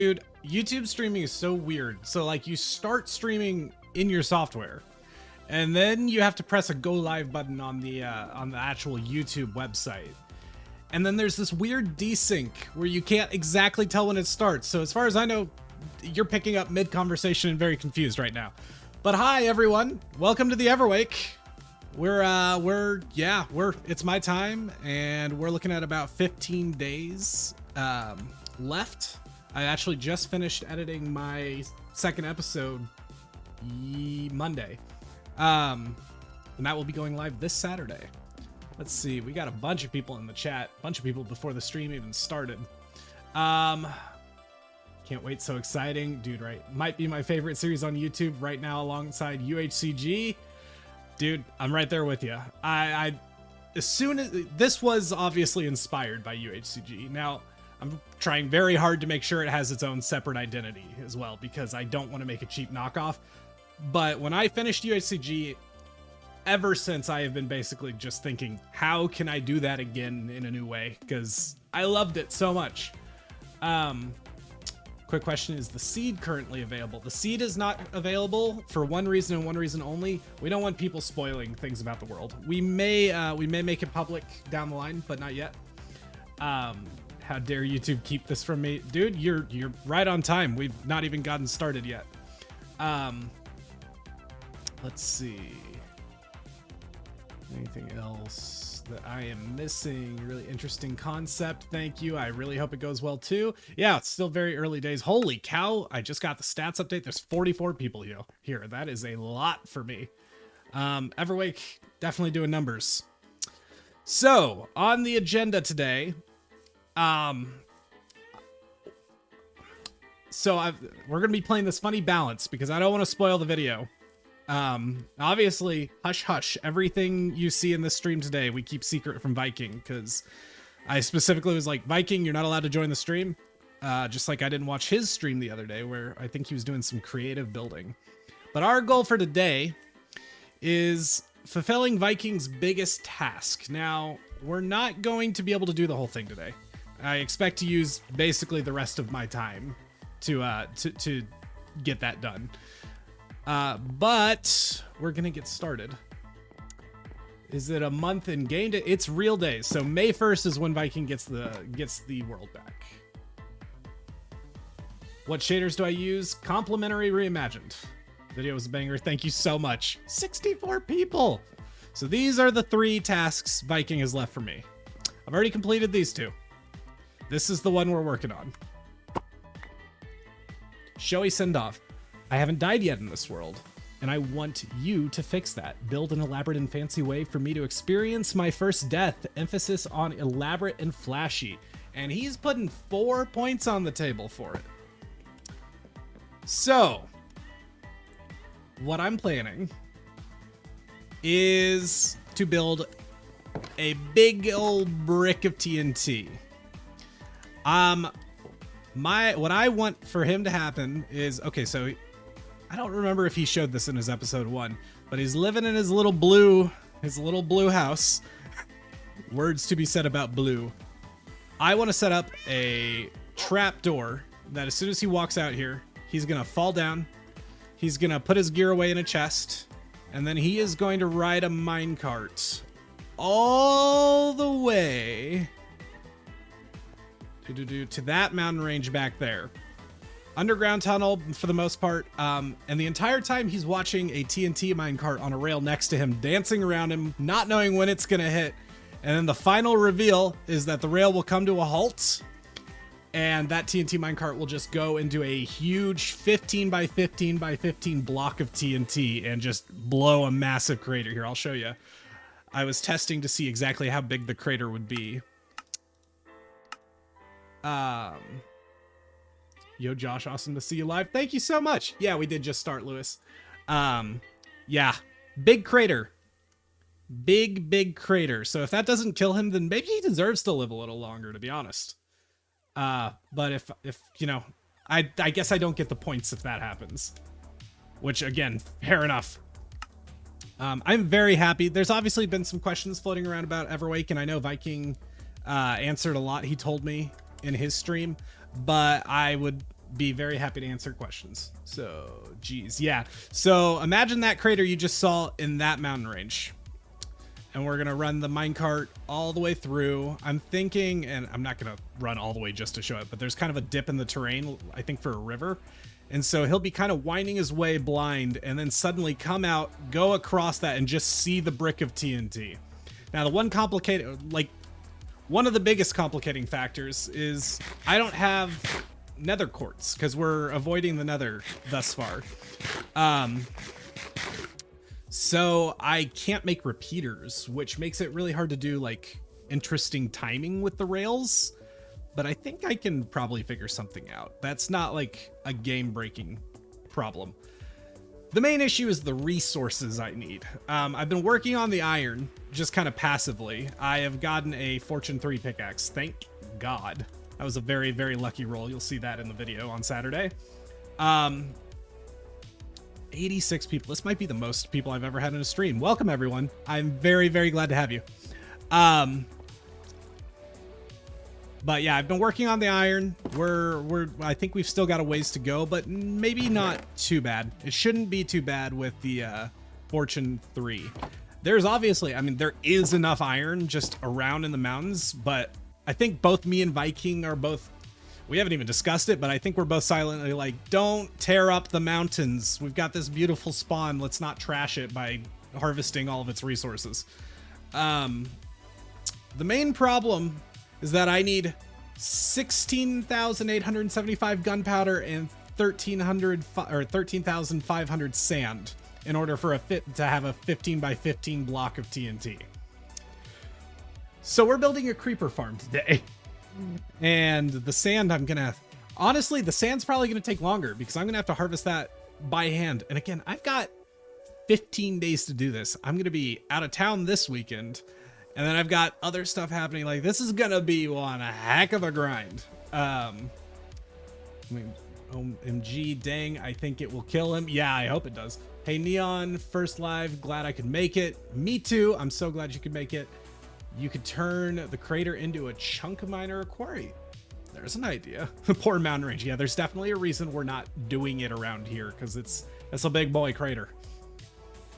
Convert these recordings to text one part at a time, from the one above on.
Dude, YouTube streaming is so weird. So like you start streaming in your software and then you have to press a go live button on the actual YouTube website. And then there's this weird desync where you can't exactly tell when it starts. So as far as I know, you're picking up mid conversation and very confused right now. But hi everyone, welcome to the Everwake. It's my time and we're looking at about 15 days left. I actually just finished editing my second episode Monday. And that will be going live this Saturday. Let's see, we got a bunch of people in the chat, a bunch of people before the stream even started. Can't wait, so exciting. Dude, right, might be my favorite series on YouTube right now alongside UHCG. Dude, I'm right there with you. As soon as this was obviously inspired by UHCG. Now, I'm trying very hard to make sure it has its own separate identity as well, because I don't want to make a cheap knockoff. But when I finished UHCG, ever since I have been basically just thinking, how can I do that again in a new way? Because I loved it so much. Quick question, is the seed currently available? The seed is not available for one reason and one reason only. We don't want people spoiling things about the world. We may make it public down the line, but not yet. How dare YouTube keep this from me? Dude, you're right on time. We've not even gotten started yet. Let's see. Anything else that I am missing? Really interesting concept. Thank you. I really hope it goes well too. Yeah, it's still very early days. Holy cow. I just got the stats update. There's 44 people here. That is a lot for me. Everwake, definitely doing numbers. So on the agenda today, we're going to be playing this funny balance because I don't want to spoil the video. Obviously, hush hush, everything you see in this stream today, we keep secret from Viking, because I specifically was like, Viking, you're not allowed to join the stream. Just like I didn't watch his stream the other day where I think he was doing some creative building. But our goal for today is fulfilling Viking's biggest task. Now, we're not going to be able to do the whole thing today. I expect to use basically the rest of my time to get that done. But we're gonna get started. Is it a month in game day? It's real days. So May 1st is when Viking gets the world back. What shaders do I use? Complementary reimagined. Video was a banger. Thank you so much. 64 people. So these are the 3 tasks Viking has left for me. I've already completed these 2. This is the one we're working on. Showy send-off. I haven't died yet in this world, and I want you to fix that. Build an elaborate and fancy way for me to experience my first death. Emphasis on elaborate and flashy. And he's putting 4 points on the table for it. So, what I'm planning is to build a big old brick of TNT. What I want for him to happen is, okay, so I don't remember if he showed this in his episode 1, but he's living in his little blue house. Words to be said about blue. I want to set up a trap door that as soon as he walks out here, he's going to fall down. He's going to put his gear away in a chest, and then he is going to ride a minecart all the way to that mountain range back there. Underground tunnel for the most part, and the entire time he's watching a TNT minecart on a rail next to him, dancing around him, not knowing when it's gonna hit. And then the final reveal is that the rail will come to a halt, and that TNT minecart will just go into a huge 15 by 15 by 15 block of TNT and just blow a massive crater. Here, I'll show you. I was testing to see exactly how big the crater would be. Yo, Josh, awesome to see you live. Thank you so much. Yeah, we did just start, Lewis. Yeah, big crater. Big crater. So if that doesn't kill him, then maybe he deserves to live a little longer, to be honest. But if you know, I guess I don't get the points if that happens. Which, again, fair enough. I'm very happy. There's obviously been some questions floating around about Everwake, and I know Viking answered a lot he told me in his stream, but I would be very happy to answer questions. So, geez, yeah. So imagine that crater you just saw in that mountain range. And we're going to run the minecart all the way through. I'm thinking, and I'm not going to run all the way just to show it, but there's kind of a dip in the terrain, I think, for a river. And so he'll be kind of winding his way blind and then suddenly come out, go across that, and just see the brick of TNT. Now, the one of the biggest complicating factors is I don't have nether quartz because we're avoiding the nether thus far. So I can't make repeaters, which makes it really hard to do like interesting timing with the rails. But I think I can probably figure something out. That's not like a game-breaking problem. The main issue is the resources I need. I've been working on the iron just kind of passively. I have gotten a Fortune 3 pickaxe. Thank God. That was a very, very lucky roll. You'll see that in the video on Saturday. 86 people. This might be the most people I've ever had in a stream. Welcome, everyone. I'm very, very glad to have you. But yeah, I've been working on the iron. I think we've still got a ways to go, but maybe not too bad. It shouldn't be too bad with the Fortune 3. There's obviously, I mean, there is enough iron just around in the mountains, but I think both me and Viking are both, we haven't even discussed it, but I think we're both silently like, don't tear up the mountains. We've got this beautiful spawn. Let's not trash it by harvesting all of its resources. The main problem is that I need 16,875 gunpowder and 13,500 sand in order for to have a 15 by 15 block of TNT. So we're building a creeper farm today. And the sand, honestly, the sand's probably gonna take longer because I'm gonna have to harvest that by hand. And again, I've got 15 days to do this. I'm gonna be out of town this weekend. And then I've got other stuff happening. Like, this is gonna be one heck of a grind. I mean, OMG, dang, I think it will kill him. Yeah, I hope it does. Hey, Neon, first live, glad I could make it. Me too, I'm so glad you could make it. You could turn the crater into a chunk miner or quarry. There's an idea. Poor mountain range. Yeah, there's definitely a reason we're not doing it around here because it's a big boy crater.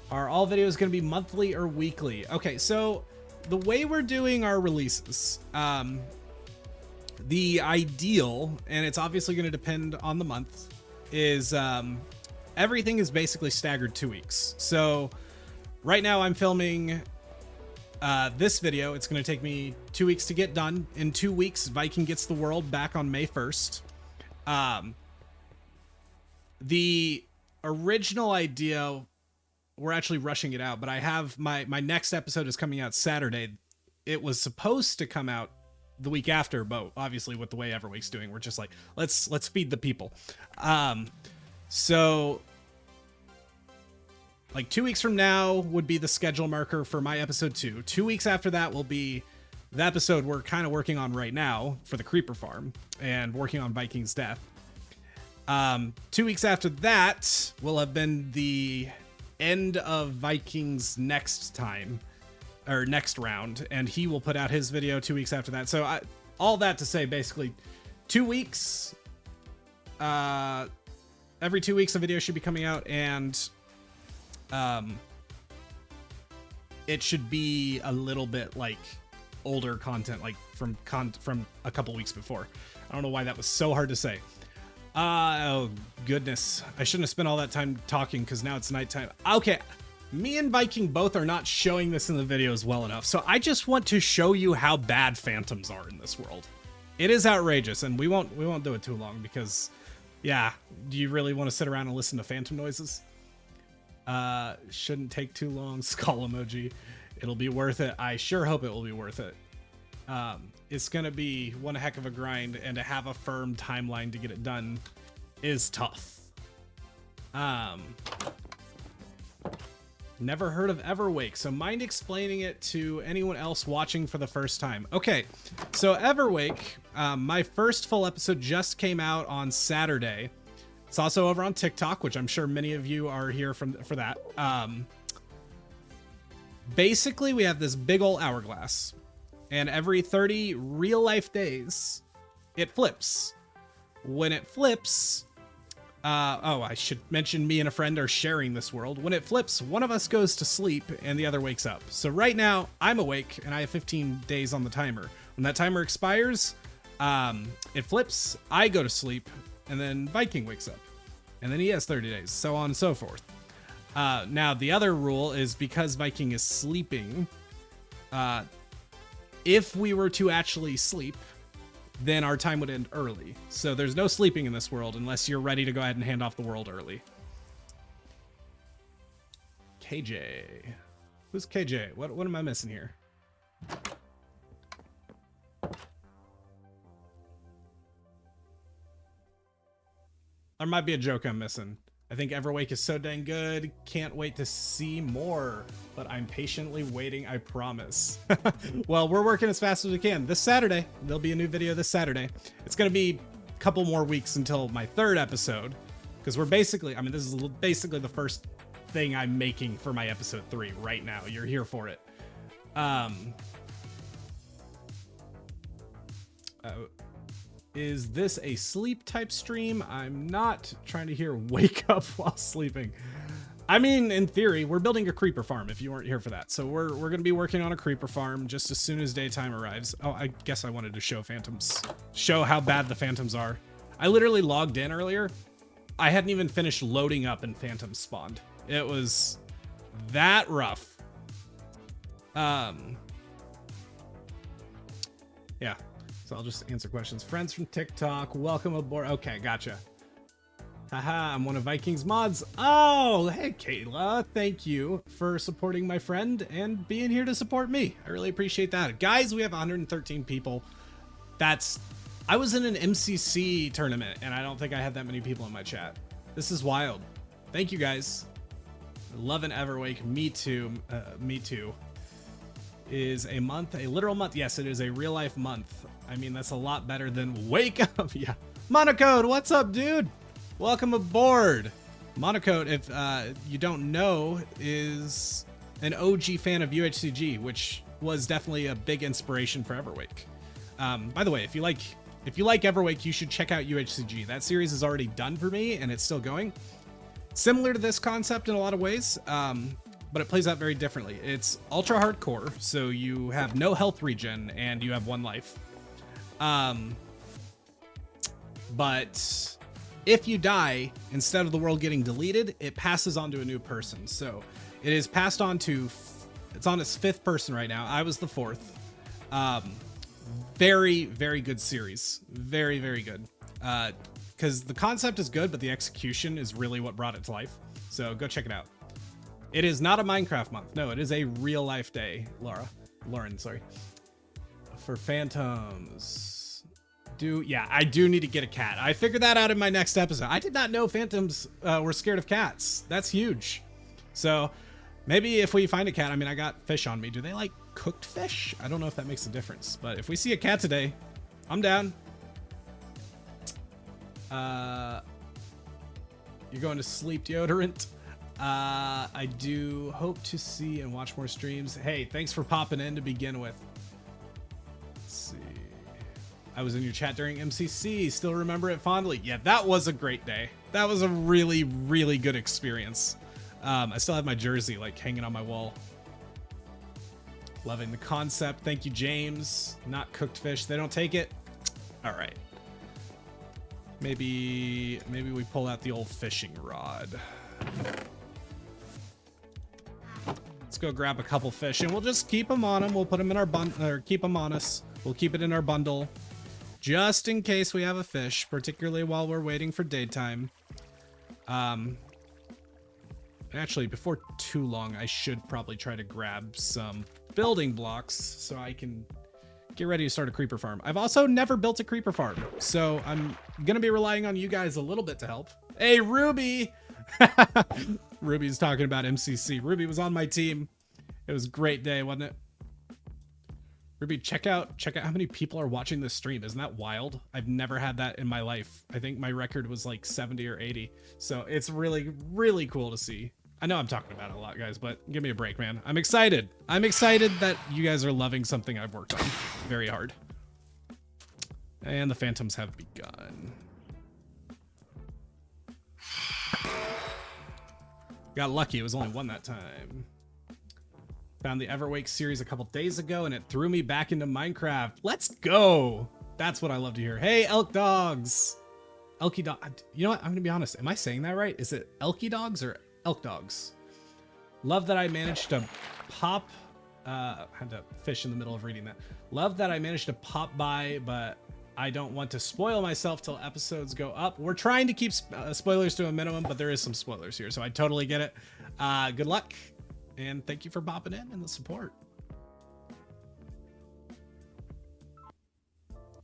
Are all videos gonna be monthly or weekly? Okay, so the way we're doing our releases, the ideal, and it's obviously going to depend on the month, is everything is basically staggered 2 weeks. So right now I'm filming this video. It's going to take me 2 weeks to get done. In 2 weeks, Viking gets the world back on May 1st. The original idea, we're actually rushing it out, but I have my next episode is coming out Saturday. It was supposed to come out the week after, but obviously with the way Everwake's doing, we're just like, let's feed the people. So like 2 weeks from now would be the schedule marker for my episode 2. 2 weeks after that will be the episode we're kind of working on right now for the creeper farm and working on Viking's death. 2 weeks after that will have been the end of Viking's next round, and he will put out his video 2 weeks after that. So all that to say, basically 2 weeks, every 2 weeks a video should be coming out, and it should be a little bit like older content, like from a couple weeks before. I don't know why that was so hard to say. Oh goodness, I shouldn't have spent all that time talking because now it's nighttime. Okay, me and Viking both are not showing this in the videos well enough, so I just want to show you how bad phantoms are in this world. It is outrageous, and we won't do it too long because, yeah, do you really want to sit around and listen to phantom noises? Shouldn't take too long. Skull emoji. It'll be worth it. I sure hope it will be worth it. It's gonna be one heck of a grind, and to have a firm timeline to get it done is tough. Never heard of Everwake, so mind explaining it to anyone else watching for the first time. Okay, so Everwake, my first full episode just came out on Saturday. It's also over on TikTok, which I'm sure many of you are here for that. Basically, we have this big old hourglass, and every 30 real life days, it flips. When it flips, oh, I should mention me and a friend are sharing this world. When it flips, one of us goes to sleep and the other wakes up. So right now I'm awake and I have 15 days on the timer. When that timer expires, it flips, I go to sleep, and then Viking wakes up. And then he has 30 days, so on and so forth. Now, the other rule is because Viking is sleeping, if we were to actually sleep, then our time would end early. So there's no sleeping in this world unless you're ready to go ahead and hand off the world early. KJ. Who's KJ? What am I missing here? There might be a joke I'm missing. I think Everwake is so dang good. Can't wait to see more, but I'm patiently waiting, I promise. Well, we're working as fast as we can. This Saturday, there'll be a new video this Saturday. It's going to be a couple more weeks until my 3rd episode, because we're basically, I mean, this is basically the first thing I'm making for my episode 3 right now. You're here for it. Is this a sleep type stream? I'm not trying to hear wake up while sleeping. I mean, in theory, we're building a creeper farm if you weren't here for that. So we're going to be working on a creeper farm just as soon as daytime arrives. Oh, I guess I wanted to show phantoms. Show how bad the phantoms are. I literally logged in earlier. I hadn't even finished loading up and phantoms spawned. It was that rough. Yeah. So I'll just answer questions. Friends from TikTok, welcome aboard. Okay, gotcha. Haha, I'm one of Viking's mods. Oh, hey, Kayla. Thank you for supporting my friend and being here to support me. I really appreciate that. Guys, we have 113 people. I was in an MCC tournament, and I don't think I had that many people in my chat. This is wild. Thank you, guys. Love an Everwake. Me too. Me too. Is a month a literal month? Yes, it is a real life month. I mean, that's a lot better than wake up. Yeah. Monocode, what's up, dude? Welcome aboard. Monocode, if you don't know, is an OG fan of UHCG, which was definitely a big inspiration for Everwake. By the way, if you like Everwake, you should check out UHCG. That series is already done for me, and it's still going. Similar to this concept in a lot of ways, but it plays out very differently. It's ultra hardcore, so you have no health regen, and you have 1 life. But if you die, instead of the world getting deleted, it passes on to a new person. So it is passed on to, it's on its 5th person right now. I was the 4th. Very, very good series. Very, very good. Because the concept is good, but the execution is really what brought it to life. So go check it out. It is not a Minecraft month. No, it is a real life day, Lauren, sorry. For phantoms. Yeah, I do need to get a cat. I figured that out in my next episode. I did not know phantoms were scared of cats. That's huge. So maybe if we find a cat, I mean, I got fish on me. Do they like cooked fish? I don't know if that makes a difference, but if we see a cat today, I'm down. You're going to sleep, deodorant. I do hope to see and watch more streams. Hey, thanks for popping in to begin with. Let's see. I was in your chat during MCC. Still remember it fondly. Yeah, that was a great day. That was a really, really good experience. I still have my jersey like hanging on my wall. Loving the concept. Thank you, James. Not cooked fish. They don't take it. All right. Maybe we pull out the old fishing rod. Let's go grab a couple fish and we'll just keep them on them. We'll put them in our bundle, or keep them on us. We'll keep it in our bundle just in case we have a fish, particularly while we're waiting for daytime. Actually, before too long, I should probably try to grab some building blocks so I can get ready to start a creeper farm. I've also never built a creeper farm, so I'm gonna be relying on you guys a little bit to help. Hey, Ruby! Ruby's talking about MCC. Ruby was on my team. It was a great day, wasn't it? Ruby, check out how many people are watching this stream. Isn't that wild? I've never had that in my life. I think my record was like 70 or 80. So it's really, really cool to see. I know I'm talking about it a lot, guys, but give me a break, man. I'm excited. I'm excited that you guys are loving something I've worked on very hard. And the phantoms have begun. Got lucky, it was only one that time. Found the Everwake series a couple days ago and it threw me back into Minecraft. Let's go! That's what I love to hear. Hey, elk dogs! Elky dog. You know what? I'm gonna be honest. Am I saying that right? Is it elky dogs or elk dogs? Love that I managed to pop. Had to fish in the middle of reading that. Love that I managed to pop by, but I don't want to spoil myself till episodes go up. We're trying to keep spoilers to a minimum, but there is some spoilers here, so I totally get it. Good luck, and thank you for popping in and the support.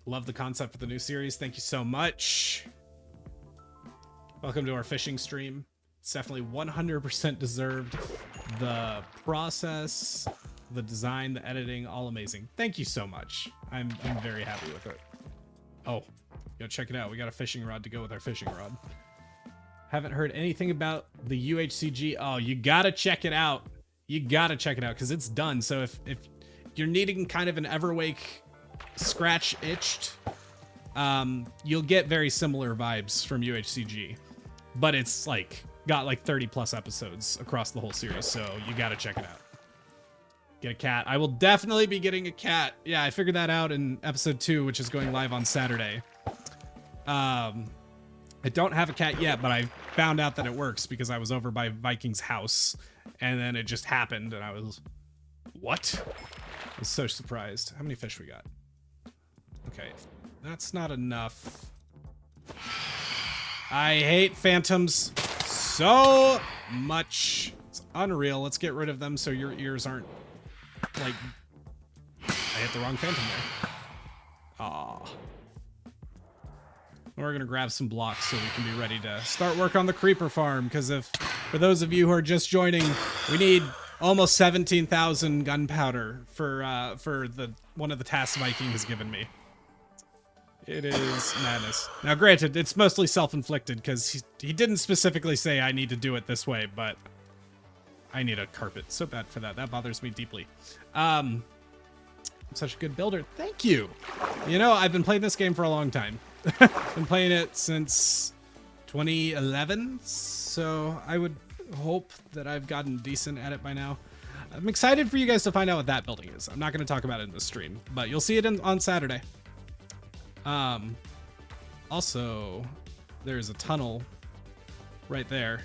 Love the concept for the new series. Thank you so much. Welcome to our fishing stream. It's definitely 100% deserved. The process, the design, the editing, all amazing. Thank you so much. I'm very happy with it. Oh, yo, check it out. We got a fishing rod to go with our fishing rod. Haven't heard anything about the UHCG. Oh, you gotta check it out. You gotta check it out because it's done. So if you're needing kind of an Everwake scratch itched, you'll get very similar vibes from UHCG, but it's like got like 30 plus episodes across the whole series. So you gotta check it out. Get a cat. I will definitely be getting a cat. Yeah, I figured that out in episode 2, which is going live on Saturday. I don't have a cat yet, but I found out that it works because I was over by Viking's house and then it just happened and I was, what? I was so surprised. How many fish we got? Okay, that's not enough. I hate phantoms so much. It's unreal. Let's get rid of them so your ears aren't like, I hit the wrong phantom there. Aw. We're gonna grab some blocks so we can be ready to start work on the creeper farm, because for those of you who are just joining, we need almost 17,000 gunpowder for one of the tasks Viking has given me. It is madness. Now granted, it's mostly self-inflicted because he didn't specifically say I need to do it this way, but I need a carpet. So bad for that. That bothers me deeply. I'm such a good builder. Thank you. You know, I've been playing this game for a long time. Been playing it since 2011, so I would hope that I've gotten decent at it by now. I'm excited for you guys to find out what that building is. I'm not going to talk about it in this stream, but you'll see it on Saturday. Also, there's a tunnel right there.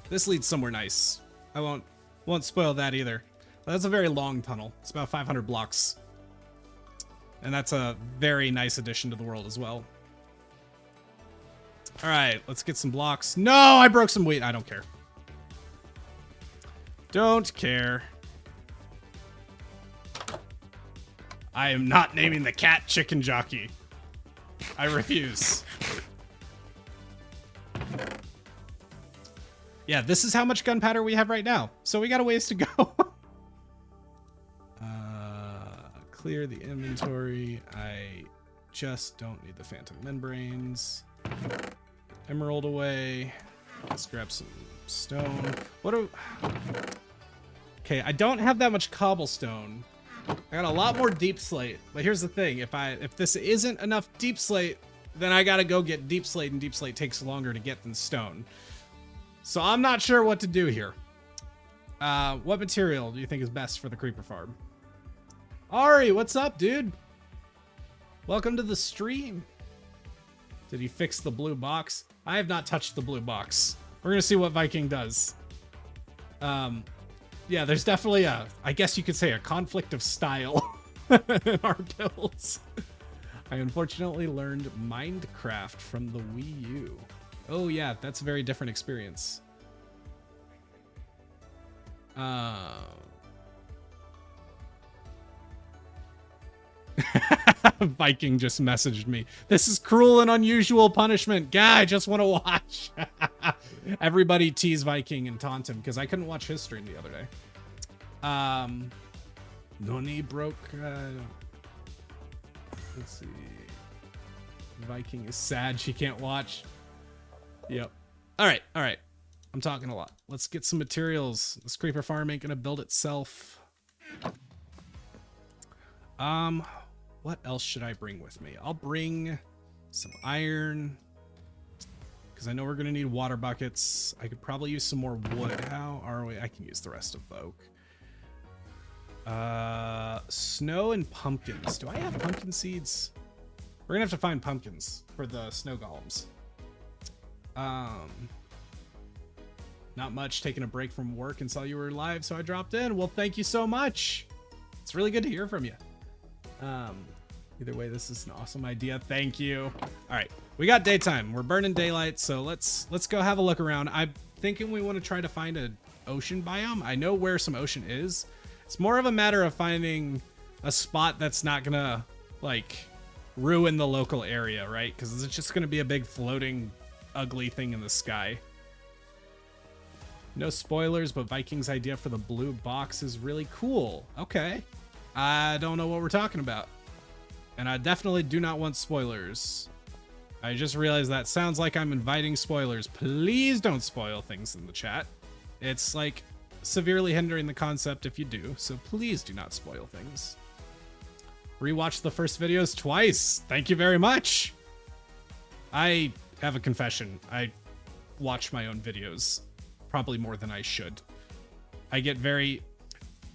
This leads somewhere nice. I won't spoil that either. But that's a very long tunnel. It's about 500 blocks. And that's a very nice addition to the world as well. All right, let's get some blocks. No, I broke some wheat. I don't care. Don't care. I am not naming the cat Chicken Jockey. I refuse. Yeah, this is how much gunpowder we have right now. So we got a ways to go. Clear the inventory. I just don't need the phantom membranes. Emerald away. Let's grab some stone. Okay, I don't have that much cobblestone. I got a lot more deep slate, but here's the thing: if this isn't enough deep slate, then I gotta go get deep slate, and deep slate takes longer to get than stone. So I'm not sure what to do here. What material do you think is best for the creeper farm? Ari, what's up, dude? Welcome to the stream. Did he fix the blue box? I have not touched the blue box. We're gonna see what Viking does. Yeah, there's definitely I guess you could say a conflict of style in our builds. I unfortunately learned Minecraft from the Wii U. Oh yeah, that's a very different experience. Viking just messaged me. This is cruel and unusual punishment. Guy, I just want to watch. Everybody tease Viking and taunt him because I couldn't watch his stream the other day. Noni broke. Let's see. Viking is sad she can't watch. Yep. All right. I'm talking a lot. Let's get some materials. This creeper farm ain't gonna build itself. What else should I bring with me? I'll bring some iron, because I know we're going to need water buckets. I could probably use some more wood. How are we? I can use the rest of the oak. Snow and pumpkins. Do I have pumpkin seeds? We're gonna have to find pumpkins for the snow golems. Not much, taking a break from work and saw you were live, so I dropped in. Well, thank you so much. It's really good to hear from you. Either way, this is an awesome idea. Thank you. All right, we got daytime. We're burning daylight, so let's go have a look around. I'm thinking we want to try to find an ocean biome. I know where some ocean is. It's more of a matter of finding a spot that's not gonna like ruin the local area, right? Because it's just gonna be a big floating ugly thing in the sky. No spoilers, but Viking's idea for the blue box is really cool. Okay. I don't know what we're talking about. And I definitely do not want spoilers. I just realized that sounds like I'm inviting spoilers. Please don't spoil things in the chat. It's like severely hindering the concept if you do, so please do not spoil things. Rewatched the first videos twice. Thank you very much. I have a confession. I watch my own videos probably more than I should. I get very...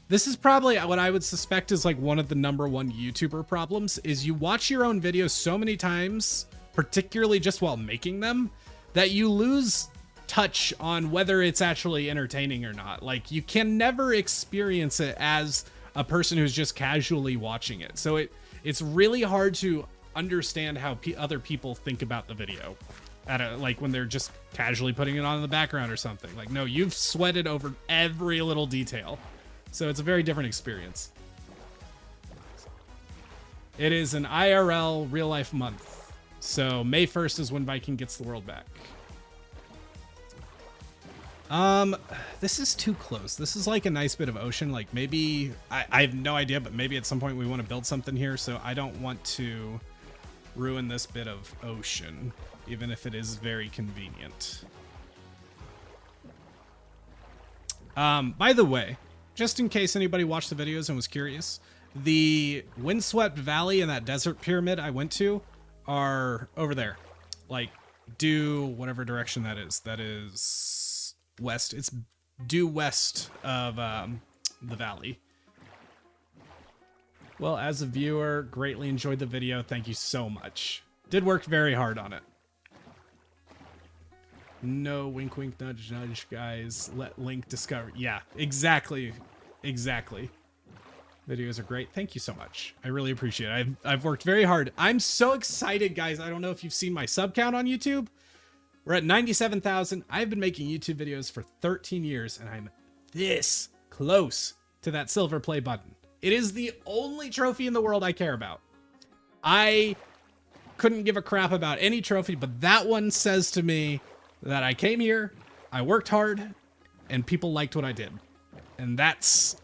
This is probably what I would suspect is like one of the #1 YouTuber problems, is you watch your own videos so many times, particularly just while making them, that you lose touch on whether it's actually entertaining or not. Like, you can never experience it as a person who's just casually watching it. So it's really hard to understand how other people think about the video like when they're just casually putting it on in the background or something. Like, no, you've sweated over every little detail. So it's a very different experience. It is an IRL real life month. So May 1st is when Viking gets the world back. This is too close. This is like a nice bit of ocean. Like maybe, I have no idea, but maybe at some point we want to build something here. So I don't want to ruin this bit of ocean, even if it is very convenient. By the way, just in case anybody watched the videos and was curious, the windswept valley and that desert pyramid I went to are over there. Like, due whatever direction that is. That is west. It's due west of the valley. Well, as a viewer, greatly enjoyed the video. Thank you so much. Did work very hard on it. No wink wink nudge nudge, guys. Let Link discover. Yeah, exactly. Exactly. Videos are great. Thank you so much. I really appreciate it. I've worked very hard. I'm so excited, guys. I don't know if you've seen my sub count on YouTube. We're at 97,000. I've been making YouTube videos for 13 years, and I'm this close to that silver play button. It is the only trophy in the world I care about. I couldn't give a crap about any trophy, but that one says to me that I came here, I worked hard, and people liked what I did. And that's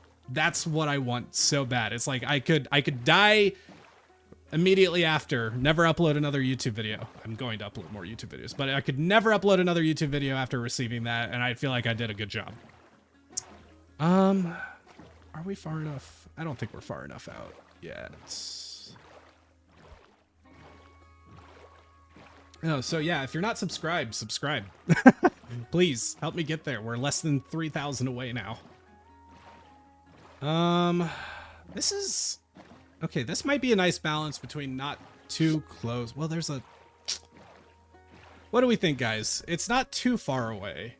what I want so bad. It's like I could die immediately after, never upload another YouTube video. I'm going to upload more YouTube videos, but I could never upload another YouTube video after receiving that, and I feel like I did a good job. Are we far enough? I don't think we're far enough out yet. No, so yeah, if you're not subscribed, subscribe. Please help me get there. We're less than 3,000 away now. This is okay. This might be a nice balance between not too close. Well, there's a, what do we think, guys? It's not too far away,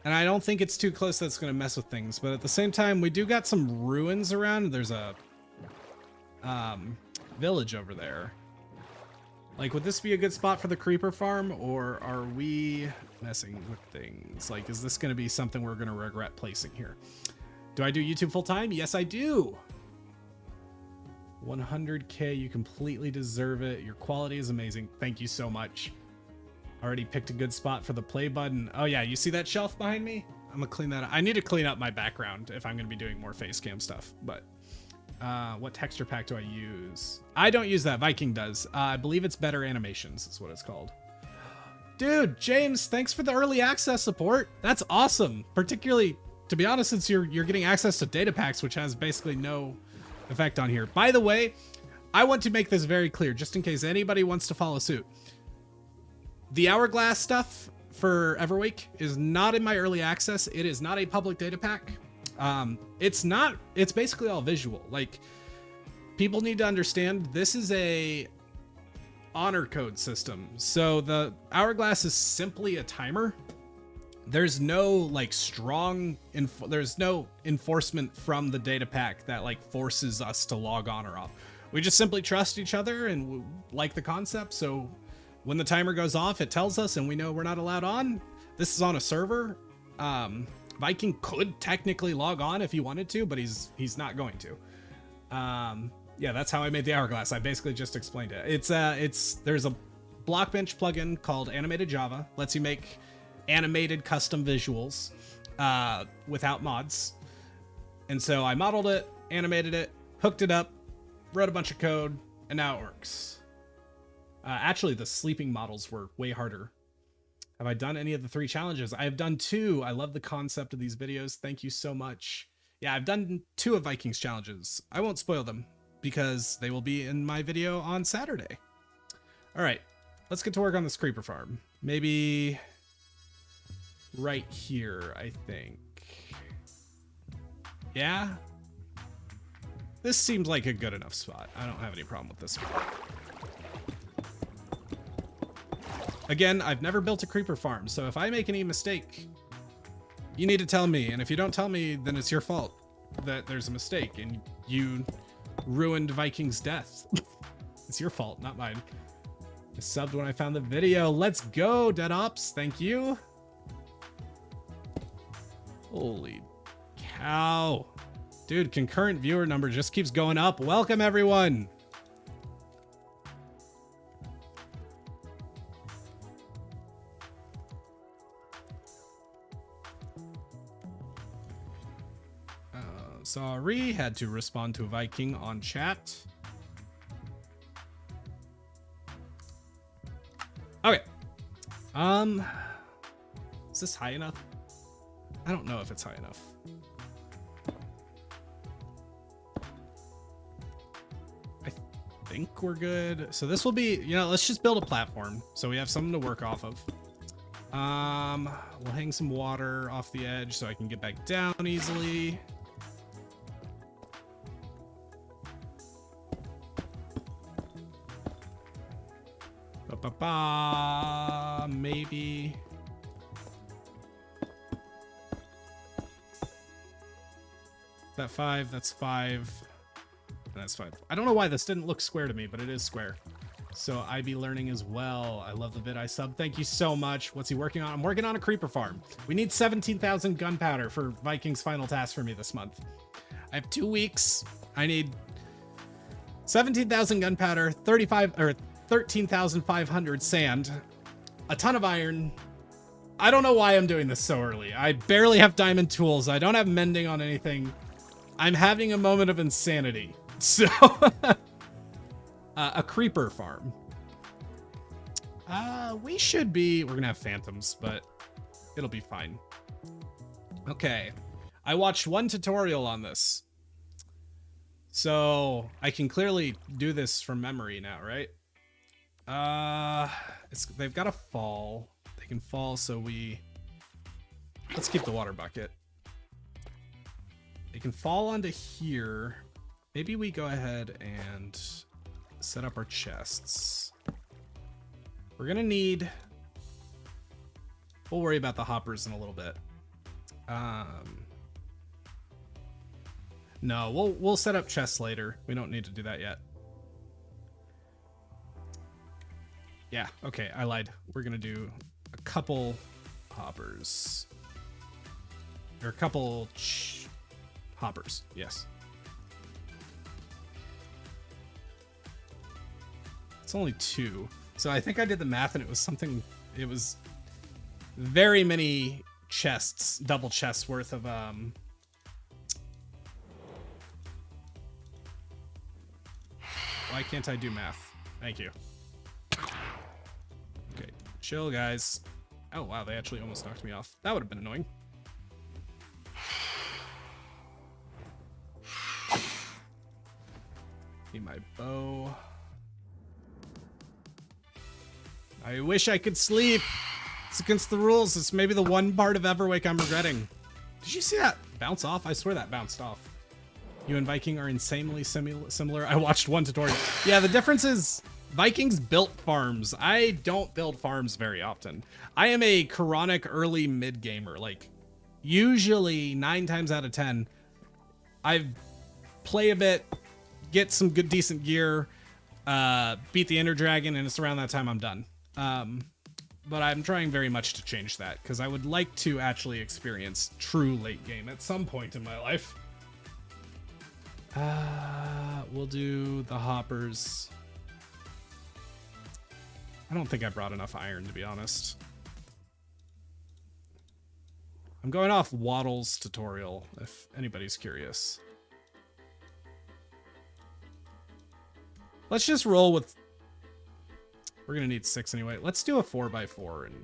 and I don't think it's too close that's going to mess with things, but at the same time, we do got some ruins around. There's a village over there. Like, would this be a good spot for the creeper farm, or are we messing with things? Like, is this going to be something we're going to regret placing here? Do I do YouTube full time? Yes, I do. 100K, you completely deserve it. Your quality is amazing. Thank you so much. Already picked a good spot for the play button. Oh yeah, you see that shelf behind me? I'm gonna clean that up. I need to clean up my background if I'm gonna be doing more face cam stuff, but what texture pack do I use? I don't use that. Viking does. I believe it's Better Animations is what it's called. Dude, James, thanks for the early access support. That's awesome. Particularly, to be honest, since you're getting access to data packs, which has basically no effect on here. By the way, I want to make this very clear, just in case anybody wants to follow suit. The Hourglass stuff for Everwake is not in my early access. It is not a public data pack. It's basically all visual. Like, people need to understand this is a honor code system. So the Hourglass is simply a timer. There's no like there's no enforcement from the data pack that like forces us to log on or off. We just simply trust each other and like the concept. So when the timer goes off, it tells us and we know we're not allowed on. This is on a server. Viking could technically log on if he wanted to, but he's not going to. Yeah, that's how I made the Hourglass. I basically just explained it. There's a Blockbench plugin called Animated Java. Lets you make animated custom visuals without mods. And so I modeled it, animated it, hooked it up, wrote a bunch of code, and now it works. Actually, the sleeping models were way harder. Have I done any of the 3 challenges? I have done 2. I love the concept of these videos. Thank you so much. Yeah, I've done 2 of Vikings challenges. I won't spoil them because they will be in my video on Saturday. All right, let's get to work on this creeper farm. Maybe right here, I think. Yeah. This seems like a good enough spot. I don't have any problem with this spot. Again, I've never built a creeper farm, so if I make any mistake, you need to tell me. And if you don't tell me, then it's your fault that there's a mistake and you ruined Viking's death. It's your fault, not mine. I subbed when I found the video. Let's go, Dead Ops. Thank you. Holy cow. Dude, concurrent viewer number just keeps going up. Welcome, everyone. Sorry, had to respond to a Viking on chat. Okay. Is this high enough? I don't know if it's high enough. I think we're good. So this will be, let's just build a platform so we have something to work off of. We'll hang some water off the edge so I can get back down easily. Maybe. That 5, that's 5. And that's 5. I don't know why this didn't look square to me, but it is square. So I be learning as well. I love the vid I sub. Thank you so much. What's he working on? I'm working on a creeper farm. We need 17,000 gunpowder for Viking's final task for me this month. I have 2 weeks. I need 17,000 gunpowder, 13,500 sand, a ton of iron. I don't know why I'm doing this so early. I barely have diamond tools. I don't have mending on anything. I'm having a moment of insanity. So, a creeper farm. We're gonna have phantoms, but it'll be fine. Okay. I watched 1 tutorial on this. So I can clearly do this from memory now, right? They've got to fall. They can fall, so let's keep the water bucket. They can fall onto here. Maybe we go ahead and set up our chests. We're gonna need, we'll worry about the hoppers in a little bit. No, we'll set up chests later. We don't need to do that yet. Yeah, okay, I lied. We're gonna do a couple hoppers. Or a couple hoppers, yes. It's only 2. So I think I did the math and it was very many chests, double chests worth of, why can't I do math? Thank you. Okay, chill, guys. Oh, wow, they actually almost knocked me off. That would have been annoying. Need my bow. I wish I could sleep. It's against the rules. It's maybe the one part of Everwake I'm regretting. Did you see that bounce off? I swear that bounced off. You and Viking are insanely similar. I watched one tutorial. Yeah, the difference is Vikings built farms. I don't build farms very often. I am a chronic early mid gamer. Like, usually 9 times out of 10, I play a bit, get some good decent gear, beat the Ender Dragon, and it's around that time I'm done. But I'm trying very much to change that because I would like to actually experience true late game at some point in my life. We'll do the hoppers. I don't think I brought enough iron, to be honest. I'm going off Waddle's tutorial, if anybody's curious. Let's just roll with... We're going to need 6 anyway. Let's do a 4x4 and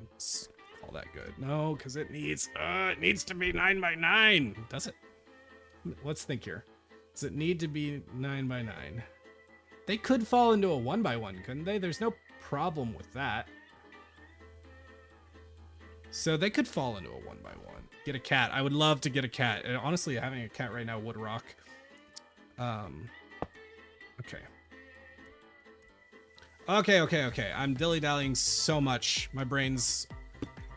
call that good. No, because it needs to be 9x9. Does it? Let's think here. Does it need to be 9x9? They could fall into a 1x1, couldn't they? There's no problem with that. So they could fall into a 1x1. Get a cat. I would love to get a cat. And honestly, having a cat right now would rock. Okay. Okay. I'm dilly-dallying so much. My brain's...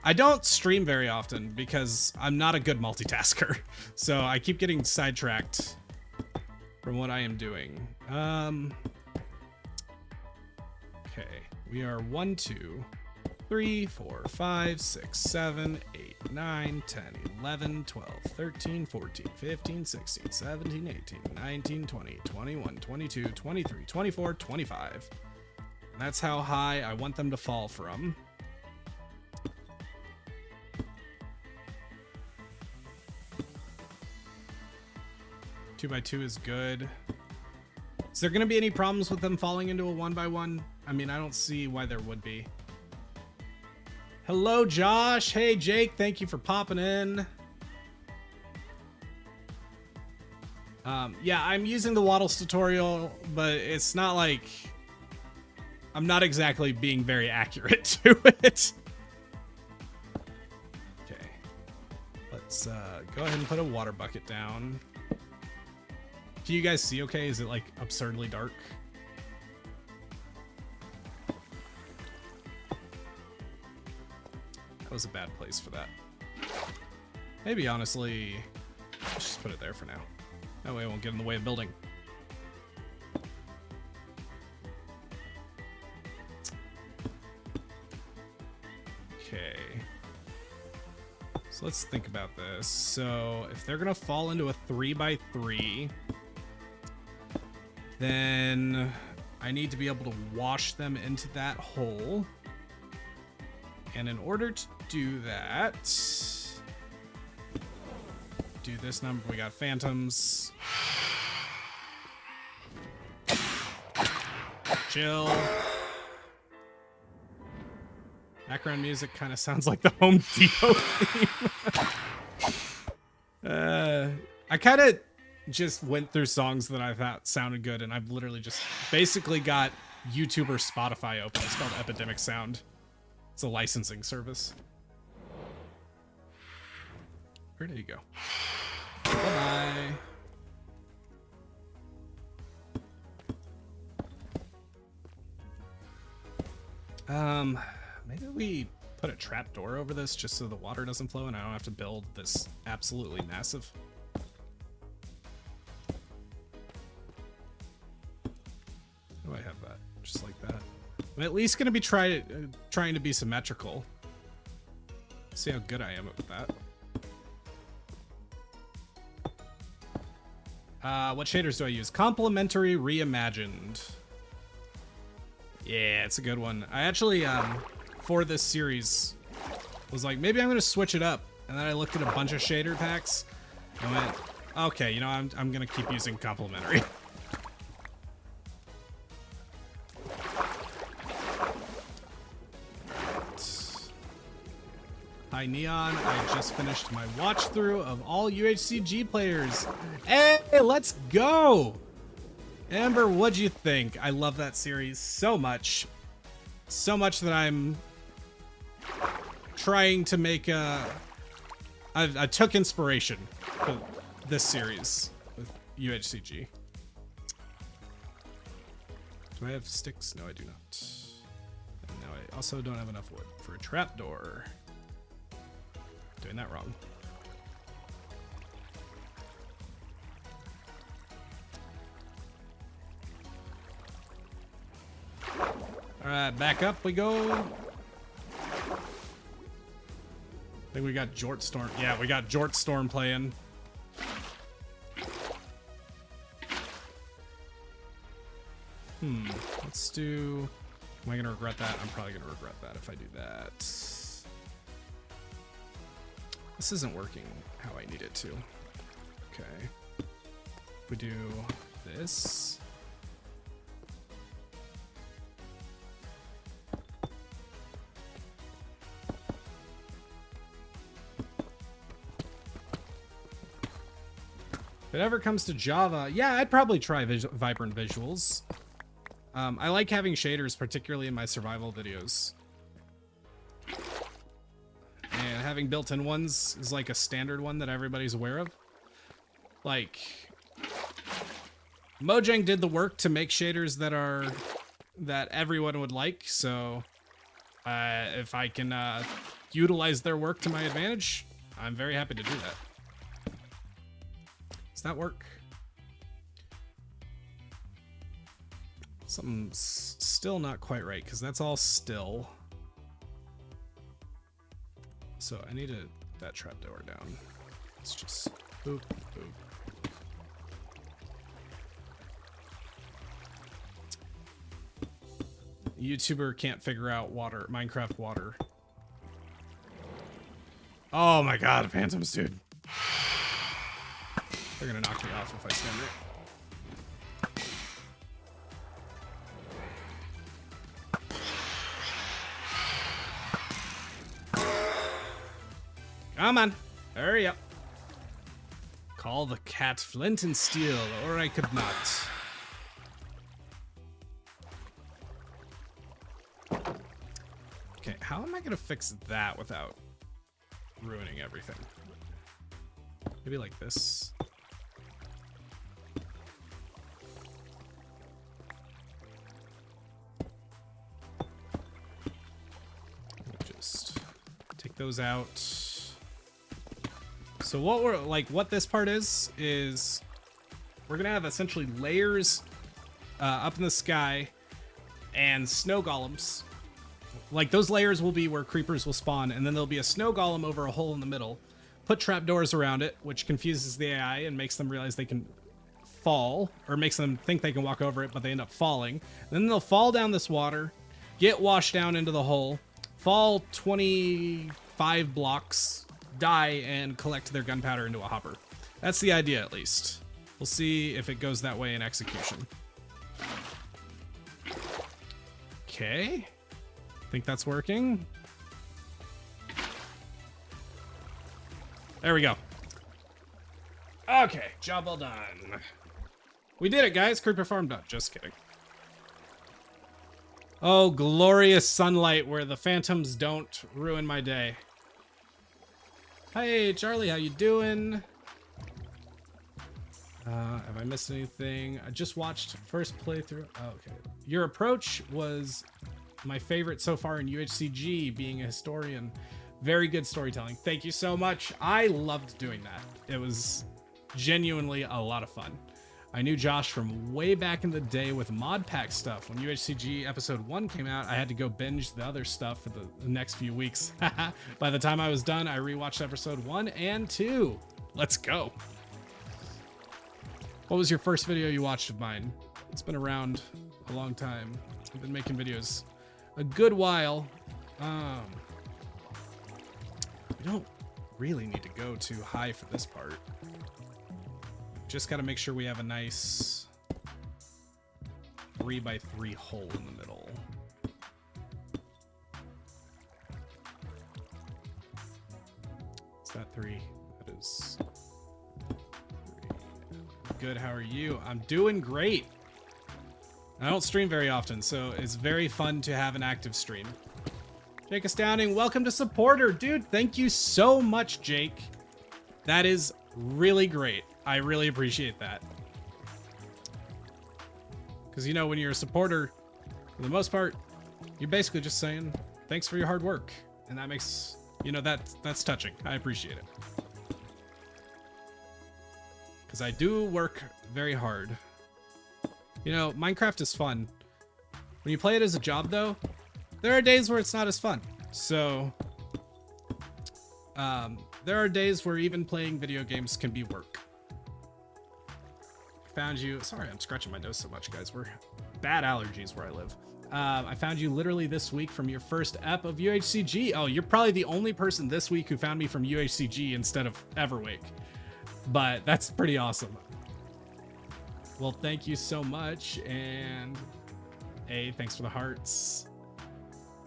I don't stream very often because I'm not a good multitasker. So I keep getting sidetracked from what I am doing. Okay. We are 1, 2, 3, 4, 5, 6, 7, 8, 9, 10, 11, 12, 13, 14, 15, 16, 17, 18, 19, 20, 21, 22, 23, 24, 25. And that's how high I want them to fall from. Two by 2 is good. Is there going to be any problems with them falling into a 1x1? I mean, I don't see why there would be. Hello, Josh. Hey, Jake. Thank you for popping in. Yeah, I'm using the Waddles tutorial, but it's not like... I'm not exactly being very accurate to it. Okay. Let's go ahead and put a water bucket down. Can you guys see okay? Is it like absurdly dark? That was a bad place for that. Maybe honestly, let's just put it there for now. That way it won't get in the way of building. Okay. So let's think about this. So if they're gonna fall into a 3x3, then I need to be able to wash them into that hole. And in order to do that, do this number. We got phantoms. Chill. Background music kind of sounds like the Home Depot theme. I kind of just went through songs that I thought sounded good, and I've literally just basically got YouTube or Spotify open. It's called Epidemic Sound. It's a licensing service. Where did he go? Bye-bye. Maybe we put a trap door over this just so the water doesn't flow and I don't have to build this absolutely massive. How do I have that? Just like that. I'm at least going to be trying to be symmetrical. See how good I am with that. What shaders do I use? Complementary Reimagined. Yeah, it's a good one. I actually, for this series, was like, maybe I'm going to switch it up. And then I looked at a bunch of shader packs and went, okay, you know, I'm going to keep using complementary. Hi Neon, I just finished my watch through of all UHCG players. Hey, let's go! Amber, what'd you think? I love that series so much. so much that I'm trying to make I took inspiration for this series with UHCG. Do I have sticks? No, I do not. And now I also don't have enough wood for a trapdoor. Doing that wrong. All right, back up we go. I think we got Jort Storm. Yeah, we got Jort Storm playing. Let's do... Am I going to regret that? I'm probably going to regret that if I do that. This isn't working how I need it to. Okay. We do this. If it ever comes to Java, yeah, I'd probably try vibrant visuals. I like having shaders, particularly in my survival videos. And having built-in ones is like a standard one that everybody's aware of. Like, Mojang did the work to make shaders that everyone would like, so if I can utilize their work to my advantage, I'm very happy to do that. Does that work? Something's still not quite right, because that's all still. So I need that trapdoor down. Let's just boop, boop. YouTuber can't figure out Minecraft water. Oh my god, phantoms, dude. They're gonna knock me off if I stand there. Come on, hurry up. Call the cat Flint and Steel, or I could not. Okay, how am I gonna fix that without ruining everything? Maybe like this. Just take those out. So what this part is we're gonna have essentially layers up in the sky and snow golems. Like, those layers will be where creepers will spawn, and then there'll be a snow golem over a hole in the middle. Put trapdoors around it, which confuses the AI and makes them realize they can fall, or makes them think they can walk over it, but they end up falling. Then they'll fall down this water, get washed down into the hole, fall 25 blocks, die, and collect their gunpowder into a hopper. That's the idea, at least. We'll see if it goes that way in execution. Okay. Think that's working. There we go. Okay, job well done. We did it, guys. Creeper farm done. Just kidding. Oh, glorious sunlight where the phantoms don't ruin my day. Hey, Charlie, how you doing? Have I missed anything? I just watched first playthrough. Oh, okay. Your approach was my favorite so far in UHCG, being a historian. Very good storytelling. Thank you so much. I loved doing that. It was genuinely a lot of fun. I knew Josh from way back in the day with mod pack stuff. When UHCG episode 1 came out, I had to go binge the other stuff for the next few weeks. By the time I was done, I rewatched episode 1 and 2. Let's go. What was your first video you watched of mine? It's been around a long time. I've been making videos a good while. We don't really need to go too high for this part. Just got to make sure we have a nice 3x3 hole in the middle. Is that 3? That is 3. Good, how are you? I'm doing great. I don't stream very often, so it's very fun to have an active stream. Jake Astounding, welcome to Supporter. Dude, thank you so much, Jake. That is really great. I really appreciate that. Because, you know, when you're a supporter, for the most part, you're basically just saying, thanks for your hard work. And that makes, you know, that's touching. I appreciate it. Because I do work very hard. You know, Minecraft is fun. When you play it as a job, though, there are days where it's not as fun. So, there are days where even playing video games can be work. Found you. Sorry, I'm scratching my nose so much, guys. We're bad allergies where I live. I found you literally this week from your first ep of UHCG. Oh, you're probably the only person this week who found me from UHCG instead of Everwake. But that's pretty awesome. Well, thank you so much. And hey, thanks for the hearts.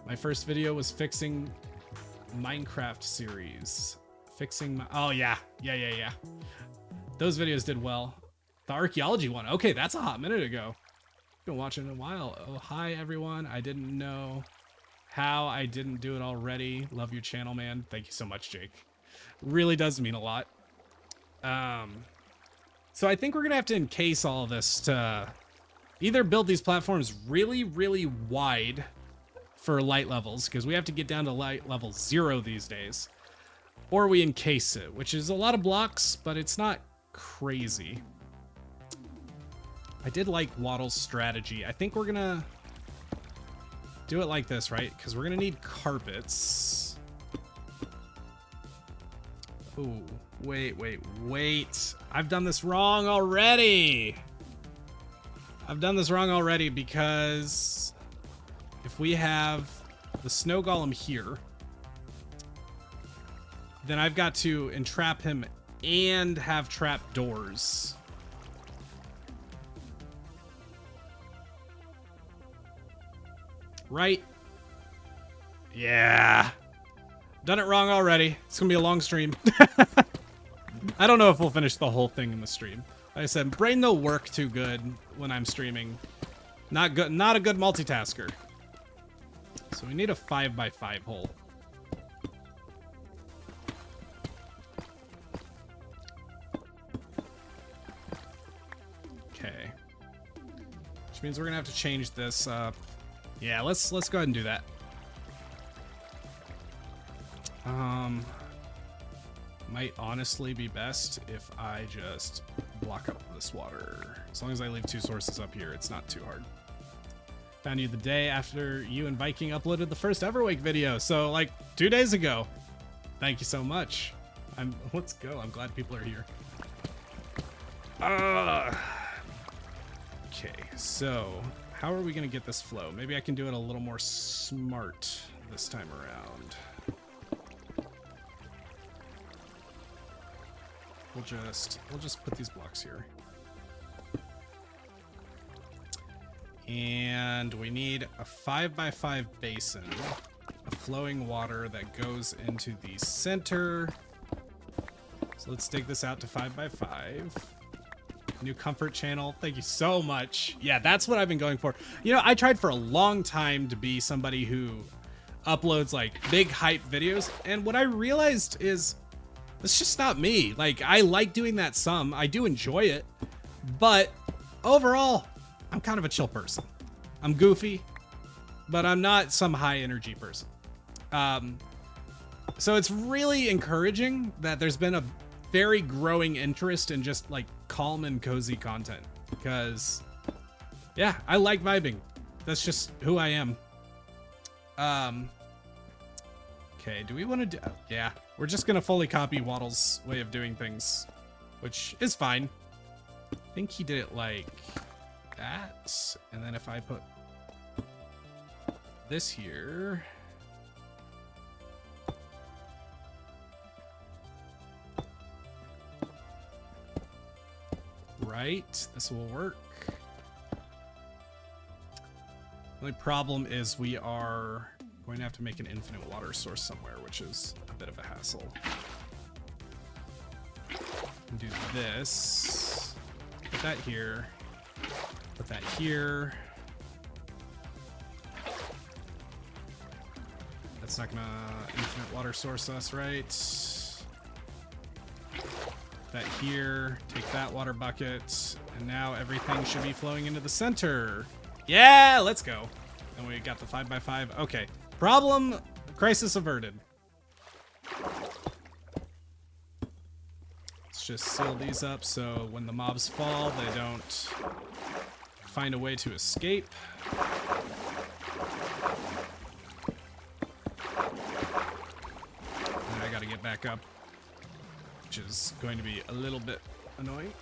My first video was fixing Minecraft series. Fixing my, oh yeah. Those videos did well. The archaeology one. Okay, that's a hot minute ago. Been watching a while. Oh, hi everyone. I didn't know how I didn't do it already. Love your channel, man. Thank you so much, Jake. Really does mean a lot. So I think we're gonna have to encase all of this to either build these platforms really, really wide for light levels, because we have to get down to light level 0 these days, or we encase it, which is a lot of blocks, but it's not crazy. I did like Waddle's strategy. I think we're gonna do it like this, right? Because we're gonna need carpets. Ooh, wait. I've done this wrong already. Because if we have the snow golem here, then I've got to entrap him and have trap doors. Right? Yeah. Done it wrong already. It's gonna be a long stream. I don't know if we'll finish the whole thing in the stream. Like I said, brain don't work too good when I'm streaming. Not a good multitasker. So we need a 5x5 hole. Okay. Which means we're gonna have to change this up. Yeah, let's go ahead and do that. Might honestly be best if I just block up this water. As long as I leave 2 sources up here, it's not too hard. Found you the day after you and Viking uploaded the first Everwake video, so like 2 days ago. Thank you so much. Let's go. I'm glad people are here. Okay, so how are we gonna get this flow? Maybe I can do it a little more smart this time around. We'll just put these blocks here. And we need a 5x5 basin of flowing water that goes into the center. So let's dig this out to 5x5. New comfort channel. Thank you so much. Yeah, that's what I've been going for. You know, I tried for a long time to be somebody who uploads like big hype videos, and what I realized is it's just not me. Like, I like doing that some. I do enjoy it, but overall, I'm kind of a chill person. I'm goofy, but I'm not some high energy person. So it's really encouraging that there's been a very growing interest in just like calm and cozy content, because yeah, I like vibing. That's just who I am. Okay, do we want to do... Yeah, we're just gonna fully copy Waddle's way of doing things, which is fine. I think he did it like that, and then if I put this here... Right, this will work. The only problem is we are going to have to make an infinite water source somewhere, which is a bit of a hassle. Do this. Put that here. Put that here. That's not gonna infinite water source us, right? That here, take that water bucket, and now everything should be flowing into the center. Yeah, let's go. And we got the 5x5. Okay, problem, crisis averted. Let's just seal these up so when the mobs fall, they don't find a way to escape. And I gotta get back up, which is going to be a little bit annoying.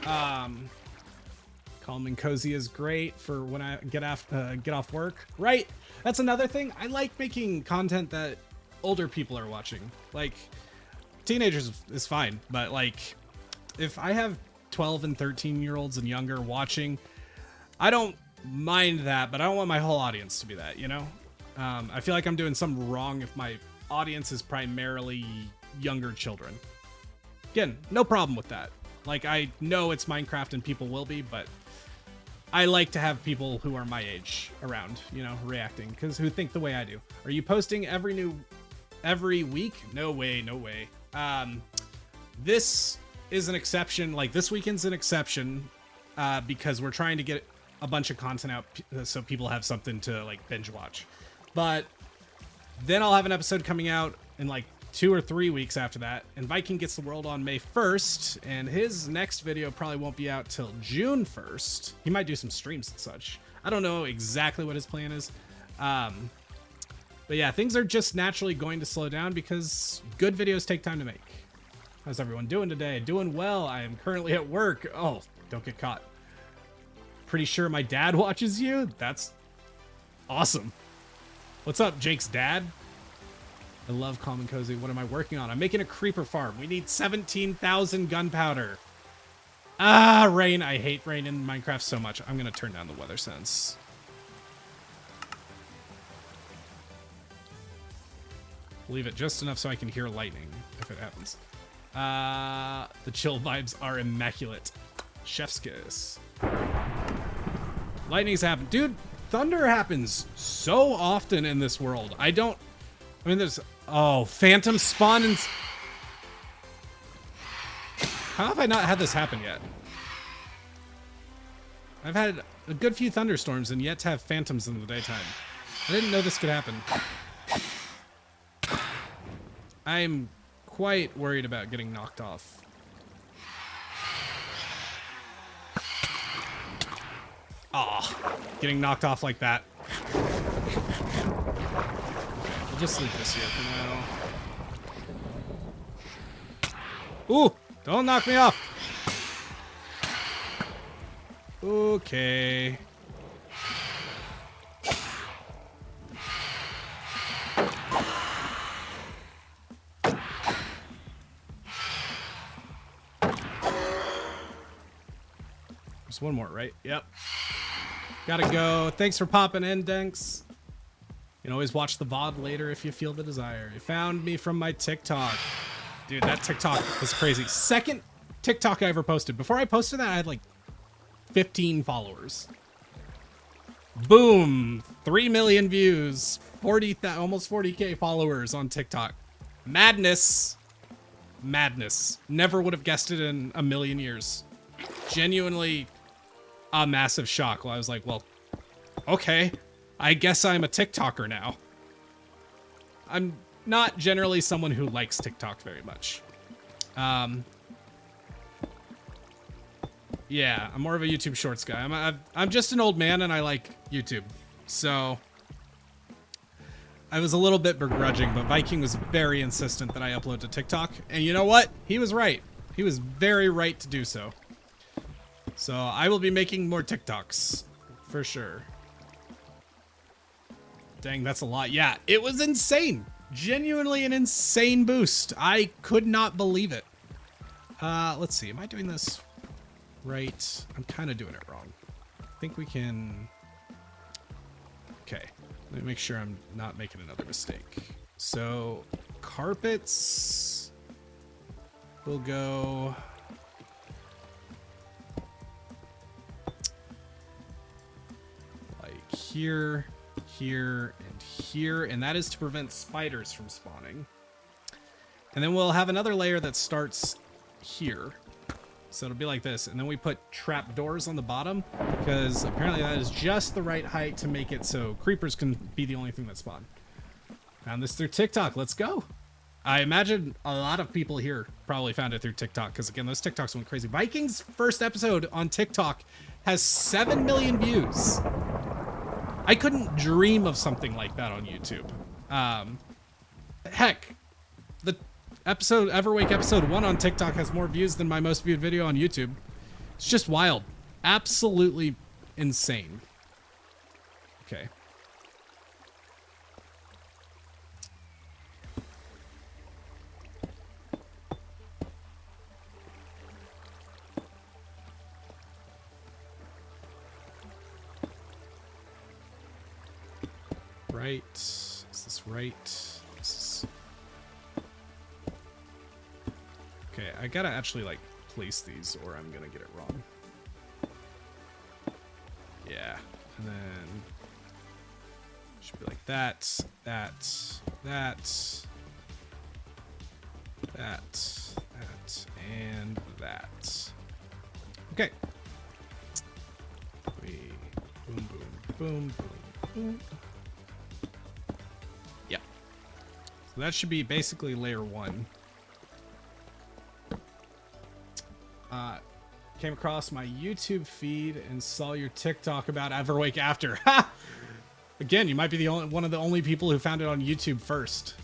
Calm and cozy is great for when I get off work. Right, that's another thing. I like making content that older people are watching. Like, teenagers is fine, but like, if I have 12 and 13-year-olds and younger watching, I don't mind that, but I don't want my whole audience to be that, you know? I feel like I'm doing something wrong if my audience is primarily younger children. Again, no problem with that. Like, I know it's Minecraft and people will be, but I like to have people who are my age around, you know, reacting, because who think the way I do. Are you posting every week? No way, no way. This is an exception. Like, this weekend's an exception because we're trying to get a bunch of content out so people have something to like binge watch. But then I'll have an episode coming out in like 2 or 3 weeks after that, and Viking gets the world on May 1st, and his next video probably won't be out till June 1st. He might do some streams and such. I don't know exactly what his plan is. But yeah, things are just naturally going to slow down because good videos take time to make. How's everyone doing today? Doing well. I am currently at work. Oh, don't get caught. Pretty sure my dad watches you? That's awesome. What's up, Jake's dad? I love calm and cozy. What am I working on? I'm making a creeper farm. We need 17,000 gunpowder. Ah, rain. I hate rain in Minecraft so much. I'm going to turn down the weather sense. Leave it just enough so I can hear lightning if it happens. The chill vibes are immaculate. Chef's kiss. Lightning's happen. Dude, thunder happens so often in this world. I mean, there's... Oh, phantom spawn and... How have I not had this happen yet? I've had a good few thunderstorms and yet to have phantoms in the daytime. I didn't know this could happen. I'm quite worried about getting knocked off. Aw, getting knocked off like that. We'll just leave this here for now. Ooh, don't knock me off. Okay. There's one more, right? Yep. Gotta go. Thanks for popping in, Denks. You can always watch the VOD later if you feel the desire. You found me from my TikTok. Dude, that TikTok was crazy. Second TikTok I ever posted. Before I posted that, I had like 15 followers. Boom. 3 million views. Almost 40K followers on TikTok. Madness. Madness. Never would have guessed it in a million years. Genuinely a massive shock. Well, I was like, well, okay. I guess I'm a TikToker now. I'm not generally someone who likes TikTok very much. Yeah, I'm more of a YouTube Shorts guy. I'm just an old man and I like YouTube. So I was a little bit begrudging, but Viking was very insistent that I upload to TikTok. And you know what? He was right. He was very right to do so. So I will be making more TikToks for sure. Dang, that's a lot. Yeah, it was insane. Genuinely an insane boost. I could not believe it. Let's see. Am I doing this right? I'm kind of doing it wrong. I think we can... Okay. Let me make sure I'm not making another mistake. So, carpets will go... like here, here, and here, and that is to prevent spiders from spawning. And then we'll have another layer that starts here. So it'll be like this, and then we put trap doors on the bottom because apparently that is just the right height to make it so creepers can be the only thing that spawn. Found this through TikTok. Let's go. I imagine a lot of people here probably found it through TikTok because, again, those TikToks went crazy. Viking's first episode on TikTok has 7 million views. I couldn't dream of something like that on YouTube. Heck, the Everwake episode 1 on TikTok has more views than my most viewed video on YouTube. It's just wild. Absolutely insane. Okay. Right. Is this right? This is... Okay, I gotta actually like place these or I'm gonna get it wrong. Yeah, and then should be like that, that, and that. Okay. We boom, boom, boom, boom, boom. Yeah. So that should be basically layer 1. Came across my YouTube feed and saw your TikTok about Everwake after. Ha! Again, you might be the only one of the only people who found it on YouTube first.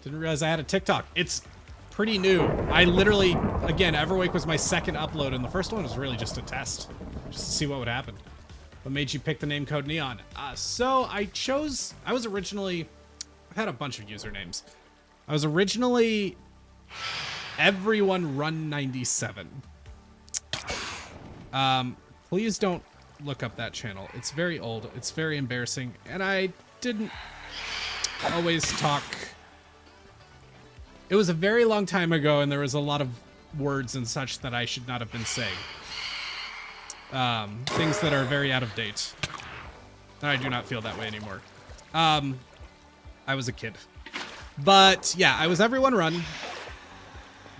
Didn't realize I had a TikTok. It's pretty new. I literally, again, Everwake was my second upload, and the first one was really just a test, just to see what would happen. What made you pick the name Code Neon? So I was originally, I've had a bunch of usernames. I was originally Everyone Run 97. Please don't look up that channel. It's very old. It's very embarrassing. And I didn't always talk. It was a very long time ago, and there was a lot of words and such that I should not have been saying. Things that are very out of date. And I do not feel that way anymore. I was a kid. But yeah, I was Everyone Run.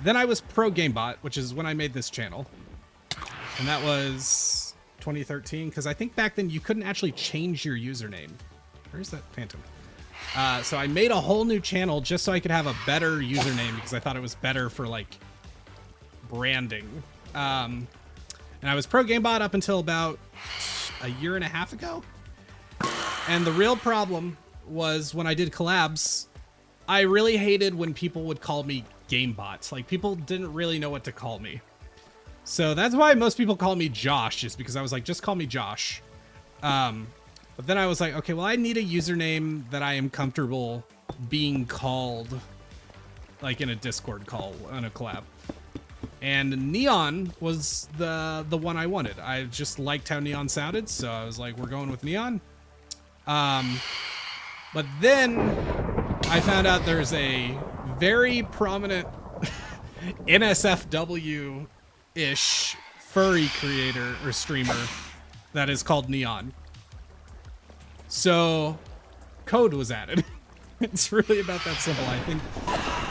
Then I was Pro Gamebot, which is when I made this channel. And that was 2013, because I think back then you couldn't actually change your username. Where's that phantom? So I made a whole new channel just so I could have a better username because I thought it was better for like branding. And I was Pro Gamebot up until about a year and a half ago. And the real problem was when I did collabs, I really hated when people would call me Gamebots. Like, people didn't really know what to call me. So that's why most people call me Josh, is because I was like, just call me Josh. But then I was like, okay, well, I need a username that I am comfortable being called, like in a Discord call on a collab. And Neon was the one I wanted. I just liked how Neon sounded, so I was like, we're going with Neon. But then I found out there's a very prominent NSFW-ish furry creator or streamer that is called Neon. So Code was added. It's really about that simple.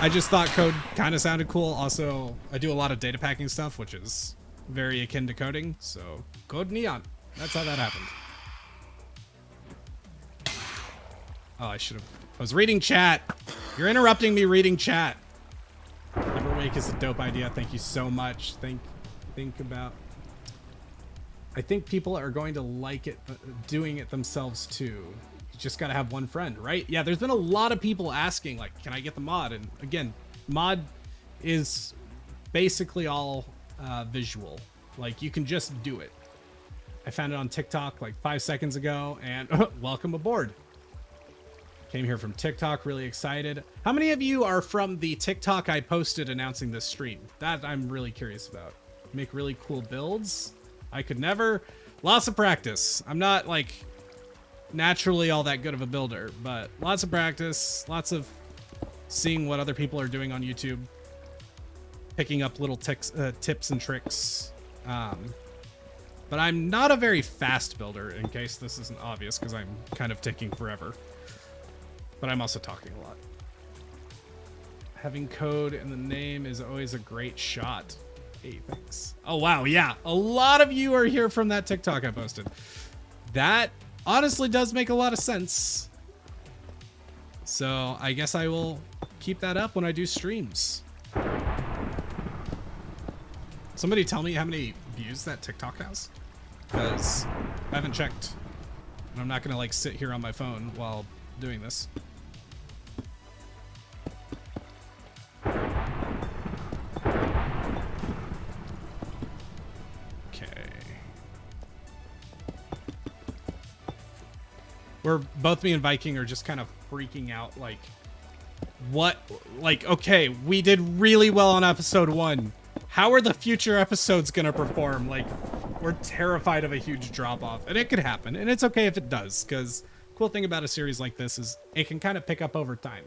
I just thought Code kind of sounded cool. Also, I do a lot of data packing stuff, which is very akin to coding. So Code Neon. That's how that happened. Oh, I was reading chat. You're interrupting me reading chat. Everwake is a dope idea. Thank you so much. I think people are going to like it, doing it themselves too. You just got to have one friend, right? Yeah, there's been a lot of people asking, like, can I get the mod? And again, mod is basically all visual. Like, you can just do it. I found it on TikTok like 5 seconds ago, and welcome aboard. Came here from TikTok, really excited. How many of you are from the TikTok I posted announcing this stream? That I'm really curious about. Make really cool builds. I could never. Lots of practice. I'm not like naturally all that good of a builder, but lots of practice, lots of seeing what other people are doing on YouTube, picking up little tips and tricks. But But I'm not a very fast builder, in case this isn't obvious, because I'm kind of taking forever. But I'm also talking a lot. Having code in the name is always a great shot. Hey, thanks. Oh, wow, yeah. A lot of you are here from that TikTok I posted. That honestly does make a lot of sense. So I guess I will keep that up when I do streams. Somebody tell me how many views that TikTok has, because I haven't checked. And I'm not gonna like sit here on my phone while doing this. Okay. We're both me and Viking are just kind of freaking out, like, what, like, okay, we did really well on episode 1. How are the future episodes gonna perform? Like, we're terrified of a huge drop-off, and it could happen, and it's okay if it does, because the cool thing about a series like this is it can kind of pick up over time.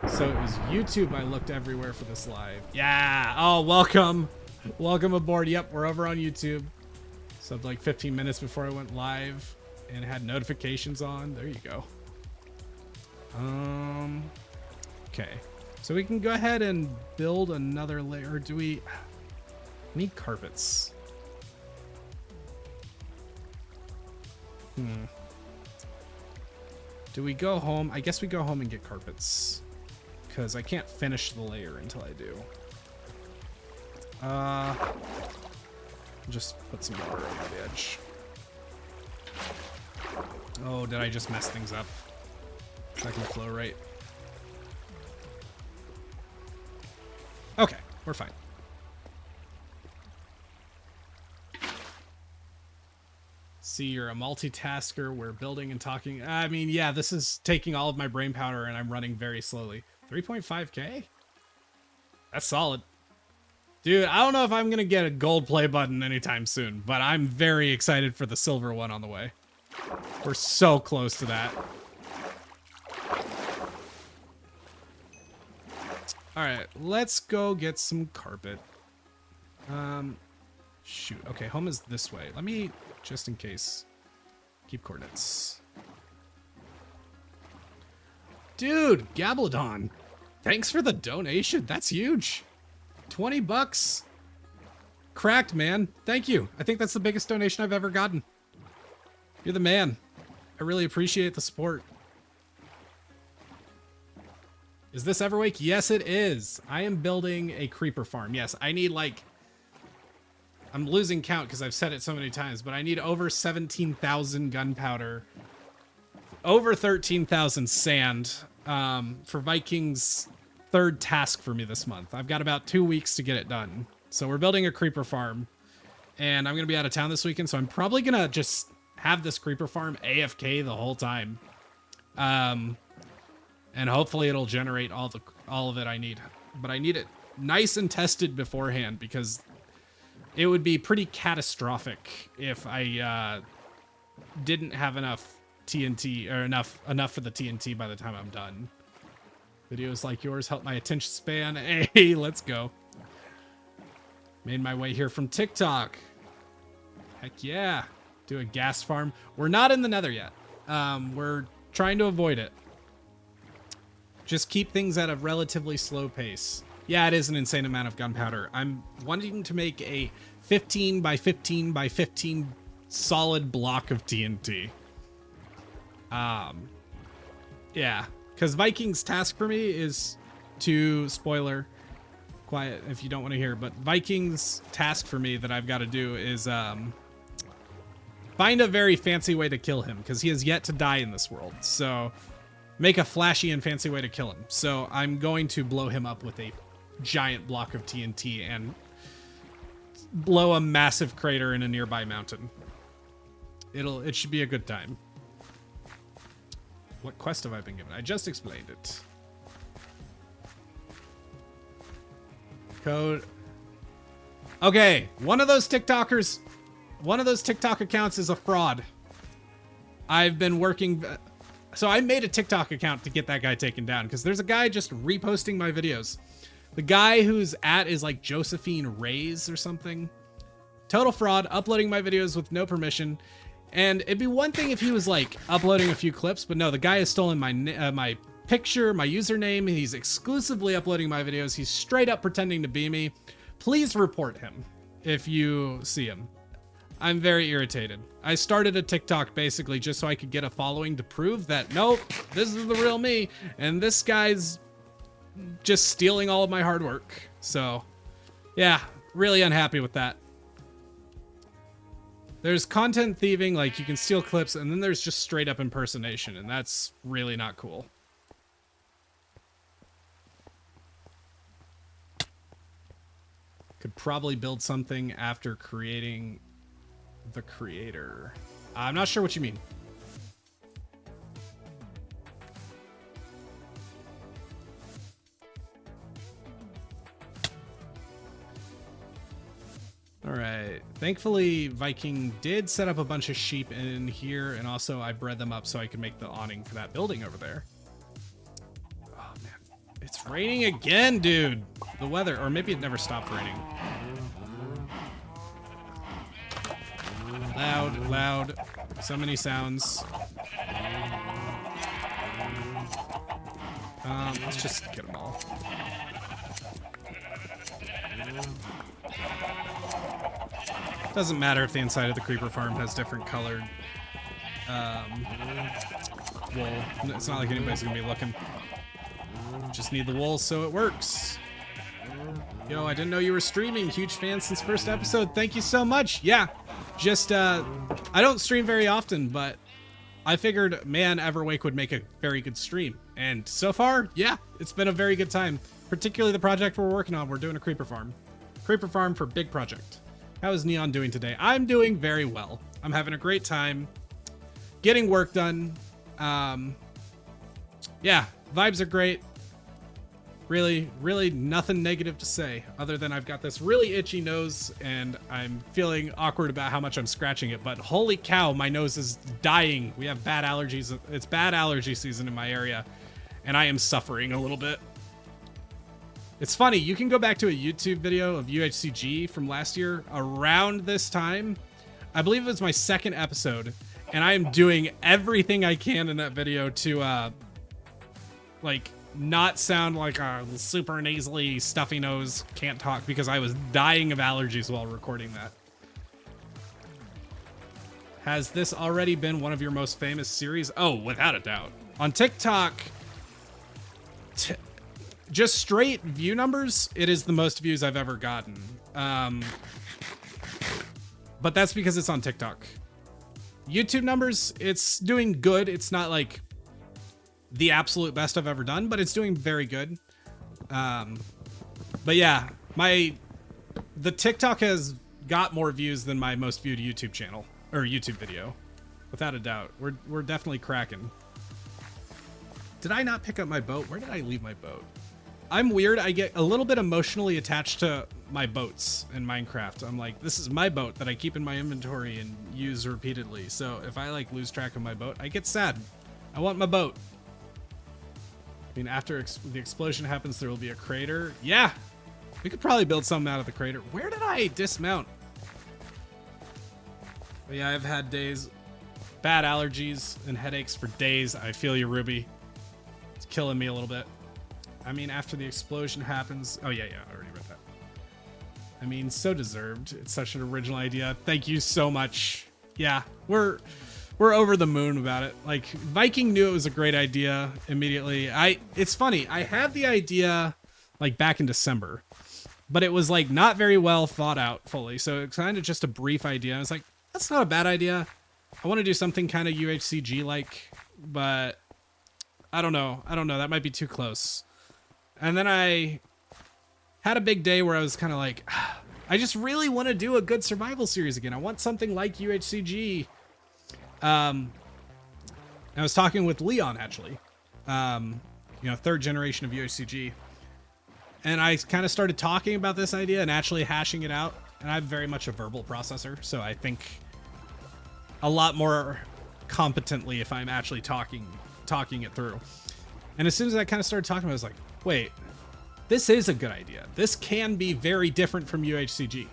So it was YouTube I looked everywhere for this live. Yeah, oh, welcome. Welcome aboard. Yep, we're over on YouTube. Subbed like 15 minutes before I went live, and had notifications on. There you go. Okay. So we can go ahead and build another layer. Do we need carpets? Do we go home? I guess we go home and get carpets, because I can't finish the layer until I do. Just put some water on the edge. Oh, did I just mess things up? It's not gonna flow right. Okay, we're fine. See, you're a multitasker. We're building and talking. I mean, yeah, this is taking all of my brain power, and I'm running very slowly. 3.5K? That's solid. Dude, I don't know if I'm going to get a gold play button anytime soon, but I'm very excited for the silver one on the way. We're so close to that. All right, let's go get some carpet. Shoot. Okay, home is this way. Let me, just in case, keep coordinates. Dude, Gablodon, thanks for the donation. That's huge. 20 bucks. Cracked, man. Thank you. I think that's the biggest donation I've ever gotten. You're the man. I really appreciate the support. Is this Everwake? Yes, it is. I am building a creeper farm. Yes, I need like... I'm losing count because I've said it so many times, but I need over 17,000 gunpowder, over 13,000 sand for Viking's third task for me this month. I've got about 2 weeks to get it done. So we're building a creeper farm, and I'm going to be out of town this weekend, so I'm probably going to just have this creeper farm AFK the whole time. And hopefully it'll generate all of it I need. But I need it nice and tested beforehand, because it would be pretty catastrophic if I didn't have enough TNT, or enough for the TNT by the time I'm done. Videos like yours help my attention span. Hey, let's go. Made my way here from TikTok. Heck yeah. Do a gas farm. We're not in the Nether yet. We're trying to avoid it. Just keep things at a relatively slow pace. Yeah, it is an insane amount of gunpowder. I'm wanting to make a 15 by 15 by 15 solid block of TNT. Yeah, because Viking's task for me is to, spoiler, quiet if you don't want to hear, but Viking's task for me that I've got to do is find a very fancy way to kill him, because he has yet to die in this world. So make a flashy and fancy way to kill him. So I'm going to blow him up with a giant block of TNT and blow a massive crater in a nearby mountain. It should be a good time. What quest have I been given? I just explained it. Code. Okay, one of those TikTok accounts is a fraud. I've been working... So I made a TikTok account to get that guy taken down, because there's a guy just reposting my videos. The guy whose @ is like Josephine Reyes or something. Total fraud, uploading my videos with no permission. And it'd be one thing if he was like uploading a few clips, but no, the guy has stolen my picture, my username. He's exclusively uploading my videos. He's straight up pretending to be me. Please report him if you see him. I'm very irritated. I started a TikTok basically just so I could get a following to prove that, nope, this is the real me. And this guy's just stealing all of my hard work. So yeah, really unhappy with that. There's content thieving, like you can steal clips, and then there's just straight up impersonation, and that's really not cool. Could probably build something after creating the creator. I'm not sure what you mean. All right. Thankfully, Viking did set up a bunch of sheep in here, and also I bred them up so I could make the awning for that building over there. Oh, man. It's raining again, dude. The weather, or maybe it never stopped raining. Loud, loud. So many sounds. Let's just get them all. Doesn't matter if the inside of the creeper farm has different colored wool. It's not like anybody's gonna be looking. Just need the wool so it works. Yo, I didn't know you were streaming. Huge fan since first episode. Thank you so much. Yeah, just I don't stream very often, but I figured, man, Everwake would make a very good stream. And so far, yeah, it's been a very good time. Particularly the project we're working on. We're doing a creeper farm. Creeper farm for big project. How is Neon doing today? I'm doing very well. I'm having a great time getting work done. Yeah, vibes are great. Really, really nothing negative to say other than I've got this really itchy nose and I'm feeling awkward about how much I'm scratching it, but holy cow, my nose is dying. We have bad allergies. It's bad allergy season in my area and I am suffering a little bit. It's funny, you can go back to a YouTube video of UHCG from last year around this time. I believe it was my second episode, and I am doing everything I can in that video to, like, not sound like a super nasally, stuffy nose, can't talk, because I was dying of allergies while recording that. Has this already been one of your most famous series? Oh, without a doubt. On TikTok, just straight view numbers, it is the most views I've ever gotten. But that's because it's on TikTok. YouTube numbers, it's doing good. It's not like the absolute best I've ever done, but it's doing very good. But yeah, the TikTok has got more views than my most viewed YouTube channel or YouTube video, without a doubt. We're definitely cracking. Did I not pick up my boat? Where did I leave my boat? I'm weird. I get a little bit emotionally attached to my boats in Minecraft. I'm like, this is my boat that I keep in my inventory and use repeatedly. So if I like lose track of my boat, I get sad. I want my boat. I mean, after the explosion happens, there will be a crater. Yeah, we could probably build something out of the crater. Where did I dismount? But yeah, I've had days, bad allergies and headaches for days. I feel you, Ruby. It's killing me a little bit. I mean, after the explosion happens... Oh, yeah, I already read that. I mean, so deserved. It's such an original idea. Thank you so much. Yeah, we're over the moon about it. Like, Viking knew it was a great idea immediately. It's funny. I had the idea, like, back in December. But it was, like, not very well thought out fully. So it's kind of just a brief idea. I was like, that's not a bad idea. I want to do something kind of UHCG-like. But I don't know. That might be too close. And then I had a big day where I was kind of like, I just really want to do a good survival series again. I want something like UHCG. I was talking with Leon, actually, third generation of UHCG. And I kind of started talking about this idea and actually hashing it out. And I'm very much a verbal processor, so I think a lot more competently if I'm actually talking it through. And as soon as I kind of started talking, I was like, wait, this is a good idea. This can be very different from UHCG.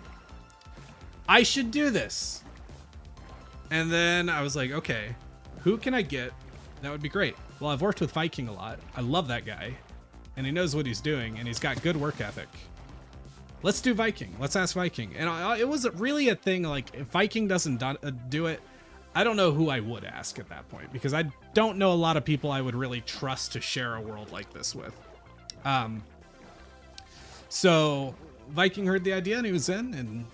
I should do this. And then I was like, okay, who can I get? That would be great. Well, I've worked with Viking a lot. I love that guy. And he knows what he's doing, and he's got good work ethic. Let's do Viking. Let's ask Viking. And it wasn't really a thing, like, if Viking doesn't do it, I don't know who I would ask at that point, because I don't know a lot of people I would really trust to share a world like this with. So Viking heard the idea, and he was in, and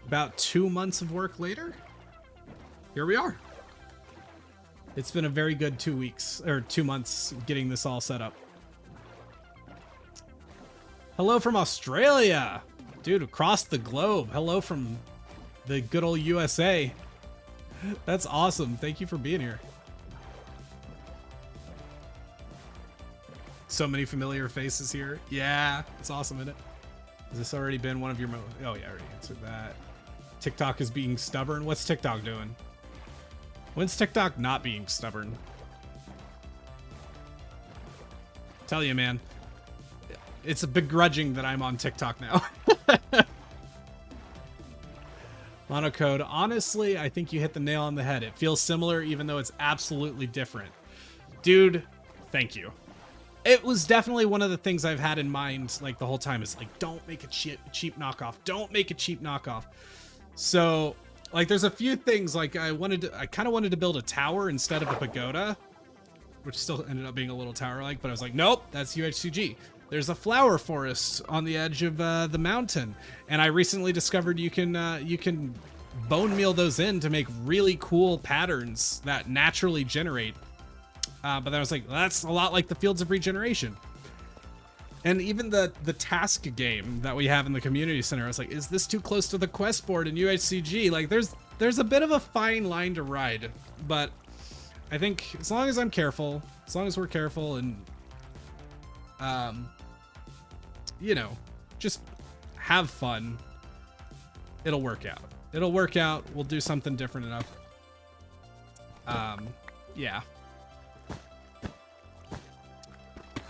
about 2 months of work later, here we are. It's been a very good 2 weeks, or 2 months, getting this all set up. Hello from Australia. Dude, across the globe. Hello from the good old USA. That's awesome. Thank you for being here. So many familiar faces here. Yeah, it's awesome, isn't it? Has this already been one of your... Oh, yeah, I already answered that. TikTok is being stubborn. What's TikTok doing? When's TikTok not being stubborn? Tell you, man. It's a begrudging that I'm on TikTok now. Monocode. Honestly, I think you hit the nail on the head. It feels similar, even though it's absolutely different. Dude, thank you. It was definitely one of the things I've had in mind, like, the whole time. Is like, don't make a cheap knockoff. Don't make a cheap knockoff. So, like, there's a few things, like, I kind of wanted to build a tower instead of a pagoda, which still ended up being a little tower-like, but I was like, nope, that's UHCG. There's a flower forest on the edge of the mountain, and I recently discovered you can bone meal those in to make really cool patterns that naturally generate. But then I was like, well, that's a lot like the Fields of Regeneration. And even the task game that we have in the community center, I was like, is this too close to the quest board in UHCG? Like, there's a bit of a fine line to ride, but I think as long as I'm careful, as long as we're careful, and you know, just have fun, it'll work out. It'll work out. We'll do something different enough. Yeah.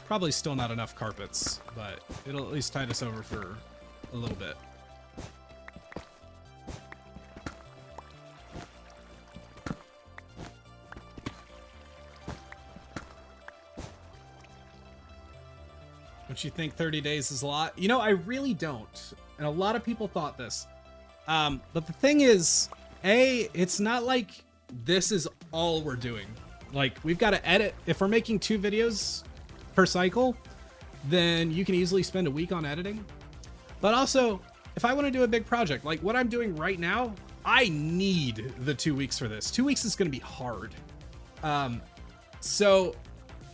Probably still not enough carpets, but it'll at least tide us over for a little bit. Don't you think 30 days is a lot? You know, I really don't. And a lot of people thought this. But the thing is, it's not like this is all we're doing. Like, we've got to edit. If we're making 2 videos per cycle, then you can easily spend a week on editing. But also, if I want to do a big project, like what I'm doing right now, I need the 2 weeks for this. 2 weeks is going to be hard. So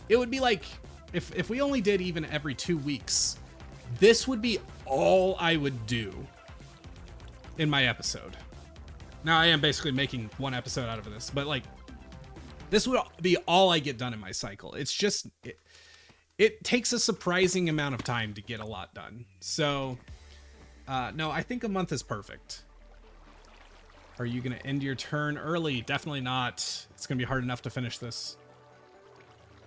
it would be like, if we only did even every 2 weeks, this would be all I would do in my episode. Now, I am basically making 1 episode out of this, but like, this would be all I get done in my cycle. It's just, it takes a surprising amount of time to get a lot done. So, no, I think a month is perfect. Are you going to end your turn early? Definitely not. It's going to be hard enough to finish this.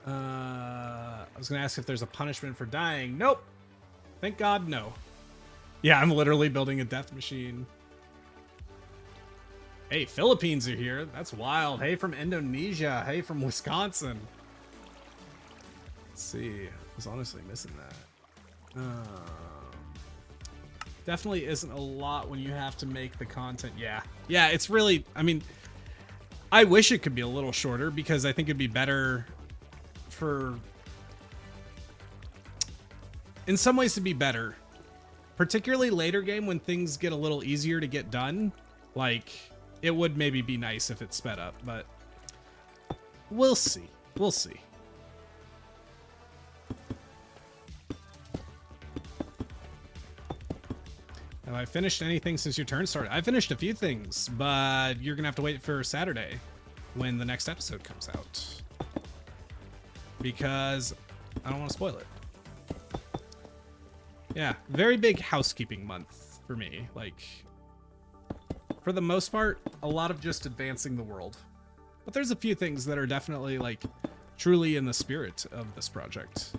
I was going to ask if there's a punishment for dying. Nope. Thank God, no. Yeah, I'm literally building a death machine. Hey, Philippines are here. That's wild. Hey, from Indonesia. Hey, from Wisconsin. Let's see. I was honestly missing that. Definitely isn't a lot when you have to make the content. Yeah. Yeah, it's really... I mean, I wish it could be a little shorter because I think it'd be better for... In some ways, it'd be better. Particularly later game when things get a little easier to get done. Like... It would maybe be nice if it sped up, but we'll see. We'll see. Have I finished anything since your turn started? I finished a few things, but you're going to have to wait for Saturday when the next episode comes out. Because I don't want to spoil it. Yeah, very big housekeeping month for me. Like... For the most part, a lot of just advancing the world. But there's a few things that are definitely, like, truly in the spirit of this project.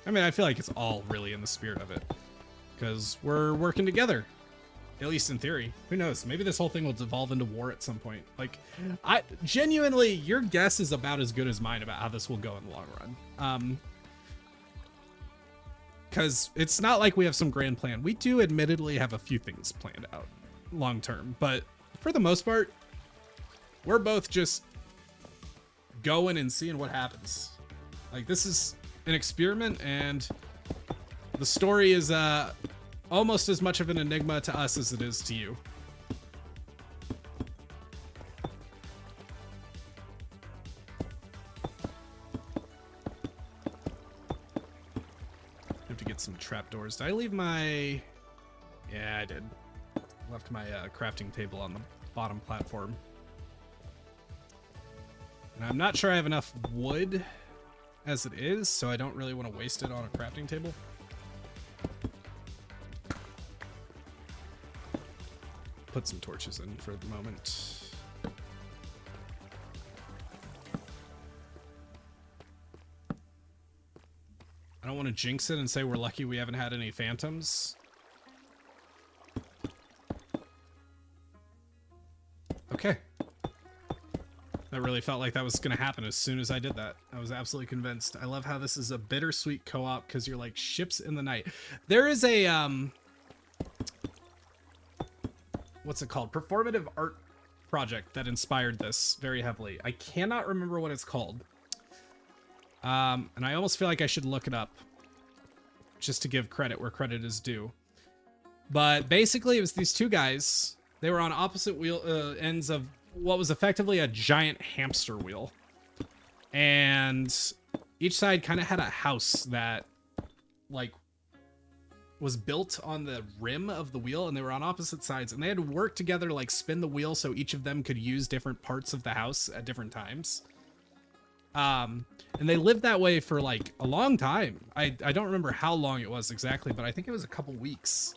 I mean, I feel like it's all really in the spirit of it. because we're working together. At least in theory. Who knows? Maybe this whole thing will devolve into war at some point. Like, I genuinely, your guess is about as good as mine about how this will go in the long run. Because it's not like we have some grand plan. We do admittedly have a few things planned out long term, but for the most part, we're both just going and seeing what happens. Like, this is an experiment, and the story is almost as much of an enigma to us as it is to you. I have to get some trapdoors. Did I leave my... Yeah, I did. Left my crafting table on the bottom platform. And I'm not sure I have enough wood as it is, so I don't really want to waste it on a crafting table. Put some torches in for the moment. I don't want to jinx it and say we're lucky we haven't had any phantoms. Okay. That really felt like that was going to happen as soon as I did that. I was absolutely convinced. I love how this is a bittersweet co-op because you're like ships in the night. There is a... what's it called? Performative art project that inspired this very heavily. I cannot remember what it's called. And I almost feel like I should look it up just to give credit where credit is due. But basically it was these two guys. They were on opposite ends of what was effectively a giant hamster wheel. And each side kind of had a house that like was built on the rim of the wheel, and they were on opposite sides, and they had to work together, like spin the wheel so each of them could use different parts of the house at different times. And they lived that way for like a long time. I don't remember how long it was exactly, but I think it was a couple weeks.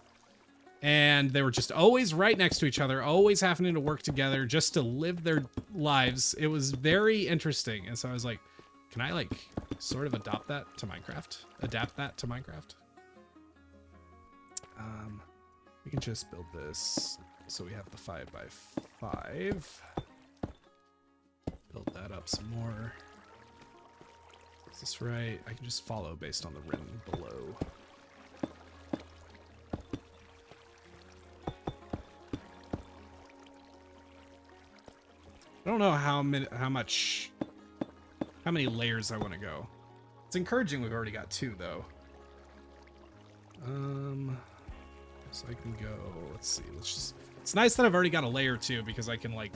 And they were just always right next to each other, always having to work together just to live their lives. It was very interesting. And so I was like, can I like sort of adapt that to Minecraft? We can just build this so we have the 5x5. Build that up some more. Is this right? I can just follow based on the rim below. I don't know how many layers I want to go. It's encouraging we've already got 2 though. So I can go, let's see, it's nice that I've already got a layer 2 because I can like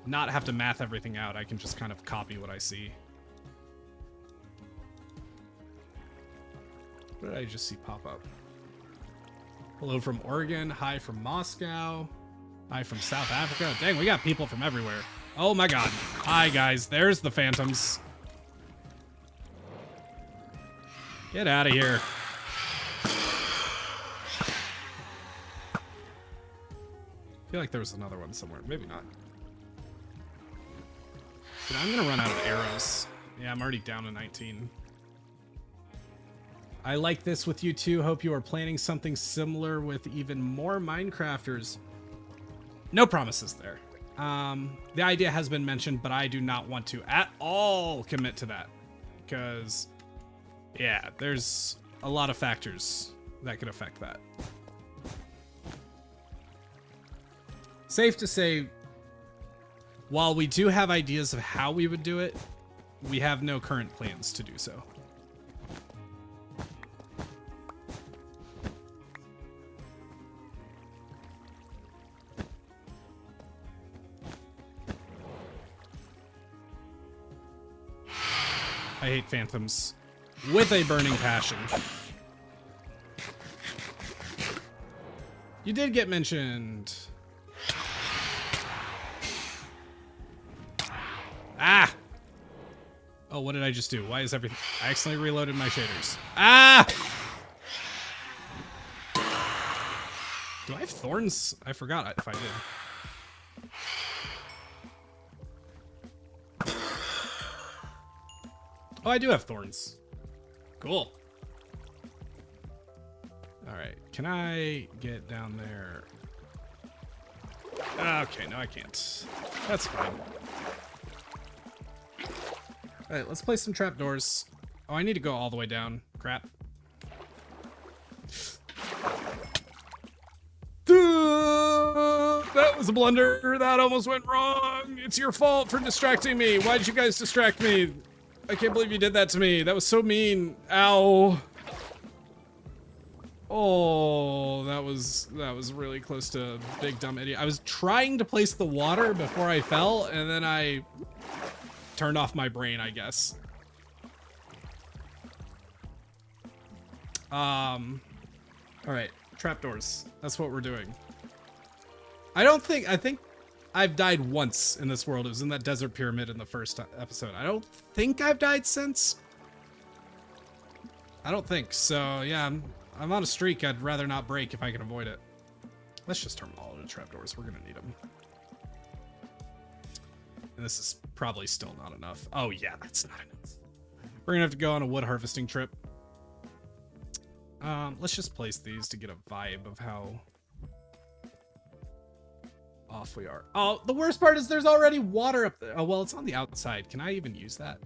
not have to math everything out. I can just kind of copy what I see. What did I just see pop up? Hello from Oregon, hi from Moscow, hi from South Africa. Dang, we got people from everywhere. Oh my god. Hi guys, there's the phantoms. Get out of here. I feel like there was another one somewhere. Maybe not. But I'm gonna run out of arrows. Yeah, I'm already down to 19. I like this with you too. Hope you are planning something similar with even more Minecrafters. No promises there. The idea has been mentioned, but I do not want to at all commit to that. Because, yeah, there's a lot of factors that could affect that. Safe to say, while we do have ideas of how we would do it, we have no current plans to do so. I hate phantoms with a burning passion. You did get mentioned. Ah! Oh, what did I just do? Why is everything... I accidentally reloaded my shaders. Ah! Do I have thorns? I forgot if I did. Oh, I do have thorns. Cool. All right, can I get down there? Okay, no, I can't. That's fine. All right, let's place some trapdoors. Oh, I need to go all the way down. Crap. That was a blunder. That almost went wrong. It's your fault for distracting me. Why did you guys distract me? I can't believe you did that to me. That was so mean. Ow. Oh, that was really close to big dumb idiot. I was trying to place the water before I fell, and then I turned off my brain, I guess. All right, trapdoors. That's what we're doing. I think I've died once in this world. It was in that desert pyramid in the first episode. I don't think I've died since. I don't think so. Yeah, I'm on a streak I'd rather not break if I can avoid it. Let's just turn them all into trapdoors. We're gonna need them. And this is probably still not enough. Oh yeah, that's not enough. We're gonna have to go on a wood harvesting trip. Let's just place these to get a vibe of how off we are. Oh, the worst part is there's already water up there. Oh, well, it's on the outside. Can I even use that?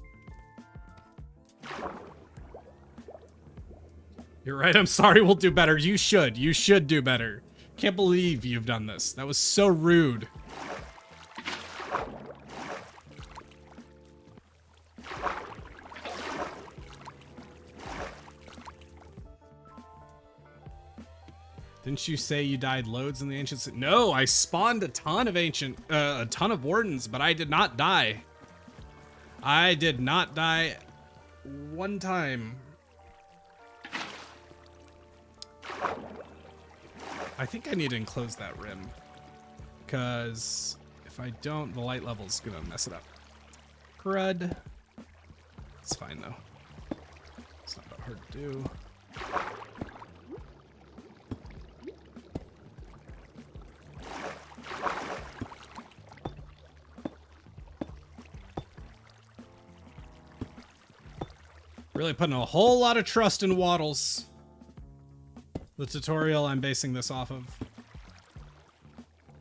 You're right. I'm sorry. We'll do better. You should. You should do better. Can't believe you've done this. That was so rude. Didn't you say you died loads in the ancient? No, I spawned a ton of a ton of wardens, but I did not die. I did not die one time. I think I need to enclose that rim, because if I don't, the light level is gonna mess it up. Crud. It's fine though. It's not that hard to do. Really putting a whole lot of trust in Waddles. The tutorial I'm basing this off of.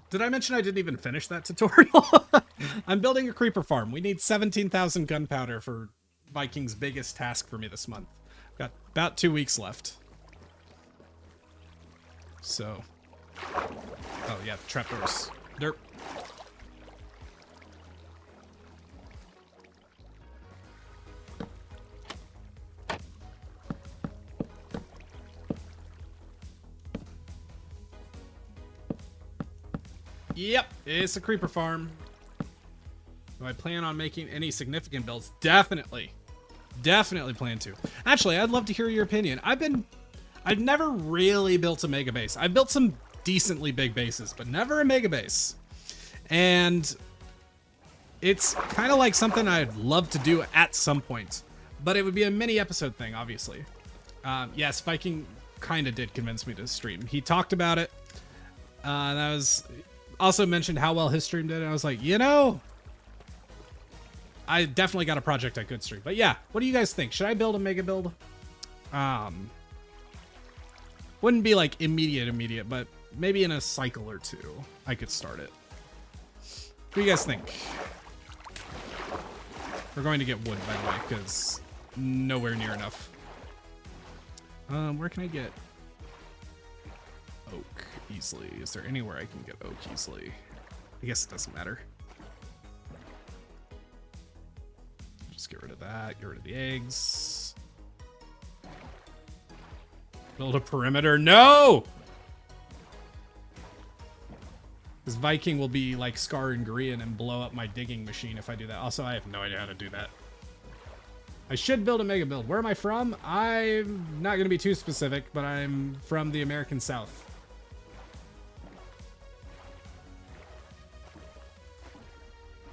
Did I mention I didn't even finish that tutorial? I'm building a creeper farm. We need 17,000 gunpowder for Viking's biggest task for me this month. Got about 2 weeks left. So. Oh yeah, trapdoors. Derp. Yep, it's a creeper farm. Do I plan on making any significant builds? Definitely. Definitely plan to. Actually, I'd love to hear your opinion. I've never really built a mega base. I've built some decently big bases, but never a mega base. And it's kind of like something I'd love to do at some point, but it would be a mini episode thing, obviously. Yes, Viking kind of did convince me to stream. He talked about it. And I was also mentioned how well his stream did. And I was like, you know, I definitely got a project I could stream. But yeah, what do you guys think? Should I build a mega build? Wouldn't be like immediate, but maybe in a cycle or two, I could start it. What do you guys think? We're going to get wood, by the way, because nowhere near enough. Where can I get oak easily? Is there anywhere I can get oak easily? I guess it doesn't matter. Just get rid of that, get rid of the eggs. Build a perimeter. No! This Viking will be like Scar and Grian and blow up my digging machine if I do that. Also, I have no idea how to do that. I should build a mega build. Where am I from? I'm not going to be too specific, but I'm from the American South.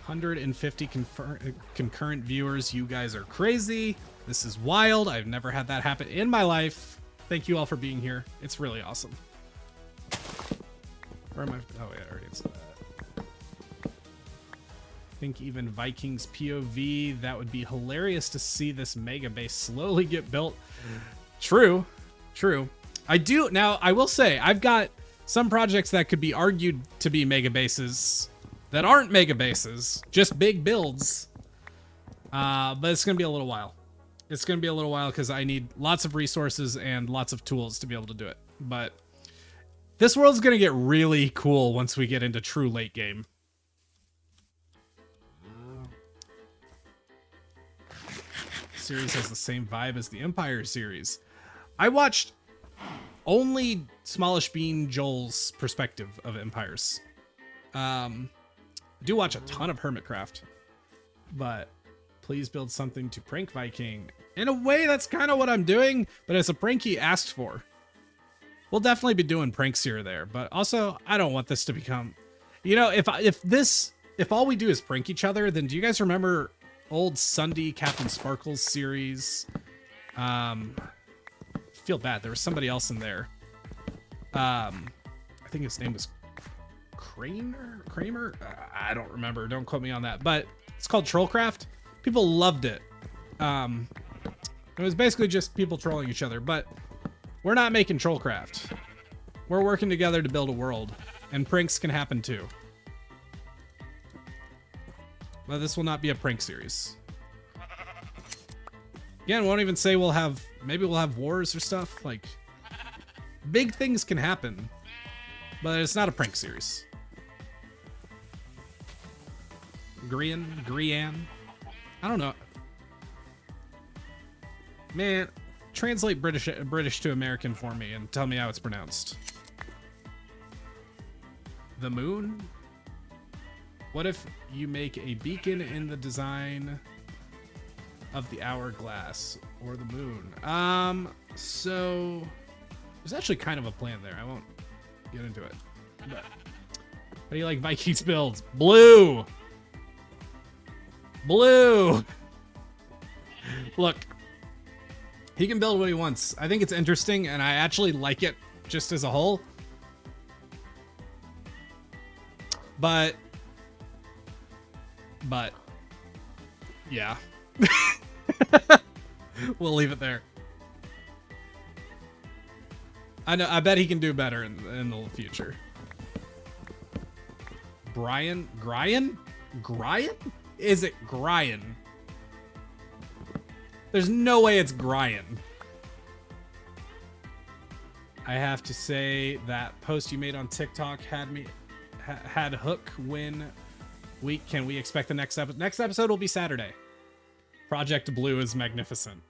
$150 concurrent viewers. You guys are crazy. This is wild. I've never had that happen in my life. Thank you all for being here. It's really awesome. Where am I? Oh, yeah, I already said that. I think even Vikings POV, that would be hilarious to see this mega base slowly get built. True, true. I do. Now, I will say, I've got some projects that could be argued to be mega bases that aren't mega bases, just big builds. But it's going to be a little while. It's going to be a little while because I need lots of resources and lots of tools to be able to do it. But this world's going to get really cool once we get into true late game. Series has the same vibe as the Empire series. I watched only Smallish Bean Joel's perspective of Empires. I do watch a ton of Hermitcraft, but please build something to prank Viking. In a way, that's kind of what I'm doing, but it's a prank he asked for. We'll definitely be doing pranks here or there, but also I don't want this to become, you know, if all we do is prank each other, then do you guys remember old Sunday Captain Sparkles series? Feel bad. There was somebody else in there. I think his name was Kramer. I don't remember. Don't quote me on that. But it's called Trollcraft. People loved it. It was basically just people trolling each other. But we're not making Trollcraft. We're working together to build a world, and pranks can happen too. But this will not be a prank series. Again, won't even say maybe we'll have wars or stuff. Like, big things can happen, but it's not a prank series. Grian. I don't know. Man, translate British to American for me and tell me how it's pronounced. The moon? What if you make a beacon in the design of the hourglass or the moon? So there's actually kind of a plan there. I won't get into it. But how do you like Vikings builds? Blue. Look, he can build what he wants. I think it's interesting, and I actually like it just as a whole. But yeah. We'll leave it there. I know. I bet he can do better in the future. Gryan? Is it Gryan? There's no way it's Gryan. I have to say that post you made on TikTok had hook win week. Can we expect the next episode? Next episode will be Saturday. Project Blue is magnificent.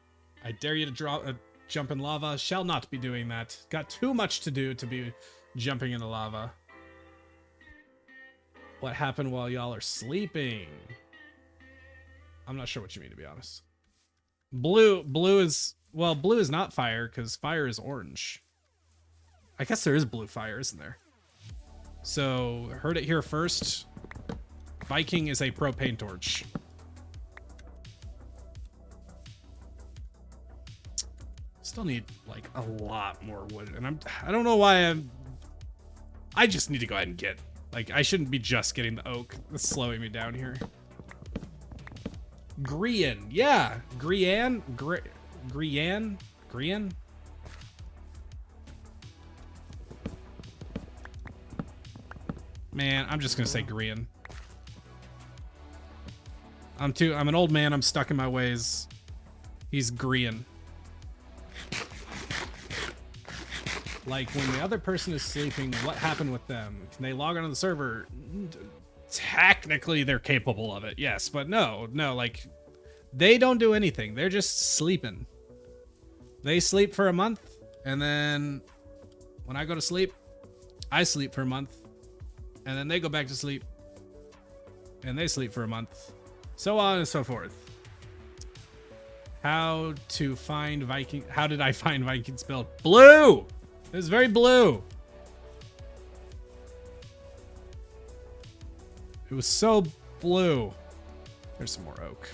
I dare you to jump in lava. Shall not be doing that. Got too much to do to be jumping into lava. What happened while y'all are sleeping? I'm not sure what you mean, to be honest. Blue is not fire, because fire is orange. I guess there is blue fire, isn't there? So, heard it here first. Viking is a propane torch. Still need like a lot more wood, and I don't know why I just need to go ahead and get, like, I shouldn't be just getting the oak. That's slowing me down here. Grian, yeah, Grian. Man, I'm just gonna say Grian. I'm an old man. I'm stuck in my ways. He's Grian. Like, when the other person is sleeping, what happened with them? Can they log onto the server? Technically, they're capable of it, yes, but no, like, they don't do anything. They're just sleeping. They sleep for a month, and then when I go to sleep, I sleep for a month, and then they go back to sleep, and they sleep for a month, so on and so forth. How did I find Vikings build? Blue! It was very blue. It was so blue. There's some more oak.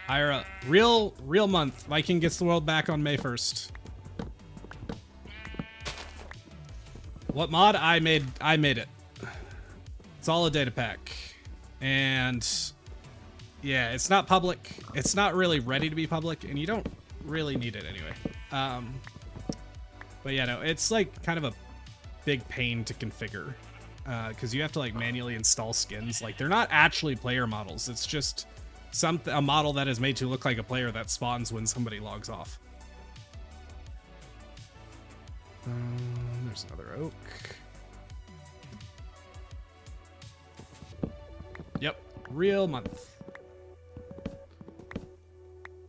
Ira, real month. Viking gets the world back on May 1st. What mod? I made it. It's all a data pack. And yeah, it's not public. It's not really ready to be public, and you don't really need it anyway. But yeah, no, it's like kind of a big pain to configure because you have to like manually install skins. Like they're not actually player models. It's just a model that is made to look like a player that spawns when somebody logs off. There's another oak. Yep, real month.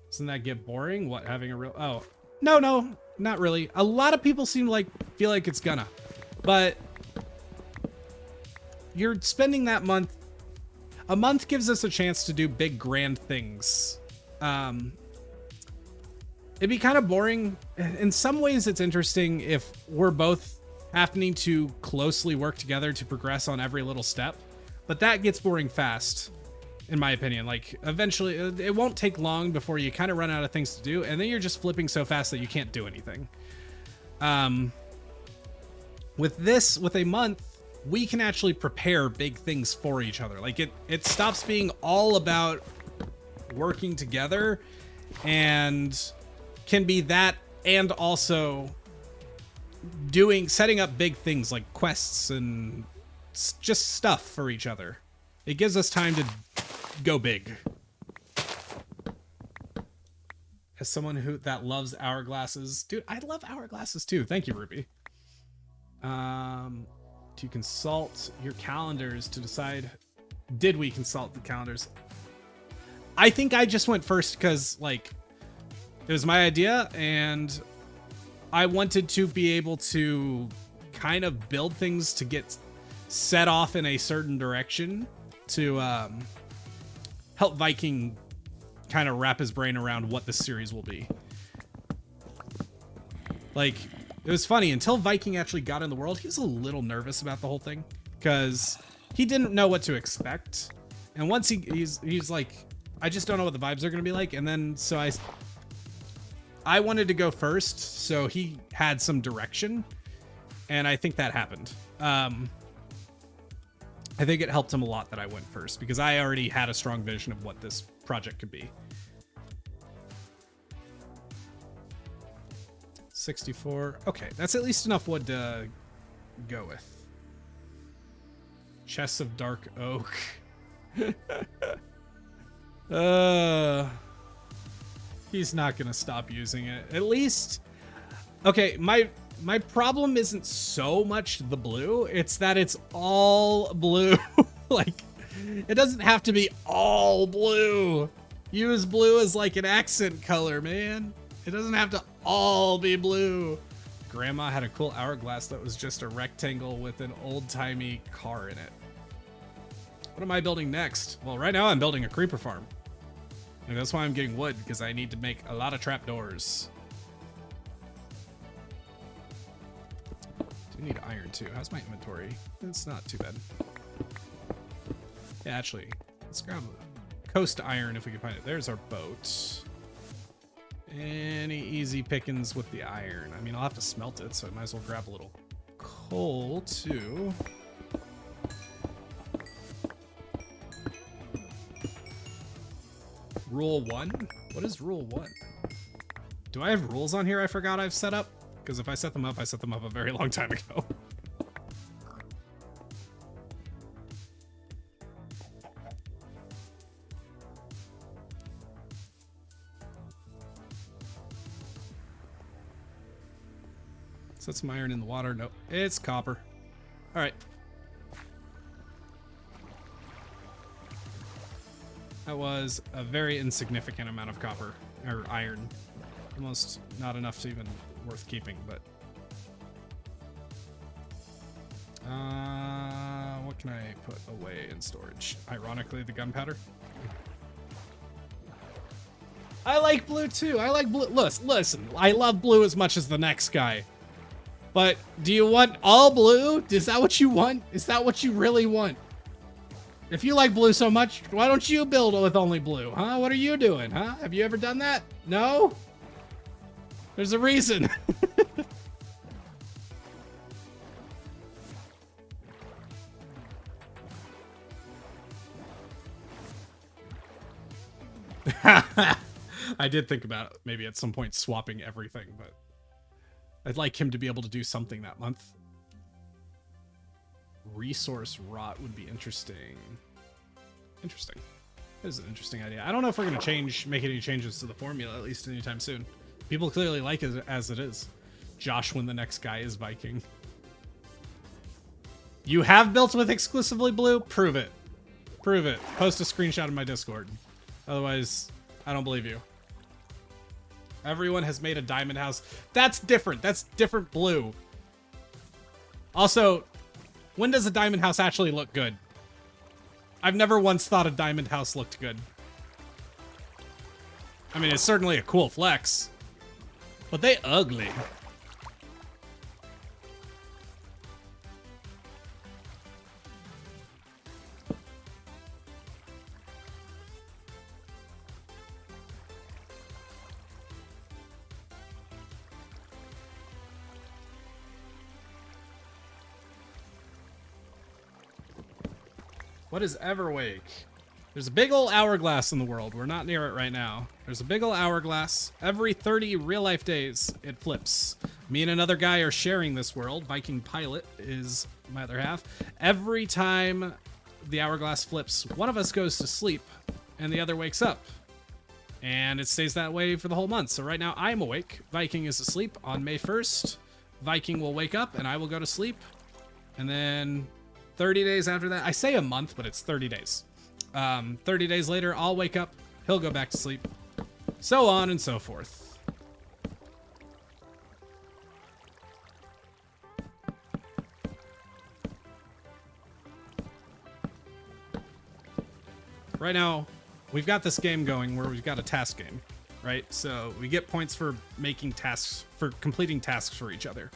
Doesn't that get boring? What, having a real... Oh, no, not really. A lot of people seem like feel like it's gonna. But you're spending that month... A month gives us a chance to do big, grand things. It'd be kind of boring. In some ways, it's interesting if we're both having to closely work together to progress on every little step. But that gets boring fast, in my opinion. Like, eventually, it won't take long before you kind of run out of things to do, and then you're just flipping so fast that you can't do anything. With a month, we can actually prepare big things for each other. Like, it stops being all about working together, and can be that, and also setting up big things like quests and just stuff for each other. It gives us time to go big. As someone that loves hourglasses, dude, I love hourglasses too. Thank you, Ruby. To consult your calendars to decide. Did we consult the calendars? I think I just went first because like it was my idea and I wanted to be able to kind of build things to get set off in a certain direction to help Viking kind of wrap his brain around what the series will be. Like, it was funny, until Viking actually got in the world, he was a little nervous about the whole thing because he didn't know what to expect. And once he's like, I just don't know what the vibes are going to be like. And then so I wanted to go first, so he had some direction, and I think that happened. I think it helped him a lot that I went first because I already had a strong vision of what this project could be. 64. Okay, that's at least enough wood to go with. Chests of dark oak. He's not gonna stop using it. At least, okay, my problem isn't so much the blue, it's that it's all blue. Like, it doesn't have to be all blue. Use blue as like an accent color, man. It doesn't have to all be blue. Grandma had a cool hourglass that was just a rectangle with an old-timey car in it. What am I building next? Well, right now I'm building a creeper farm. And that's why I'm getting wood, because I need to make a lot of trapdoors. Do need iron too. How's my inventory? It's not too bad. Yeah, actually, let's grab coast iron if we can find it. There's our boat. Any easy pickings with the iron? I mean, I'll have to smelt it, so I might as well grab a little coal too. Rule 1? What is rule 1? Do I have rules on here I forgot I've set up? Because if I set them up a very long time ago. Set some iron in the water. Nope, it's copper. All right. That was a very insignificant amount of copper, or iron. Almost not enough to even worth keeping, but... what can I put away in storage? Ironically, the gunpowder. I like blue too. I like blue. Listen, I love blue as much as the next guy. But do you want all blue? Is that what you want? Is that what you really want? If you like blue so much, why don't you build with only blue, huh? What are you doing, huh? Have you ever done that? No? There's a reason. I did think about maybe at some point swapping everything, but I'd like him to be able to do something that month. Resource rot would be interesting. Interesting. This is an interesting idea. I don't know if we're going to make any changes to the formula, at least anytime soon. People clearly like it as it is. Josh, when the next guy is Viking. You have built with exclusively blue? Prove it. Prove it. Post a screenshot in my Discord. Otherwise, I don't believe you. Everyone has made a diamond house. That's different. That's different blue. Also, when does a diamond house actually look good? I've never once thought a diamond house looked good. I mean, it's certainly a cool flex, but they ugly. What is Everwake? There's a big old hourglass in the world. We're not near it right now. There's a big old hourglass. Every 30 real-life days, it flips. Me and another guy are sharing this world. Viking Pilot is my other half. Every time the hourglass flips, one of us goes to sleep, and the other wakes up. And it stays that way for the whole month. So right now, I'm awake. Viking is asleep. On May 1st, Viking will wake up, and I will go to sleep. And then 30 days after that, I say a month, but it's 30 days. 30 days later, I'll wake up, he'll go back to sleep, so on and so forth. Right now, we've got this game going where we've got a task game, right? So we get points for making tasks, for completing tasks for each other.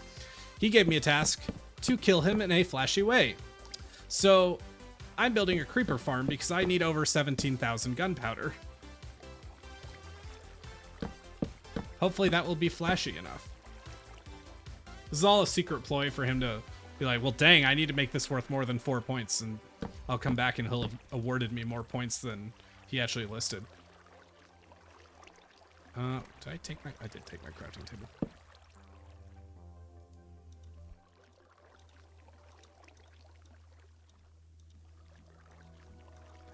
He gave me a task to kill him in a flashy way. So I'm building a creeper farm because I need over 17,000 gunpowder. Hopefully that will be flashy enough. This is all a secret ploy for him to be like, well, dang, I need to make this worth more than 4 points, and I'll come back and he'll have awarded me more points than he actually listed. I did take my crafting table.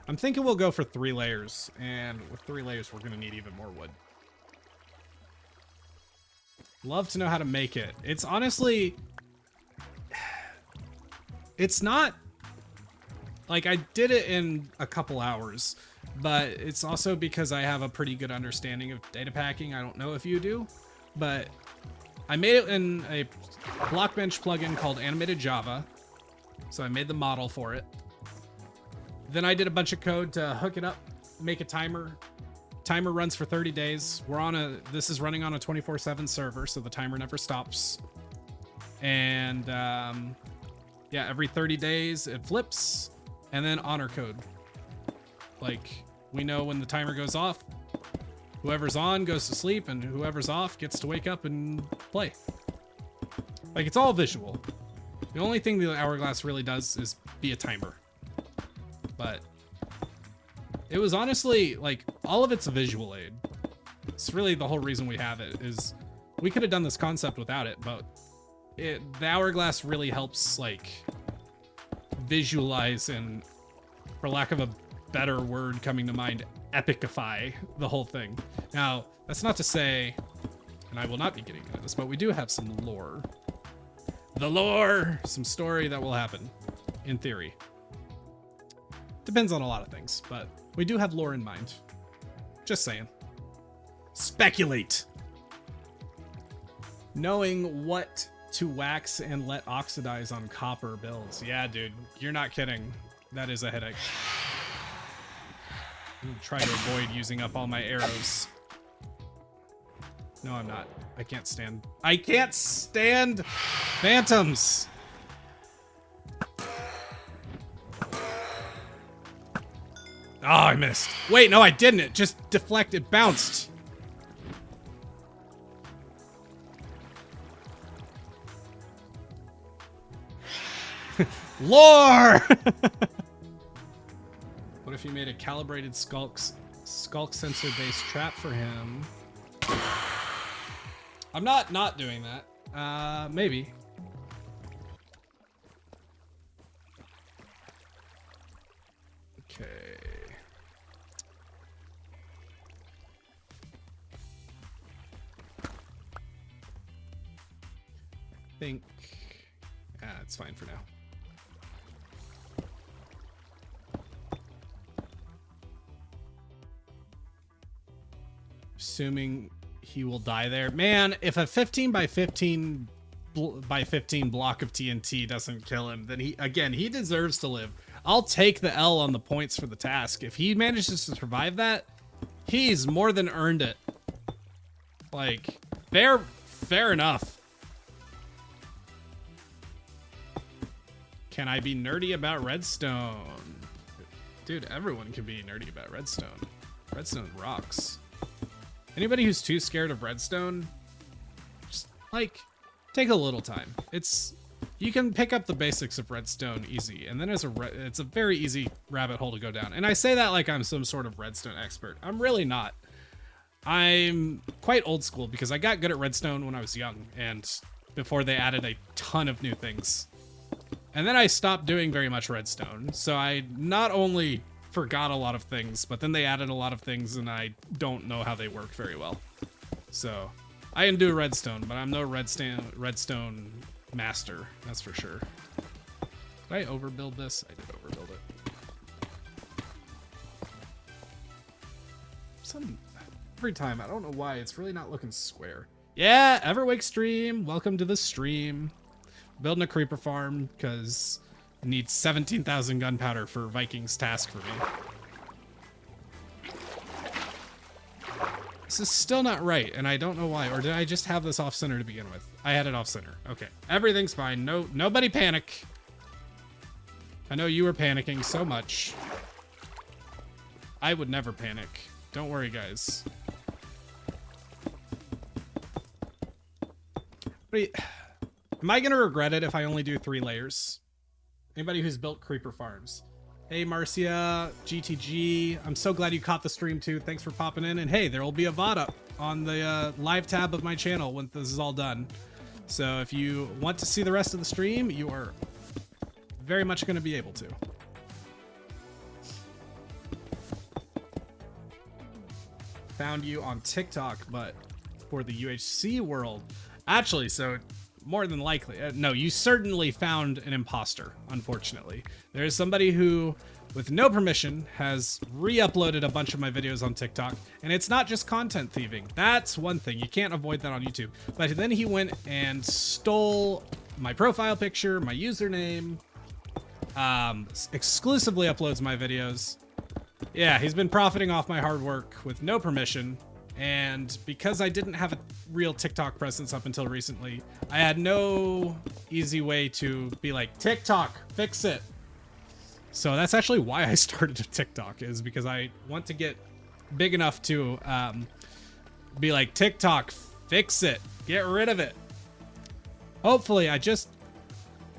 I'm thinking we'll go for 3 layers, and with 3 layers, we're going to need even more wood. Love to know how to make it. It's honestly... It's not... Like, I did it in a couple hours, but it's also because I have a pretty good understanding of data packing. I don't know if you do, but I made it in a Blockbench plugin called Animated Java, so I made the model for it. Then I did a bunch of code to hook it up, make a timer. Timer runs for 30 days. This is running on a 24/7 server, so the timer never stops. And yeah, every 30 days it flips, and then honor code. Like, we know when the timer goes off, whoever's on goes to sleep, and whoever's off gets to wake up and play. Like, it's all visual. The only thing the hourglass really does is be a timer. But it was honestly, like, all of it's a visual aid. It's really the whole reason we have it. Is we could have done this concept without it, but the hourglass really helps, like, visualize and, for lack of a better word coming to mind, epicify the whole thing. Now, that's not to say, and I will not be getting into this, but we do have some lore. The lore! Some story that will happen, in theory. Depends on a lot of things, but we do have lore in mind. Just saying. Speculate! Knowing what to wax and let oxidize on copper builds. Yeah, dude, you're not kidding. That is a headache. I'm gonna try to avoid using up all my arrows. No, I'm not. I can't stand phantoms! Oh, I missed. Wait, no, I didn't. It just deflected, bounced. Lore! What if you made a calibrated Skulk sensor based trap for him. I'm not doing that. Maybe. Okay. Think it's fine for now. Assuming he will die there. Man, if a 15 by 15 block of TNT doesn't kill him, then he deserves to live. I'll take the L on the points for the task. If he manages to survive that, he's more than earned it. Like, fair enough. Can I be nerdy about redstone? Dude, everyone can be nerdy about redstone. Redstone rocks. Anybody who's too scared of redstone, just like take a little time. You can pick up the basics of redstone easy, and then it's a very easy rabbit hole to go down. And I say that like I'm some sort of redstone expert. I'm really not. I'm quite old school because I got good at redstone when I was young, and before they added a ton of new things. And then I stopped doing very much redstone, so I not only forgot a lot of things, but then they added a lot of things and I don't know how they work very well. So I can do redstone, but I'm no redstone master, that's for sure. Did I overbuild this? I did overbuild it. Every time, I don't know why, it's really not looking square. Yeah, Everwake stream, welcome to the stream. Building a creeper farm because I need 17,000 gunpowder for Viking's task for me. This is still not right, and I don't know why. Or did I just have this off center to begin with? I had it off center. Okay, everything's fine. Nobody panic. I know you were panicking so much. I would never panic. Don't worry, guys. Wait. Am I going to regret it if I only do 3 layers? Anybody who's built creeper farms. Hey, Marcia, GTG. I'm so glad you caught the stream too. Thanks for popping in. And hey, there will be a VOD up on the live tab of my channel when this is all done. So if you want to see the rest of the stream, you are very much going to be able to. Found you on TikTok, but for the UHC world. Actually, so more than likely, no, you certainly found an imposter, unfortunately. There is somebody who, with no permission, has re-uploaded a bunch of my videos on TikTok, and it's not just content thieving. That's one thing. You can't avoid that on YouTube. But then he went and stole my profile picture, my username, exclusively uploads my videos. Yeah, he's been profiting off my hard work with no permission. And because I didn't have a real TikTok presence up until recently, I had no easy way to be like, TikTok, fix it. So that's actually why I started a TikTok, is because I want to get big enough to be like, TikTok, fix it, get rid of it. Hopefully,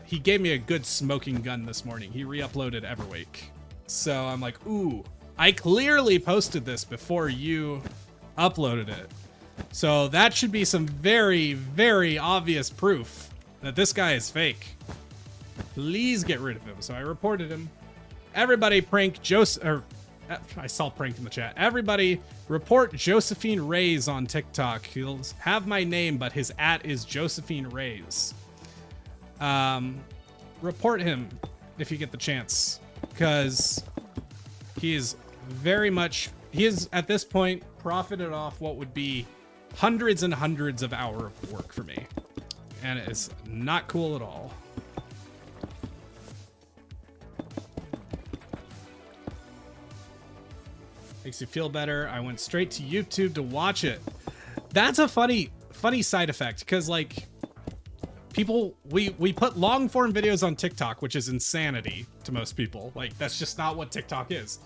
he gave me a good smoking gun this morning. He re-uploaded Everwake. So I'm like, ooh, I clearly posted this before you uploaded it. So that should be some very, very obvious proof that this guy is fake. Please get rid of him. So I reported him. Everybody prank Joseph, or I saw prank in the chat. Everybody report Josephine Reyes on TikTok. He'll have my name, but his @ is Josephine Reyes. Report him if you get the chance, because he is at this point profited off what would be hundreds and hundreds of hours of work for me, and it is not cool at all. Makes you feel better. I went straight to YouTube to watch it. That's a funny side effect, because like people, we put long form videos on TikTok, which is insanity to most people. Like, that's just not what TikTok is.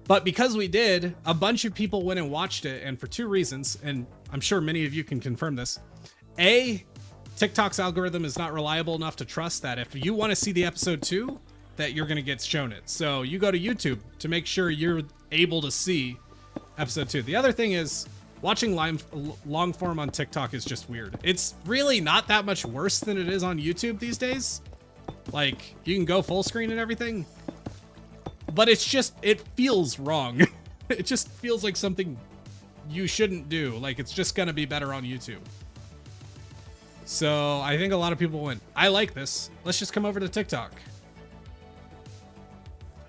But because we did, a bunch of people went and watched it, and for 2 reasons, and I'm sure many of you can confirm this. A, TikTok's algorithm is not reliable enough to trust that if you want to see the episode 2, that you're going to get shown it. So you go to YouTube to make sure you're able to see episode 2. The other thing is watching long form on TikTok is just weird. It's really not that much worse than it is on YouTube these days. Like, you can go full screen and everything, but it's just, it feels wrong. It just feels like something you shouldn't do. Like, it's just gonna be better on YouTube. So I think a lot of people went, I like this. Let's just come over to TikTok.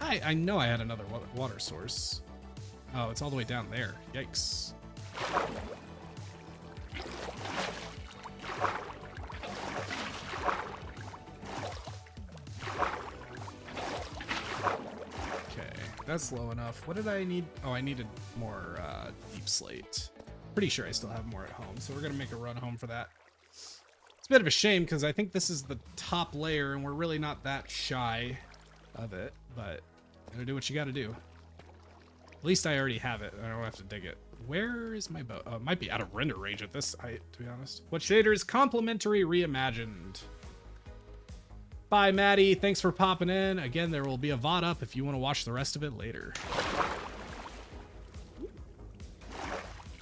I know I had another water source. Oh, it's all the way down there. Yikes. Okay, that's low enough. What did I need? Oh, I needed more deep slate. Pretty sure I still have more at home, so we're gonna make a run home for that. It's a bit of a shame because I think this is the top layer and we're really not that shy of it, but gotta do what you gotta do. At least I already have it. I don't have to dig it. Where is my bow? Oh, it might be out of render range at this height, to be honest. What shader is complimentary reimagined? Bye, Maddie. Thanks for popping in. Again, there will be a VOD up if you want to watch the rest of it later.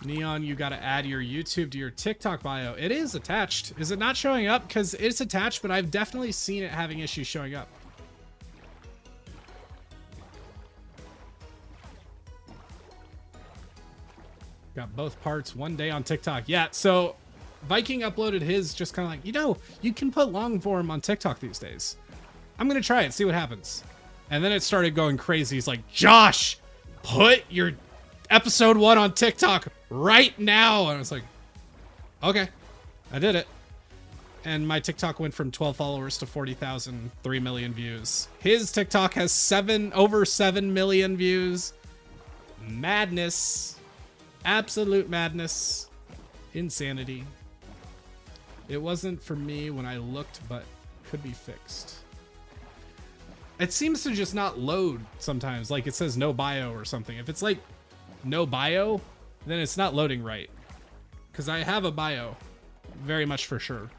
Neon, you got to add your YouTube to your TikTok bio. It is attached. Is it not showing up? Because it's attached, but I've definitely seen it having issues showing up. Got both parts one day on TikTok. Yeah, so Viking uploaded his just kind of like, you know, you can put long form on TikTok these days. I'm going to try it, see what happens. And then it started going crazy. He's like, Josh, put your episode 1 on TikTok right now. And I was like, okay, I did it. And my TikTok went from 12 followers to 40,000, 3 million views. His TikTok has over 7 million views. Madness. Absolute madness. Insanity. It wasn't for me when I looked, but could be fixed. It seems to just not load sometimes. Like it says no bio or something. If it's like no bio, then it's not loading right. Because I have a bio. Very much for sure.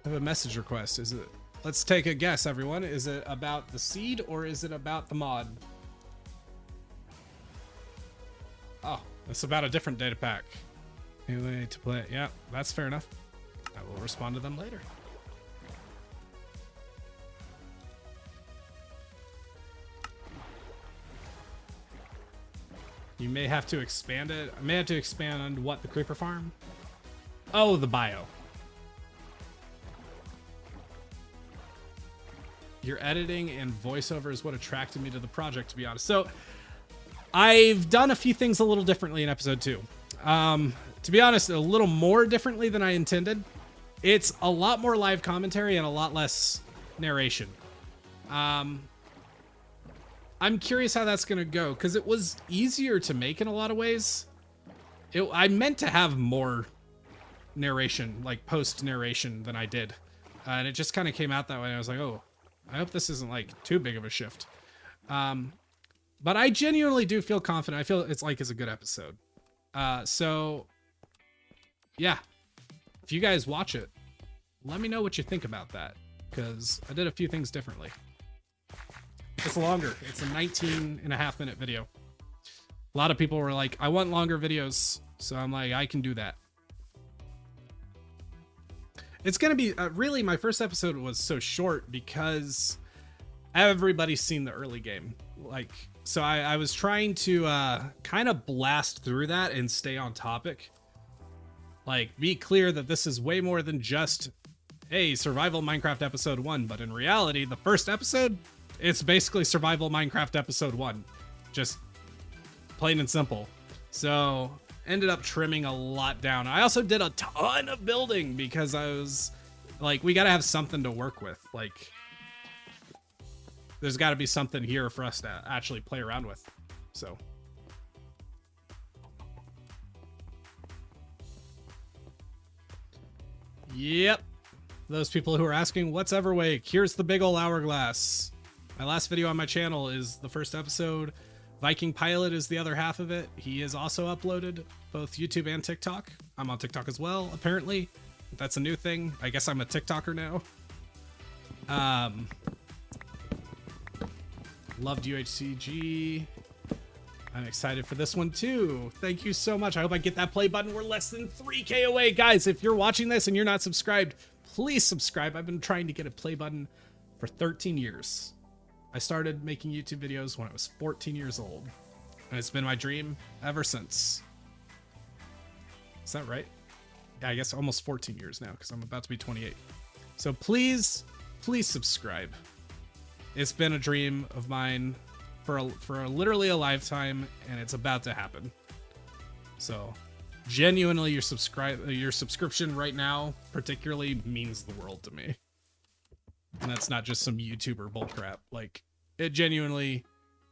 I have a message request. Is it? Let's take a guess, everyone. Is it about the seed or is it about the mod? Oh, it's about a different data pack. Anyway, to play it. Yeah, that's fair enough. I will respond to them later. You may have to expand it. I may have to expand on what, the creeper farm? Oh, the bio. Your editing and voiceover is what attracted me to the project, to be honest. So I've done a few things a little differently in episode 2. To be honest, a little more differently than I intended. It's a lot more live commentary and a lot less narration. I'm curious how that's going to go because it was easier to make in a lot of ways. I meant to have more narration, like post narration, than I did. And it just kind of came out that way. I was like, oh, I hope this isn't like too big of a shift. But I genuinely do feel confident. I feel it's a good episode. So yeah, if you guys watch it, let me know what you think about that. Cause I did a few things differently. It's longer. It's a 19.5-minute video. A lot of people were like, I want longer videos. So I'm like, I can do that. It's going to be really, my first episode was so short because everybody's seen the early game. Like, so I was trying to kind of blast through that and stay on topic. Like, be clear that this is way more than just, hey, survival Minecraft episode 1. But in reality, the first episode, it's basically survival Minecraft episode 1. Just plain and simple. So ended up trimming a lot down. I also did a ton of building because I was like, we got to have something to work with. Like, there's got to be something here for us to actually play around with. So yep, those people who are asking what's Everwake, here's the big ol' hourglass. My last video on my channel is the first episode. Viking Pilot is the other half of it. He is also uploaded both YouTube and TikTok. I'm on TikTok as well, apparently. That's a new thing. I guess I'm a TikToker now. Loved UHCG. I'm excited for this one too. Thank you so much. I hope I get that play button. We're less than 3K away. Guys, if you're watching this and you're not subscribed, please subscribe. I've been trying to get a play button for 13 years. I started making YouTube videos when I was 14 years old. And it's been my dream ever since. Is that right? Yeah, I guess almost 14 years now because I'm about to be 28. So please, please subscribe. It's been a dream of mine for literally a lifetime, and it's about to happen. So genuinely, your subscription right now particularly means the world to me. And that's not just some YouTuber bullcrap. Like, it genuinely,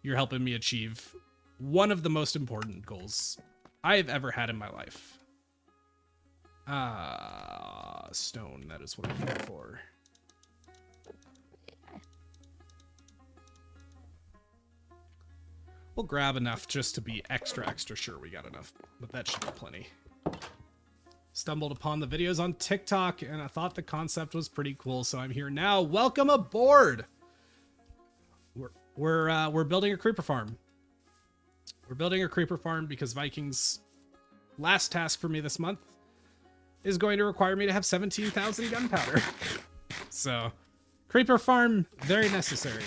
you're helping me achieve one of the most important goals I've ever had in my life. Stone, that is what I'm looking for. We'll grab enough just to be extra sure we got enough, but that should be plenty. Stumbled upon the videos on TikTok and I thought the concept was pretty cool, so I'm here now. Welcome aboard. We're building a creeper farm. We're building a creeper farm because Viking's last task for me this month is going to require me to have 17,000 gunpowder. So, creeper farm, very necessary.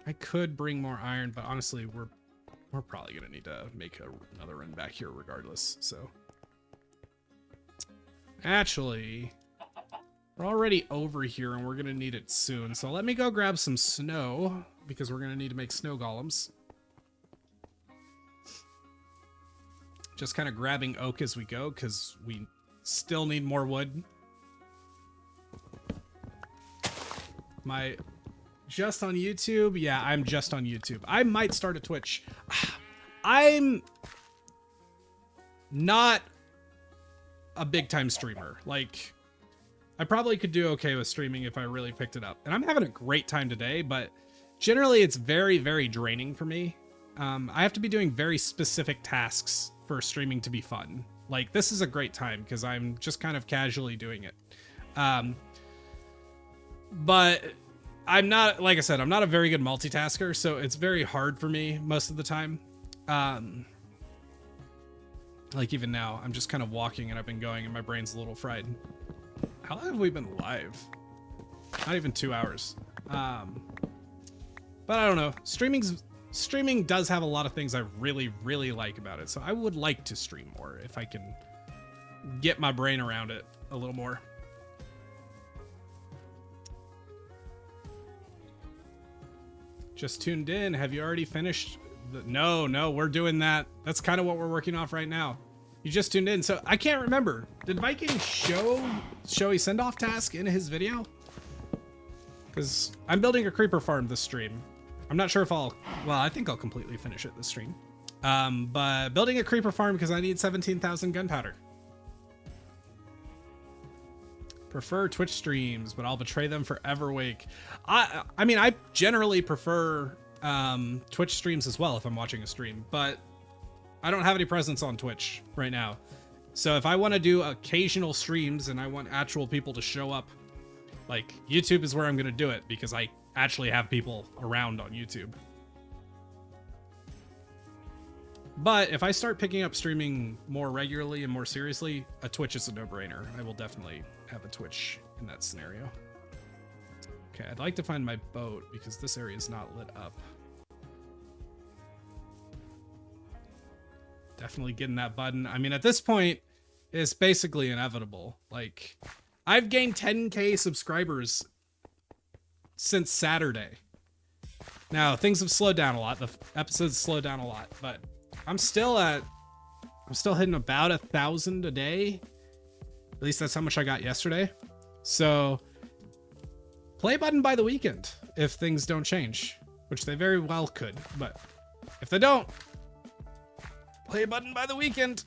I could bring more iron, but honestly, we're probably gonna need to make another run back here regardless. So, actually, we're already over here and we're gonna need it soon. So let me go grab some snow because we're gonna need to make snow golems. Just kind of grabbing oak as we go because we still need more wood. Just on YouTube? Yeah, I'm just on YouTube. I might start a Twitch. I'm not a big time streamer. Like, I probably could do okay with streaming if I really picked it up. And I'm having a great time today, but generally it's very, very draining for me. I have to be doing very specific tasks for streaming to be fun. Like, this is a great time because I'm just kind of casually doing it. But I'm not, like I said, I'm not a very good multitasker, so it's very hard for me most of the time. Like even now, I'm just kind of walking and I've been going and my brain's a little fried. How long have we been live? Not even 2 hours. But I don't know. Streaming does have a lot of things I really, really like about it. So I would like to stream more if I can get my brain around it a little more. Just tuned in. Have you already finished? No, we're doing that. That's kind of what we're working off right now. You just tuned in. So I can't remember. Did Viking show a send-off task in his video? Because I'm building a creeper farm this stream. I'm not sure if I think I'll completely finish it this stream. But building a creeper farm because I need 17,000 gunpowder. Prefer Twitch streams, but I'll betray them for Everwake. I mean, I generally prefer Twitch streams as well if I'm watching a stream, but I don't have any presence on Twitch right now. So if I want to do occasional streams and I want actual people to show up, like YouTube is where I'm going to do it because I actually have people around on YouTube. But if I start picking up streaming more regularly and more seriously, a Twitch is a no-brainer. I will definitely have a Twitch in that scenario. Okay, I'd like to find my boat because this area is not lit up. Definitely getting that button. I mean, at this point, it's basically inevitable. Like, I've gained 10K subscribers since Saturday. Now, things have slowed down a lot. The episodes slowed down a lot, but I'm still hitting about 1,000 a day. At least that's how much I got yesterday. So, play button by the weekend if things don't change, which they very well could. But if they don't, play button by the weekend.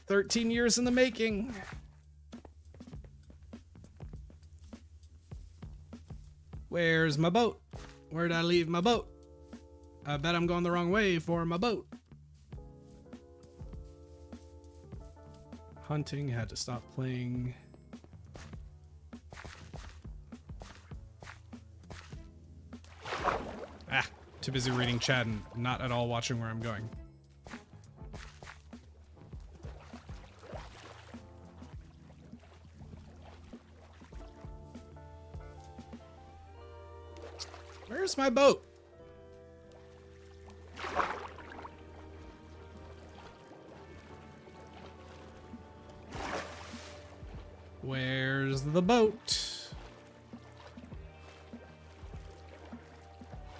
13 years in the making. Where's my boat? Where'd I leave my boat? I bet I'm going the wrong way for my boat. hunting, had to stop playing. Ah, too busy reading chat and not at all watching where I'm going. Where's my boat? Where's the boat?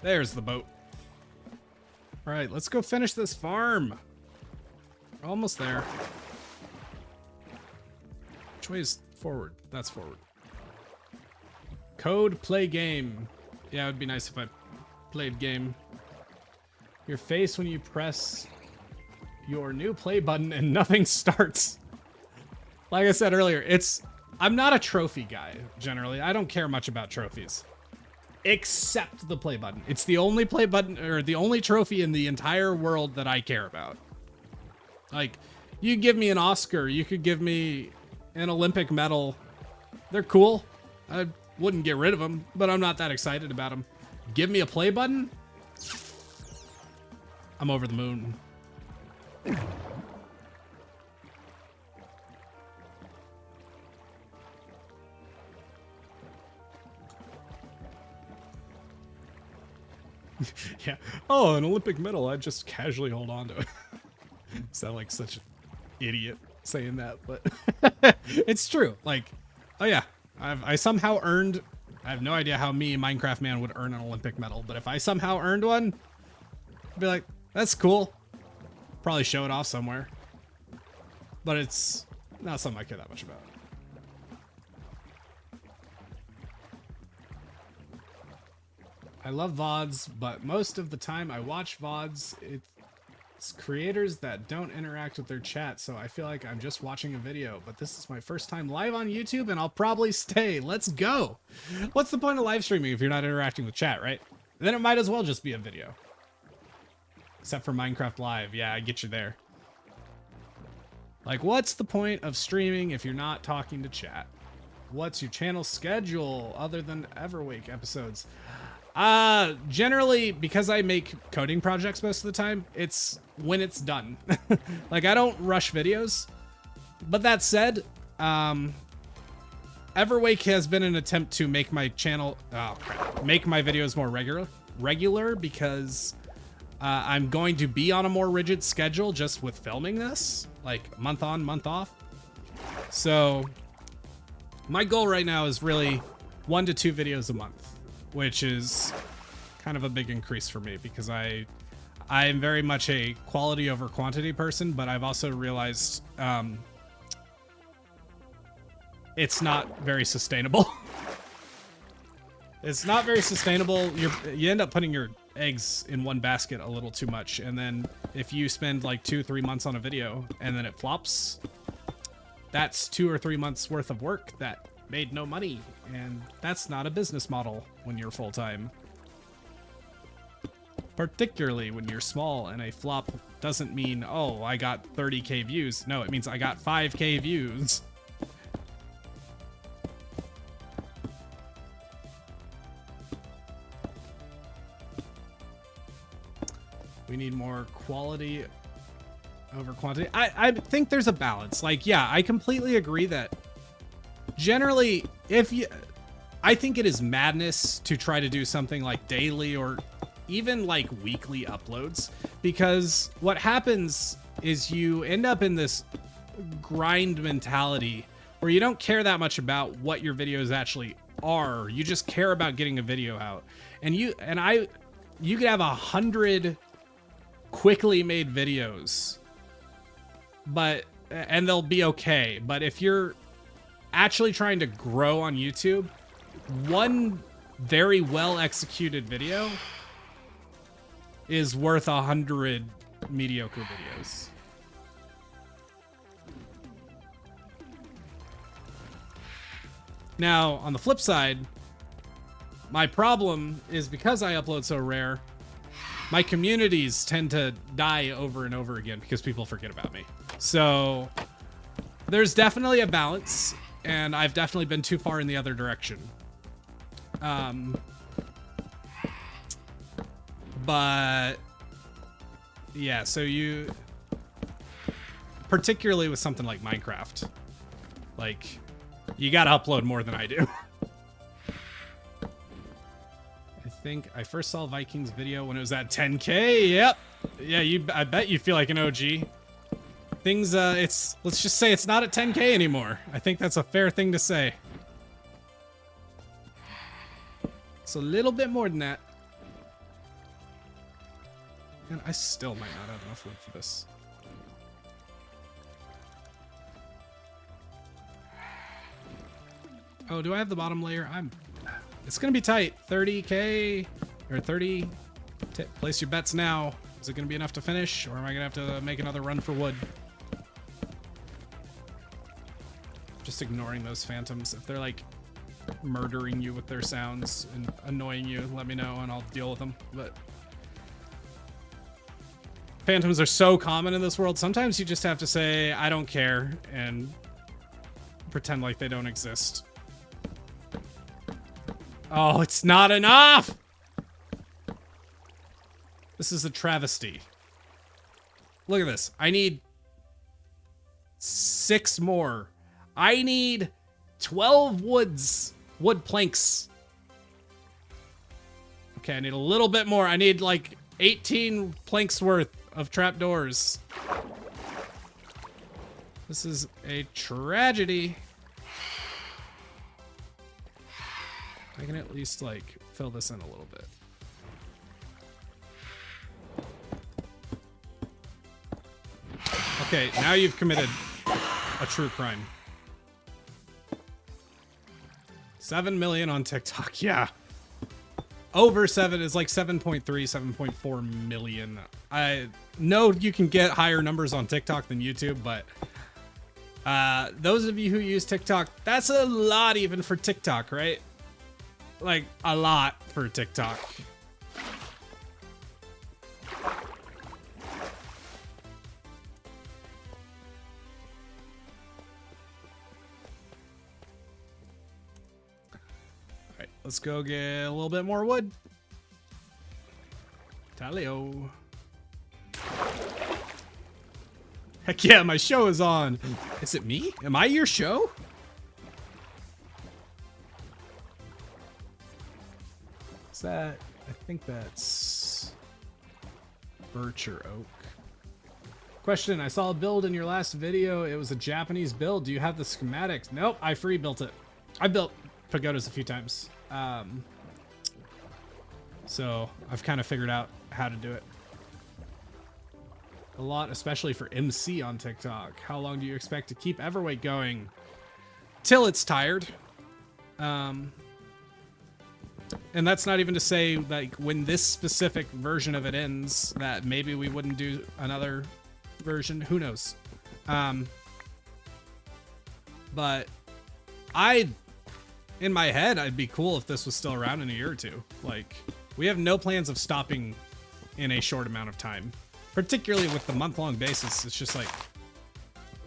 There's the boat. All right, let's go finish this farm. We're almost there. Which way is forward? That's forward. Code, play game. Yeah, it would be nice if I played game. Your face when you press your new play button and nothing starts. Like I said earlier, I'm not a trophy guy, generally. I don't care much about trophies. Except the play button. It's the only play button, or the only trophy in the entire world that I care about. Like, you give me an Oscar, you could give me an Olympic medal. They're cool. I wouldn't get rid of them, but I'm not that excited about them. Give me a play button. I'm over the moon. Yeah. Oh, an Olympic medal. I just casually hold on to it. Sound like such an idiot saying that, but it's true. Like, oh yeah, I somehow earned. I have no idea how me, Minecraft man, would earn an Olympic medal, but if I somehow earned one, I'd be like, that's cool. Probably show it off somewhere. But it's not something I care that much about. I love VODs, but most of the time I watch VODs, it's creators that don't interact with their chat, so I feel like I'm just watching a video. But this is my first time live on YouTube, and I'll probably stay. Let's go! What's the point of live streaming if you're not interacting with chat, right? Then it might as well just be a video. Except for Minecraft Live. Yeah, I get you there. Like, what's the point of streaming if you're not talking to chat? What's your channel schedule other than Everwake episodes? Generally, because I make coding projects most of the time, it's when it's done. Like, I don't rush videos. But that said, Everwake has been an attempt to make my channel, make my videos more regular because I'm going to be on a more rigid schedule just with filming this, like month on, month off. So my goal right now is really 1 to 2 videos a month, which is kind of a big increase for me because I am very much a quality over quantity person, but I've also realized it's not very sustainable. It's not very sustainable. You end up putting your eggs in one basket a little too much, and then if you spend like 2-3 months on a video and then it flops, that's 2 or 3 months worth of work that made no money, and that's not a business model when you're full-time. Particularly when you're small, and a flop doesn't mean, oh, I got 30k views. No, it means I got 5k views. We need more quality over quantity. I think there's a balance. Like, yeah, I completely agree that generally, I think it is madness to try to do something like daily or even like weekly uploads, because what happens is you end up in this grind mentality where you don't care that much about what your videos actually are. You just care about getting a video out. And you could have 100 quickly made videos, and they'll be okay. But if you're actually trying to grow on YouTube, one very well executed video is worth 100 mediocre videos. Now, on the flip side, my problem is because I upload so rare, my communities tend to die over and over again because people forget about me. So there's definitely a balance, and I've definitely been too far in the other direction. But yeah, so you, particularly with something like Minecraft, like you gotta upload more than I do. I think I first saw Vikings video when it was at 10K. Yep. Yeah, I bet you feel like an OG. Things, let's just say it's not at 10K anymore. I think that's a fair thing to say. It's a little bit more than that. And I still might not have enough wood for this. Oh, do I have the bottom layer? It's gonna be tight. 30K or 30. Place your bets now. Is it gonna be enough to finish, or am I gonna have to make another run for wood? Just ignoring those phantoms. If they're like murdering you with their sounds and annoying you, let me know and I'll deal with them. But phantoms are so common in this world. Sometimes you just have to say, I don't care, and pretend like they don't exist. Oh, it's not enough! This is a travesty. Look at this. I need 6 more. I need 12 wood planks. Okay, I need a little bit more. I need like 18 planks worth of trapdoors. This is a tragedy. I can at least like fill this in a little bit. Okay, now you've committed a true crime. 7 million on TikTok, yeah. Over 7 is like 7.3, 7.4 million. I know you can get higher numbers on TikTok than YouTube, but those of you who use TikTok, that's a lot even for TikTok, right? Like, a lot for TikTok. Alright, let's go get a little bit more wood. Talio. Heck yeah, my show is on. Is it me? Am I your show? Is that? I think that's birch or oak. Question, I saw a build in your last video. It was a Japanese build. Do you have the schematics? Nope, I free built it. I built pagodas a few times. So I've kind of figured out how to do it. A lot, especially for MC on TikTok. How long do you expect to keep Everwake going? Till it's tired. And that's not even to say, like, when this specific version of it ends, that maybe we wouldn't do another version. Who knows? But in my head, I'd be cool if this was still around in a year or two. Like, we have no plans of stopping in a short amount of time. Particularly with the month-long basis, it's just like,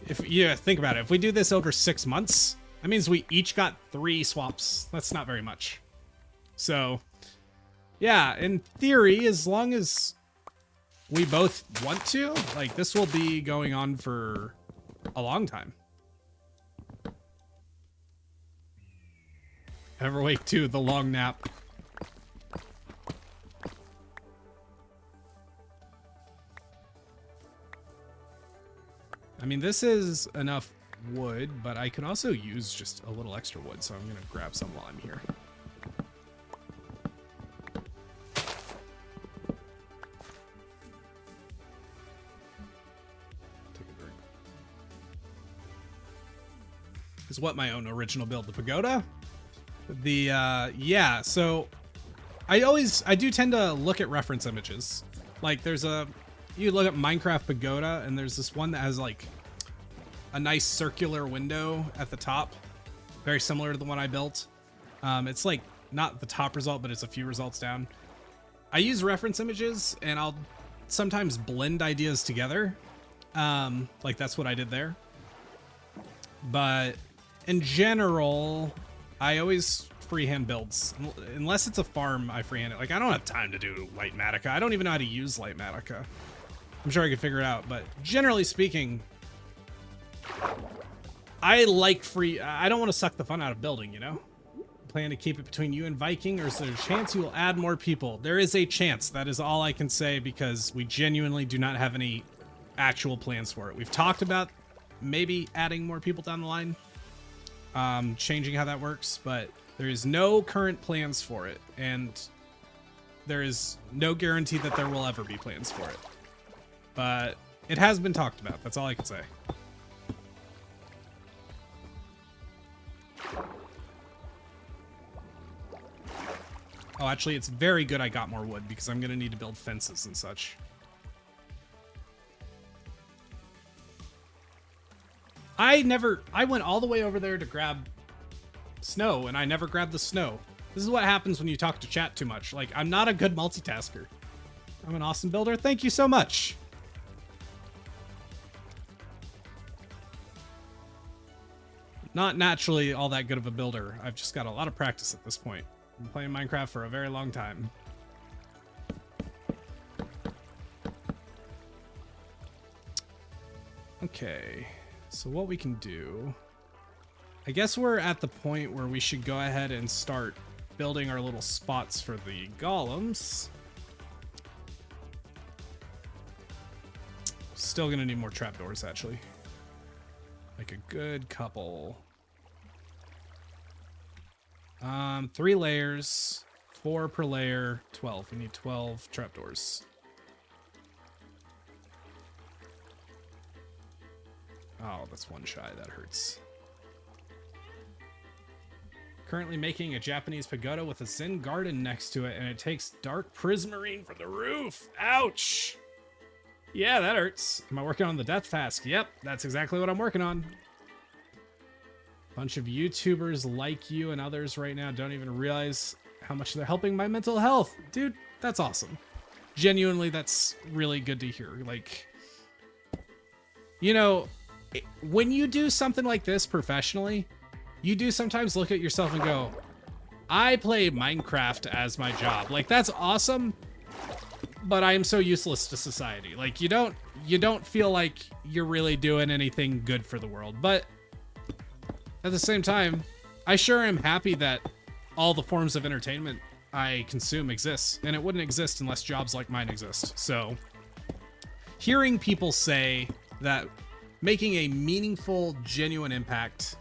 if you think about it, if we do this over 6 months, that means we each got 3 swaps. That's not very much. So, yeah, in theory, as long as we both want to, like, this will be going on for a long time. Everwake 2, the long nap. I mean, this is enough wood, but I could also use just a little extra wood, so I'm going to grab some while I'm here. Take a drink. Is what my own original build, the pagoda? Yeah, so I do tend to look at reference images. Like, you look at Minecraft pagoda, and there's this one that has like a nice circular window at the top, very similar to the one I built. It's like not the top result, but it's a few results down. I use reference images, and I'll sometimes blend ideas together. Like that's what I did there. But in general, I always freehand builds. Unless it's a farm, I freehand it. Like, I don't have time to do light Matica. I don't even know how to use light Matica. I'm sure I could figure it out, but generally speaking, I like I don't want to suck the fun out of building, you know? Plan to keep it between you and Viking, or is there a chance you will add more people? There is a chance. That is all I can say, because we genuinely do not have any actual plans for it. We've talked about maybe adding more people down the line, changing how that works, but there is no current plans for it, and there is no guarantee that there will ever be plans for it. But it has been talked about. That's all I can say. Oh, actually, it's very good I got more wood, because I'm going to need to build fences and such. I went all the way over there to grab snow, and I never grabbed the snow. This is what happens when you talk to chat too much. Like, I'm not a good multitasker. I'm an awesome builder. Thank you so much. Not naturally all that good of a builder. I've just got a lot of practice at this point. I've been playing Minecraft for a very long time. Okay, so what we can do, I guess we're at the point where we should go ahead and start building our little spots for the golems. Still gonna need more trapdoors, actually. Like a good couple. 3 layers, 4 per layer, 12. We need 12 trapdoors. Oh, that's one shy. That hurts. Currently making a Japanese pagoda with a Zen garden next to it, and it takes dark prismarine for the roof. Ouch! Yeah, that hurts. Am I working on the death task? Yep, that's exactly what I'm working on. Bunch of YouTubers like you and others right now don't even realize how much they're helping my mental health. Dude, that's awesome. Genuinely, that's really good to hear. Like, you know, when you do something like this professionally, you do sometimes look at yourself and go, I play Minecraft as my job. Like, that's awesome, but I am so useless to society. Like, you don't feel like you're really doing anything good for the world. But at the same time, I sure am happy that all the forms of entertainment I consume exists, and it wouldn't exist unless jobs like mine exist. So hearing people say that making a meaningful, genuine impact,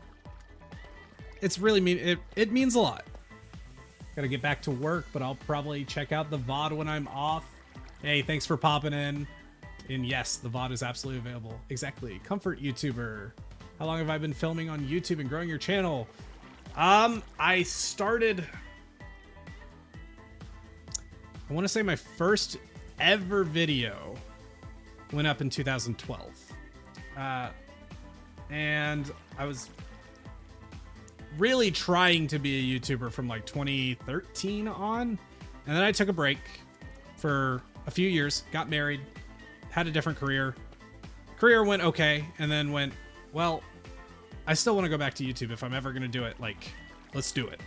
it's really it means a lot. Gotta get back to work, but I'll probably check out the VOD when I'm off. Hey, thanks for popping in. And yes, the VOD is absolutely available. Exactly. Comfort YouTuber. How long have I been filming on YouTube and growing your channel? I started, I want to say my first ever video went up in 2012. And I was really trying to be a YouTuber from like 2013 on. And then I took a break for a few years, got married, had a different career. Career went okay, and then went, well, I still want to go back to YouTube if I'm ever going to do it. Like, let's do it.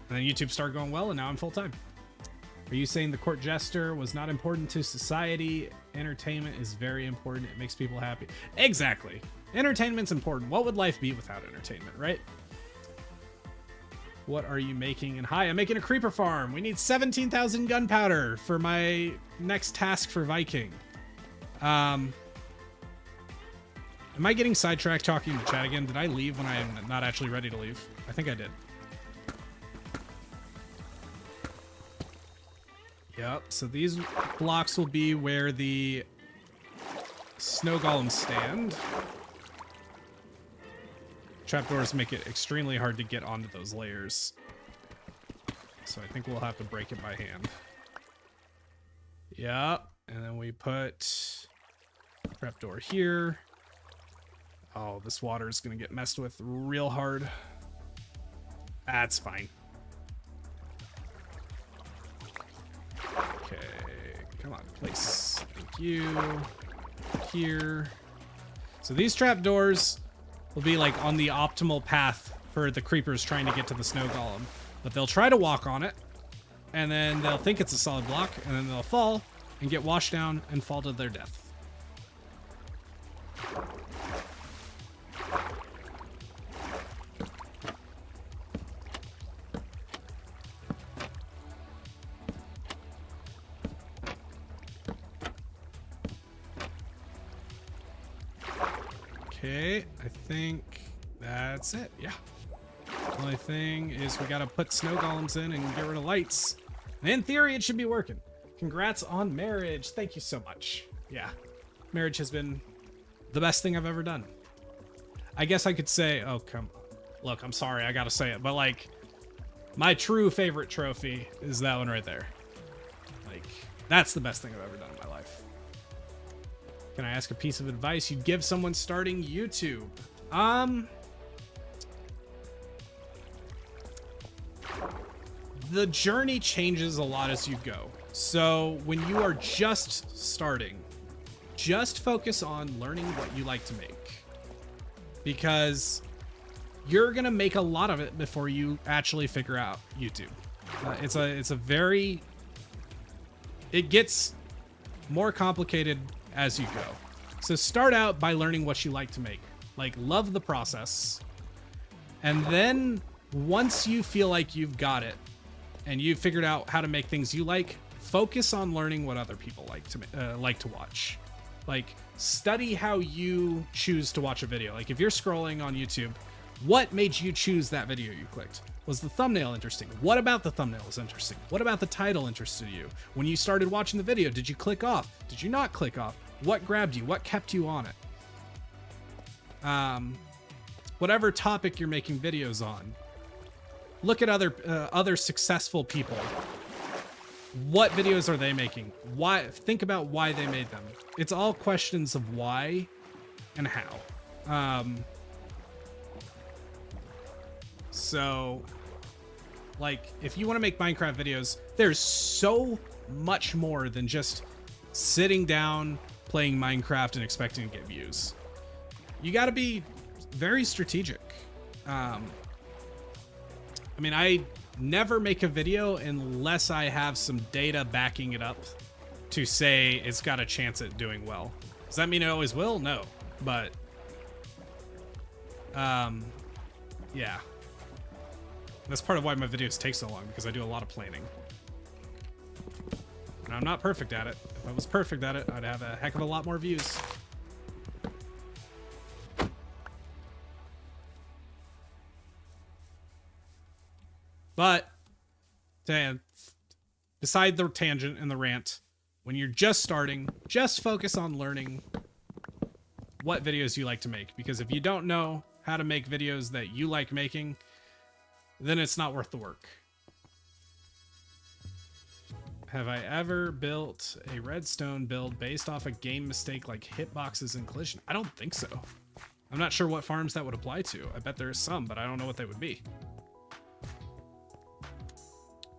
And then YouTube started going well, and now I'm full-time. Are you saying the court jester was not important to society? Entertainment is very important. It makes people happy. Exactly. Entertainment's important. What would life be without entertainment, right? What are you making? And hi, I'm making a creeper farm. We need 17,000 gunpowder for my next task for Viking. Am I getting sidetracked talking to chat again? Did I leave when I am not actually ready to leave? I think I did. Yep, so these blocks will be where the snow golems stand. Trapdoors make it extremely hard to get onto those layers. So I think we'll have to break it by hand. Yep, and then we put trapdoor here. Oh, this water is going to get messed with real hard. That's fine. Okay, come on, place. Thank you. Here. So these trapdoors, will be like on the optimal path for the creepers trying to get to the snow golem. But they'll try to walk on it, and then they'll think it's a solid block, and then they'll fall and get washed down and fall to their death. Okay, I think that's it. Yeah. The only thing is we gotta put snow golems in and get rid of lights. And in theory, it should be working. Congrats on marriage. Thank you so much. Yeah. Marriage has been the best thing I've ever done. I guess I could say, oh, come on. Look, I'm sorry, I gotta say it, but like, my true favorite trophy is that one right there. Like, that's the best thing I've ever done in my life. Can I ask a piece of advice you'd give someone starting YouTube? The journey changes a lot as you go. So when you are just starting, just focus on learning what you like to make, because you're gonna make a lot of it before you actually figure out YouTube. It gets more complicated as you go. So start out by learning what you like to make. Like, love the process. And then once you feel like you've got it and you've figured out how to make things you like, focus on learning what other people like to watch. Like, study how you choose to watch a video. Like, if you're scrolling on YouTube, what made you choose that video you clicked? Was the thumbnail interesting? What about the thumbnail was interesting? What about the title interested you? When you started watching the video, did you click off? Did you not click off? What grabbed you? What kept you on it? Whatever topic you're making videos on, look at other successful people. What videos are they making? Why? Think about why they made them. It's all questions of why and how. So, like, if you want to make Minecraft videos, there's so much more than just sitting down, playing Minecraft, and expecting to get views. You got to be very strategic. I mean, I never make a video unless I have some data backing it up to say it's got a chance at doing well. Does that mean it always will? No. But, yeah. That's part of why my videos take so long, because I do a lot of planning. And I'm not perfect at it. If I was perfect at it, I'd have a heck of a lot more views. But, beside the tangent and the rant, when you're just starting, just focus on learning what videos you like to make. Because if you don't know how to make videos that you like making, then it's not worth the work. Have I ever built a redstone build based off a game mistake like hitboxes and collision? I don't think so. I'm not sure what farms that would apply to. I bet there's some, but I don't know what they would be.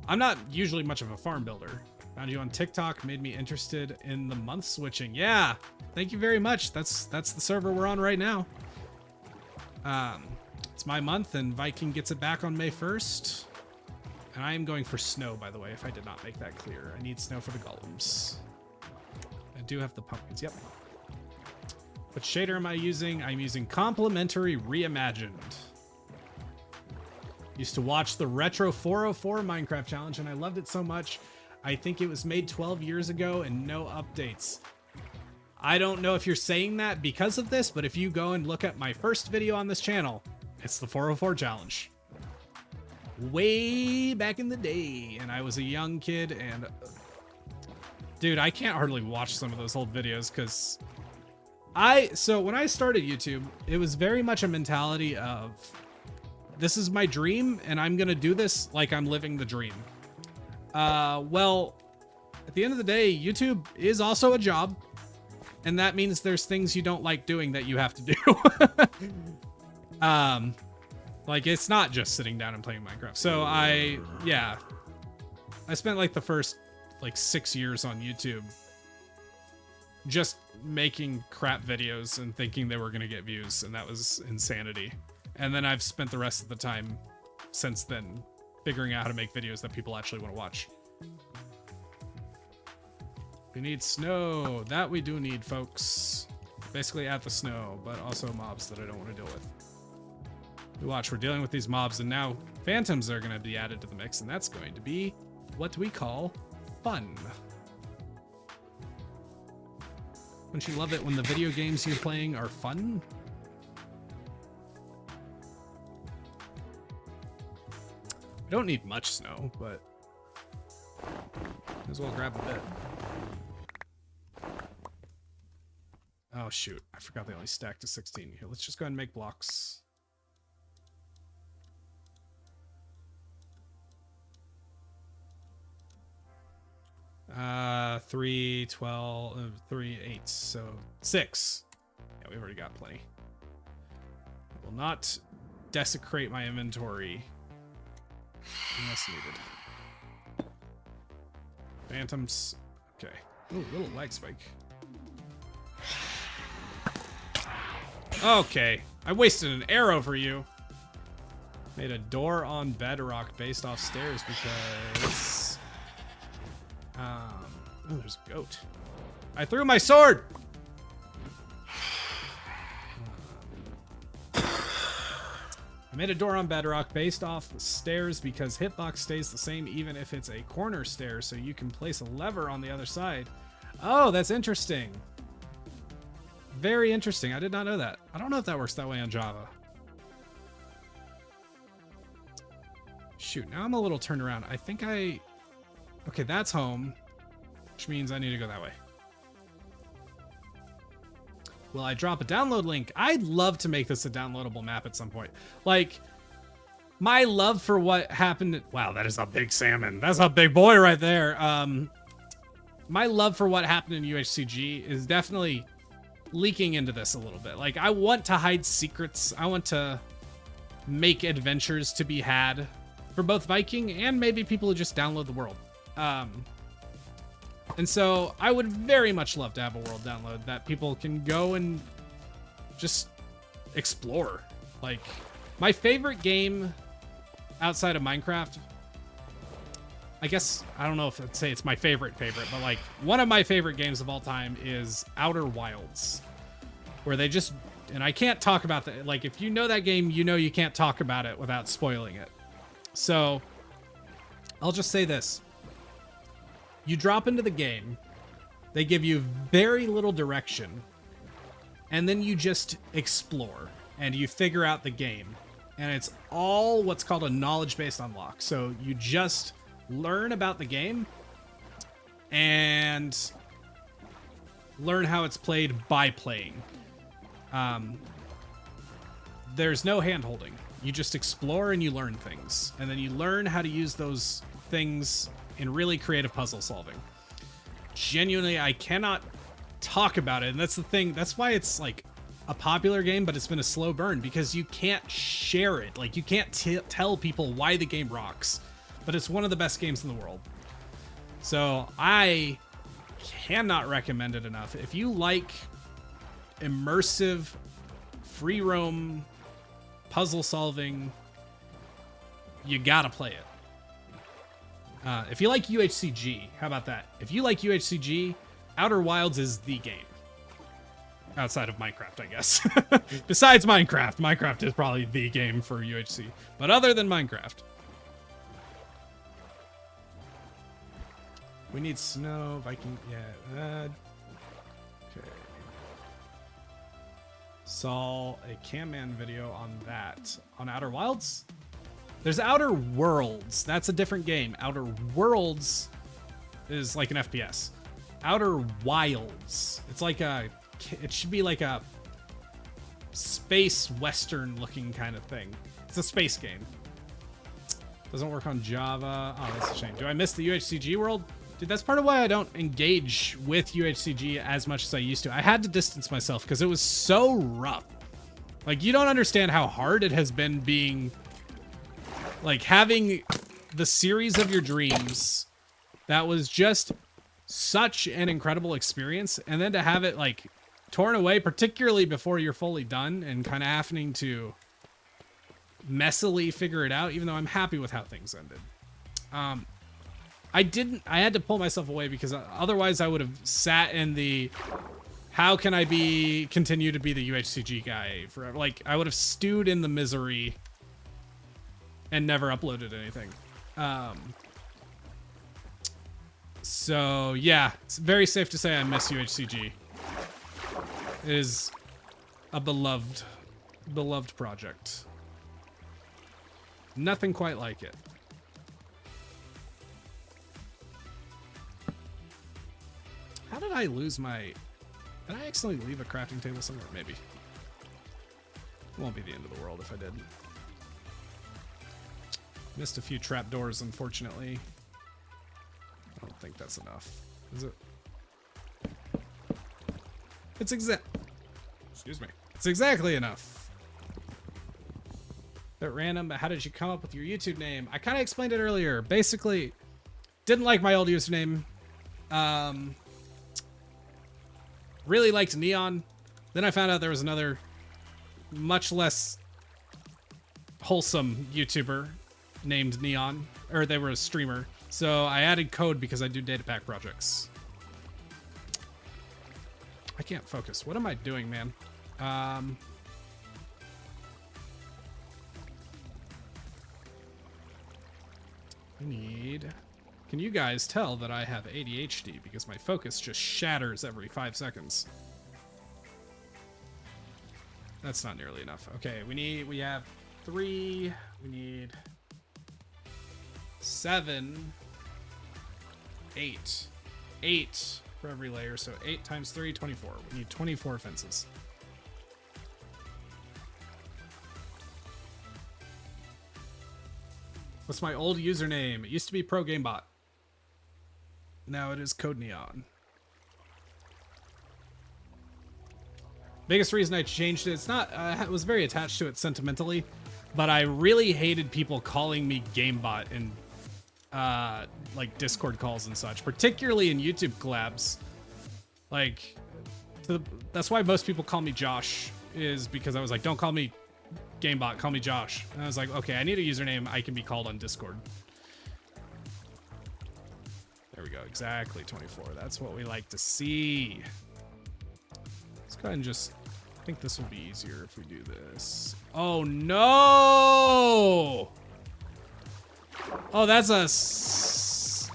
I'm not usually much of a farm builder. Found you on TikTok, made me interested in the month switching. Yeah, thank you very much. That's the server we're on right now. It's my month, and Viking gets it back on May 1st. And I am going for snow, by the way, if I did not make that clear. I need snow for the golems. I do have the pumpkins, yep. What shader am I using? I'm using Complementary Reimagined. Used to watch the Retro 404 Minecraft Challenge, and I loved it so much. I think it was made 12 years ago and no updates. I don't know if you're saying that because of this, but if you go and look at my first video on this channel, it's the 404 Challenge. Way back in the day, and I was a young kid, and dude, I can't hardly watch some of those old videos because so when I started YouTube, it was very much a mentality of, this is my dream, and I'm gonna do this like I'm living the dream. Well, at the end of the day, YouTube is also a job, and that means there's things you don't like doing that you have to do. Like, it's not just sitting down and playing Minecraft. So I spent like the first like 6 years on YouTube just making crap videos and thinking they were going to get views, and that was insanity. And then I've spent the rest of the time since then figuring out how to make videos that people actually want to watch. We need snow. That we do need, folks. Basically at the snow, but also mobs that I don't want to deal with. We watch, we're dealing with these mobs, and now phantoms are going to be added to the mix, and that's going to be what we call fun. Don't you love it when the video games you're playing are fun? I don't need much snow, but might as well grab a bit. Oh shoot, I forgot they only stacked to 16. Here, let's just go ahead and make blocks. Uh, 3, 12, 3, 8, so 6. Yeah, we've already got plenty. I will not desecrate my inventory unless needed. Phantoms. Okay. Ooh, little lag spike. Okay. I wasted an arrow for you. Made a door on bedrock based off stairs because... oh, there's a goat. I threw my sword! I made a door on bedrock based off the stairs because hitbox stays the same even if it's a corner stair, so you can place a lever on the other side. Oh, that's interesting. Very interesting. I did not know that. I don't know if that works that way on Java. Shoot, now I'm a little turned around. I think I... Okay, that's home, which means I need to go that way. Will I drop a download link? I'd love to make this a downloadable map at some point. Like, my love for what happened... Wow, that is a big salmon. That's a big boy right there. My love for what happened in UHCG is definitely leaking into this a little bit. Like, I want to hide secrets. I want to make adventures to be had for both Viking and maybe people who just download the world. And so I would very much love to have a world download that people can go and just explore. Like, my favorite game outside of Minecraft, I guess, I don't know if I'd say it's my favorite, but like one of my favorite games of all time is Outer Wilds, where they just, and I can't talk about that. Like, if you know that game, you know you can't talk about it without spoiling it. So I'll just say this. You drop into the game, they give you very little direction, and then you just explore and you figure out the game. And it's all what's called a knowledge-based unlock. So you just learn about the game and learn how it's played by playing. There's no hand-holding. You just explore and you learn things. And then you learn how to use those things in really creative puzzle solving. Genuinely, I cannot talk about it. And that's the thing. That's why it's like a popular game, but it's been a slow burn because you can't share it. Like, you can't tell people why the game rocks, but it's one of the best games in the world. So I cannot recommend it enough. If you like immersive, free roam puzzle solving, you gotta play it. If you like UHCG, how about that? If you like UHCG, Outer Wilds is the game. Outside of Minecraft, I guess. Besides Minecraft. Minecraft is probably the game for UHC. But other than Minecraft. We need snow, Viking, yeah. Okay. Saw a Camman video on that. On Outer Wilds? There's Outer Worlds. That's a different game. Outer Worlds is like an FPS. Outer Wilds. It's like a... It should be like a space western looking kind of thing. It's a space game. Doesn't work on Java. Oh, that's a shame. Do I miss the UHCG world? Dude, that's part of why I don't engage with UHCG as much as I used to. I had to distance myself because it was so rough. Like, you don't understand how hard it has been being... Like, having the series of your dreams that was just such an incredible experience, and then to have it like torn away, particularly before you're fully done and kind of having to messily figure it out, even though I'm happy with how things ended. I had to pull myself away because otherwise I would have sat in the how can I continue to be the UHCG guy forever. Like, I would have stewed in the misery and never uploaded anything. So yeah, it's very safe to say I miss UHCG. It is a beloved project. Nothing quite like it. How did I lose my... Did I accidentally leave a crafting table somewhere? Maybe. It won't be the end of the world if I did. Missed a few trapdoors, unfortunately. I don't think that's enough. Is it? It's Excuse me. It's exactly enough. Bit random, but how did you come up with your YouTube name? I kind of explained it earlier. Basically, didn't like my old username. Really liked Neon. Then I found out there was another much less wholesome YouTuber named Neon, or they were a streamer. So I added code because I do data pack projects. I can't focus. What am I doing, man? Can you guys tell that I have ADHD because my focus just shatters every 5 seconds? That's not nearly enough. Okay, we have 3, we need 7, 8. 8 for every layer, so 8 times 3, 24. We need 24 fences. What's my old username? It used to be ProGameBot. Now it is Code Neon. Biggest reason I changed it, it's not, I was very attached to it sentimentally, but I really hated people calling me GameBot in like Discord calls and such, particularly in YouTube collabs. Like, that's why most people call me Josh, is because I was like, don't call me GameBot, call me Josh. And I was like, okay, I need a username I can be called on Discord. There we go, exactly 24. That's what we like to see. Let's go ahead and just, I think this will be easier if we do this. Oh no! Oh, that's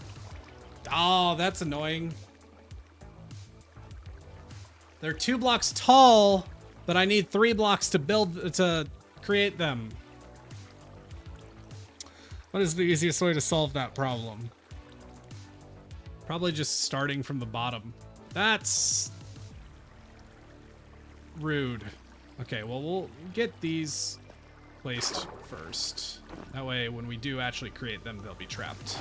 oh, that's annoying. They're 2 blocks tall, but I need 3 blocks to create them. What is the easiest way to solve that problem? Probably just starting from the bottom. That's rude. Okay, well, we'll get these placed first. That way, when we do actually create them, they'll be trapped.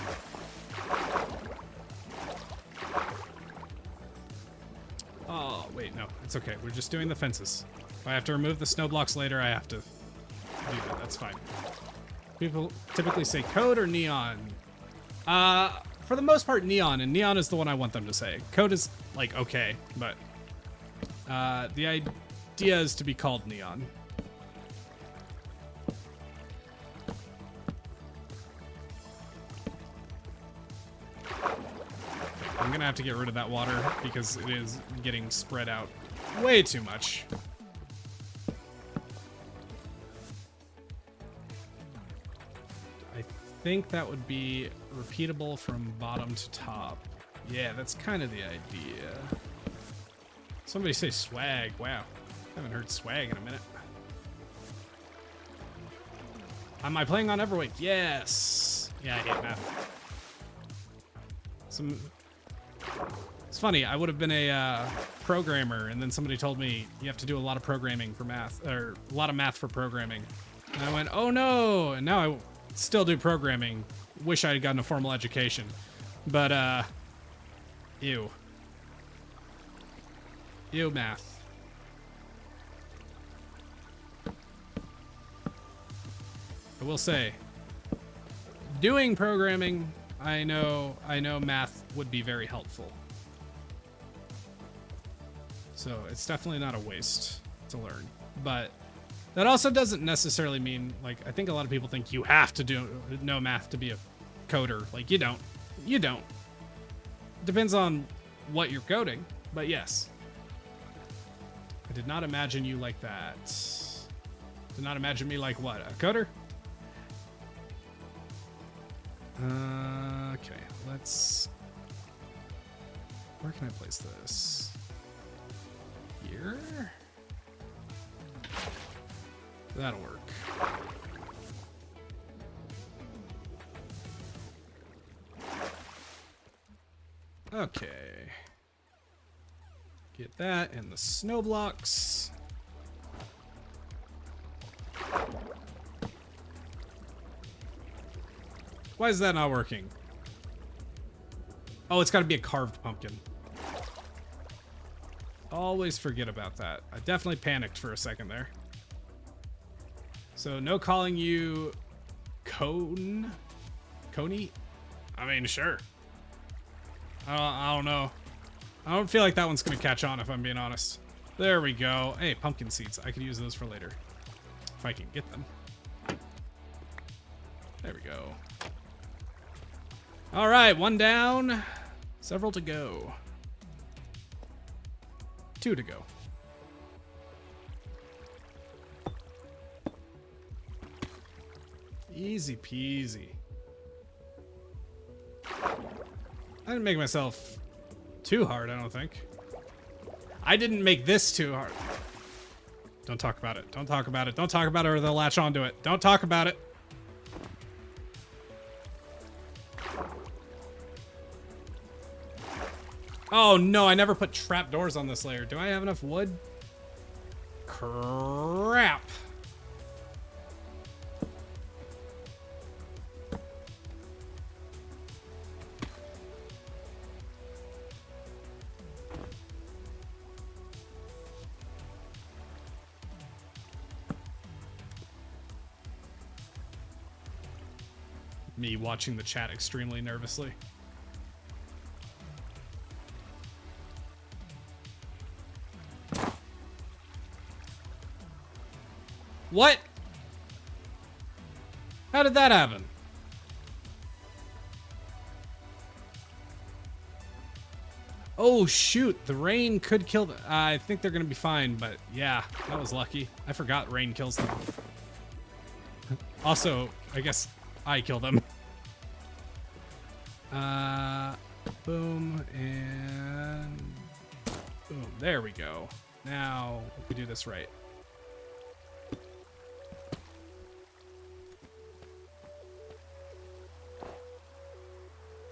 Oh, wait, no. It's okay. We're just doing the fences. If I have to remove the snow blocks later, I have to do that. That's fine. People typically say Code or Neon. For the most part, Neon, and Neon is the one I want them to say. Code is, like, okay, but the idea is to be called Neon. I'm gonna have to get rid of that water because it is getting spread out way too much. I think that would be repeatable from bottom to top. Yeah, that's kind of the idea. Somebody say swag. Wow. Haven't heard swag in a minute. Am I playing on Everwake? Yes. Yeah, I hate math. It's funny, I would have been a programmer, and then somebody told me you have to do a lot of programming for math, or a lot of math for programming. And I went, oh no! And now I still do programming. Wish I had gotten a formal education. But, ew. Ew, math. I will say, doing programming, I know math would be very helpful. So it's definitely not a waste to learn. But that also doesn't necessarily mean, like, I think a lot of people think you have to know math to be a coder. Like, you don't. You don't. Depends on what you're coding, but yes. I did not imagine you like that. Did not imagine me like what? A coder? Okay, let's... Where can I place this? Here? That'll work. Okay. Get that and the snow blocks. Why is that not working? Oh, it's got to be a carved pumpkin. Always forget about that. I definitely panicked for a second there. So no calling you Coney? I mean, sure. I don't know. I don't feel like that one's going to catch on if I'm being honest. There we go. Hey, pumpkin seeds. I could use those for later. If I can get them. There we go. All right, one down. Several to go. 2 to go. Easy peasy. I didn't make myself too hard, I don't think. I didn't make this too hard. Don't talk about it. Don't talk about it. Don't talk about it or they'll latch onto it. Don't talk about it. Oh no, I never put trapdoors on this layer. Do I have enough wood? Crap. Me watching the chat extremely nervously. What? How did that happen? Oh shoot, the rain could kill them. I think they're gonna be fine, but yeah, that was lucky. I forgot rain kills them. Also, I guess I kill them. Boom, and boom. There we go. Now we do this right.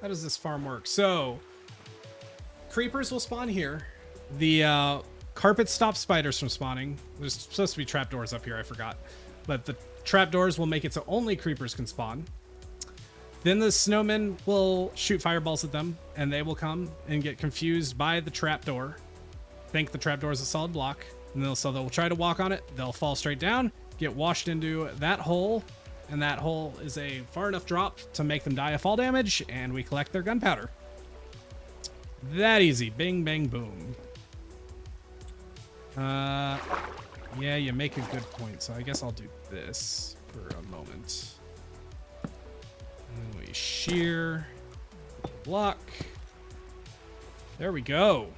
How does this farm work? So, creepers will spawn here. The carpet stops spiders from spawning. There's supposed to be trapdoors up here, I forgot. But the trapdoors will make it so only creepers can spawn. Then the snowmen will shoot fireballs at them, and they will come and get confused by the trapdoor. Think the trapdoor is a solid block, and they'll try to walk on it. They'll fall straight down, get washed into that hole, and that hole is a far enough drop to make them die of fall damage, and we collect their gunpowder. That easy. Bing, bang, boom. Yeah, you make a good point, so I guess I'll do this for a moment. And then we shear, block. There we go.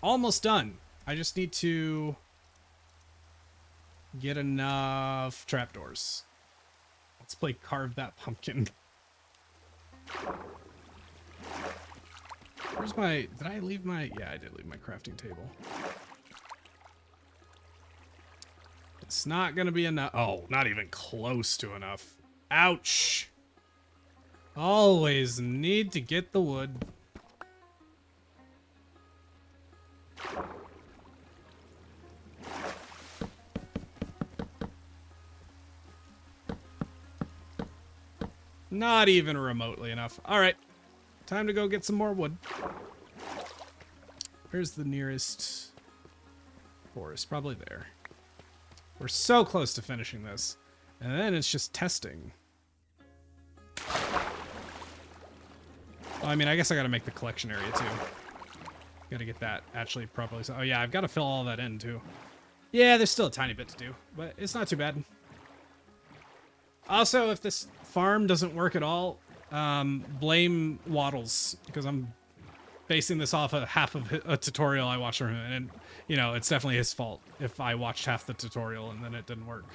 Almost done. I just need to get enough trapdoors. Let's play carve that pumpkin. Where's my... Did I leave my... Yeah, I did leave my crafting table. It's not gonna be enough. Oh, not even close to enough. Ouch. Always need to get the wood. Not even remotely enough. All right. Time to go get some more wood. Where's the nearest forest? Probably there. We're so close to finishing this. And then it's just testing. Well, I mean, I guess I gotta make the collection area too. Gotta get that actually properly. Oh yeah, I've got to fill all that in too. Yeah, there's still a tiny bit to do, but it's not too bad. Also, if this farm doesn't work at all, blame Waddles, because I'm basing this off of half of a tutorial I watched from him, and you know, it's definitely his fault if I watched half the tutorial and then it didn't work.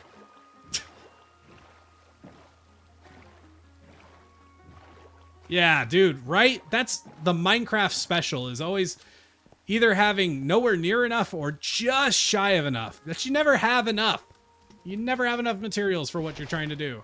Yeah, dude, right? That's the Minecraft special, is always either having nowhere near enough or just shy of enough. That you never have enough. You never have enough materials for what you're trying to do.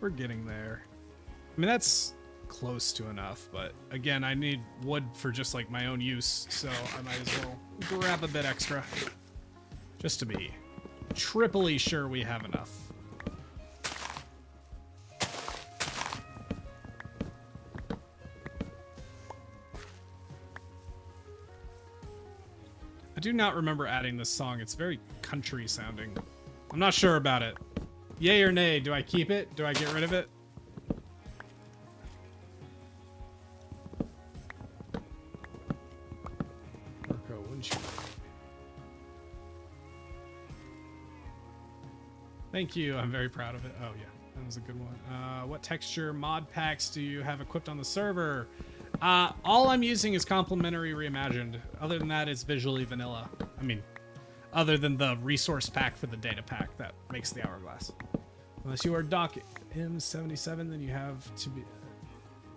We're getting there. I mean, that's close to enough, but again, I need wood for just like my own use, so I might as well grab a bit extra just to be triply sure we have enough. I do not remember adding this song. It's very country sounding. I'm not sure about it. Yay or nay, do I keep it? Do I get rid of it? Marco, wouldn't you? Thank you, I'm very proud of it. Oh yeah, that was a good one. What texture mod packs do you have equipped on the server? All I'm using is Complementary Reimagined. Other than that, it's visually vanilla. I mean, other than the resource pack for the data pack that makes the hourglass. Unless you are Doc M77, then you have to be...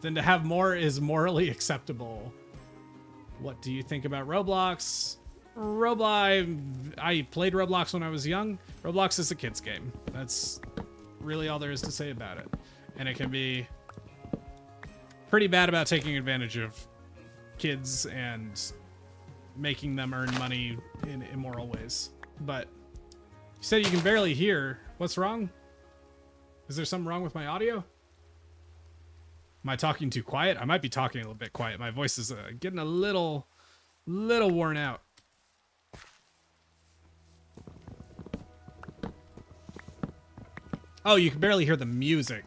Then to have more is morally acceptable. What do you think about Roblox? I played Roblox when I was young. Roblox is a kid's game. That's really all there is to say about it. And it can be pretty bad about taking advantage of kids and making them earn money in immoral ways. But you said you can barely hear. What's wrong? Is there something wrong with my audio? Am I talking too quiet? I might be talking a little bit quiet. My voice is getting a little worn out. Oh, you can barely hear the music.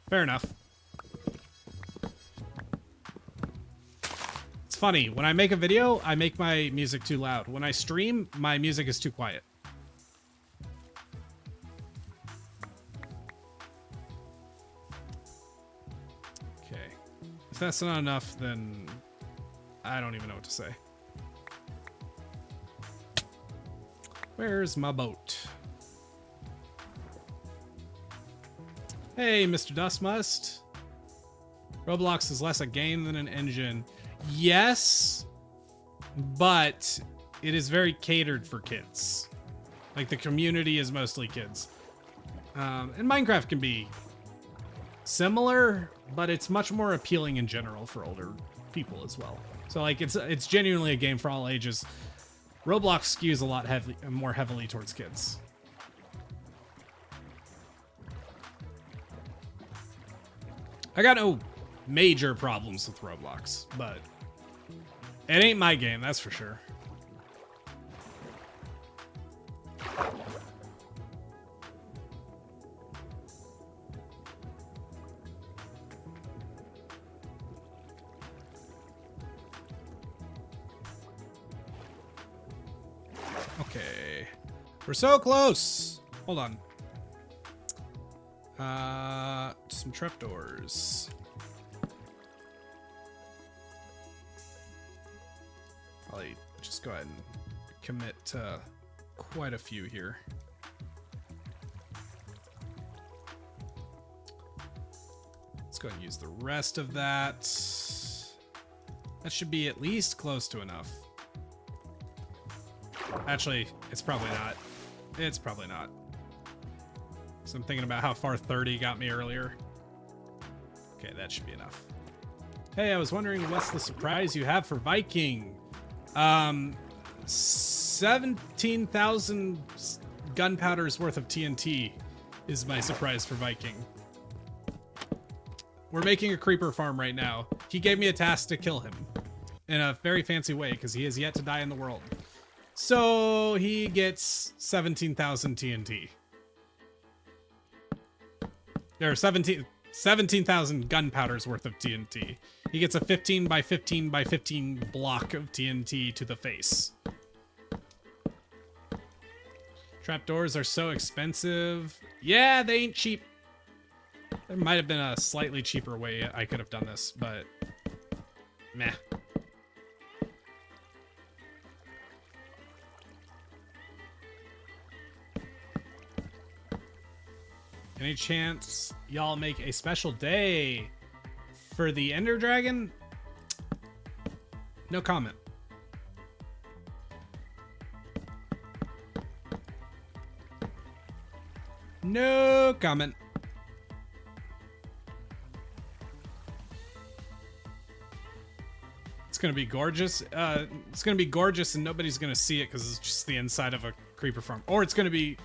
Fair enough. It's funny. When I make a video, I make my music too loud. When I stream, my music is too quiet. If that's not enough, then I don't even know what to say. Where's my boat? Hey, Mr. Dustmust. Roblox is less a game than an engine. Yes, but it is very catered for kids. Like, the community is mostly kids. And Minecraft can be similar, but it's much more appealing in general for older people as well. So like it's genuinely a game for all ages. Roblox skews a lot more heavily towards kids. I got no major problems with Roblox, but it ain't my game, that's for sure. Okay, we're so close. Hold on. Some trapdoors. Probably just go ahead and commit to quite a few here. Let's go ahead and use the rest of that. That should be at least close to enough. Actually, it's probably not. It's probably not. So I'm thinking about how far 30 got me earlier. Okay, that should be enough. Hey, I was wondering what's the surprise you have for Viking? 17,000 gunpowder's worth of TNT is my surprise for Viking. We're making a creeper farm right now. He gave me a task to kill him in a very fancy way because he has yet to die in the world. So he gets 17,000 TNT. There are 17,000 gunpowder's worth of TNT. He gets a 15 by 15 by 15 block of TNT to the face. Trapdoors are so expensive. Yeah, they ain't cheap. There might have been a slightly cheaper way I could have done this, but meh. Any chance y'all make a special day for the Ender Dragon? No comment. No comment. It's gonna be gorgeous. It's gonna be gorgeous and nobody's gonna see it because it's just the inside of a creeper farm. Or it's gonna be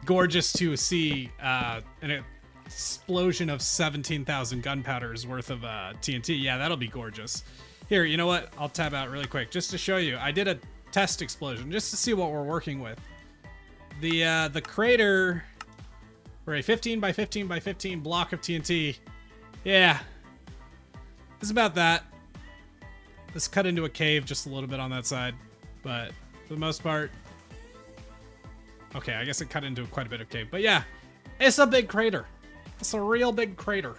gorgeous to see an explosion of 17,000 gunpowder's worth of TNT. Yeah, that'll be gorgeous. Here, you know what? I'll tab out really quick just to show you. I did a test explosion just to see what we're working with. The crater for a 15 by 15 by 15 block of TNT. Yeah, it's about that. This cut into a cave just a little bit on that side, but for the most part, okay, I guess it cut into quite a bit of cave. But yeah, it's a big crater. It's a real big crater.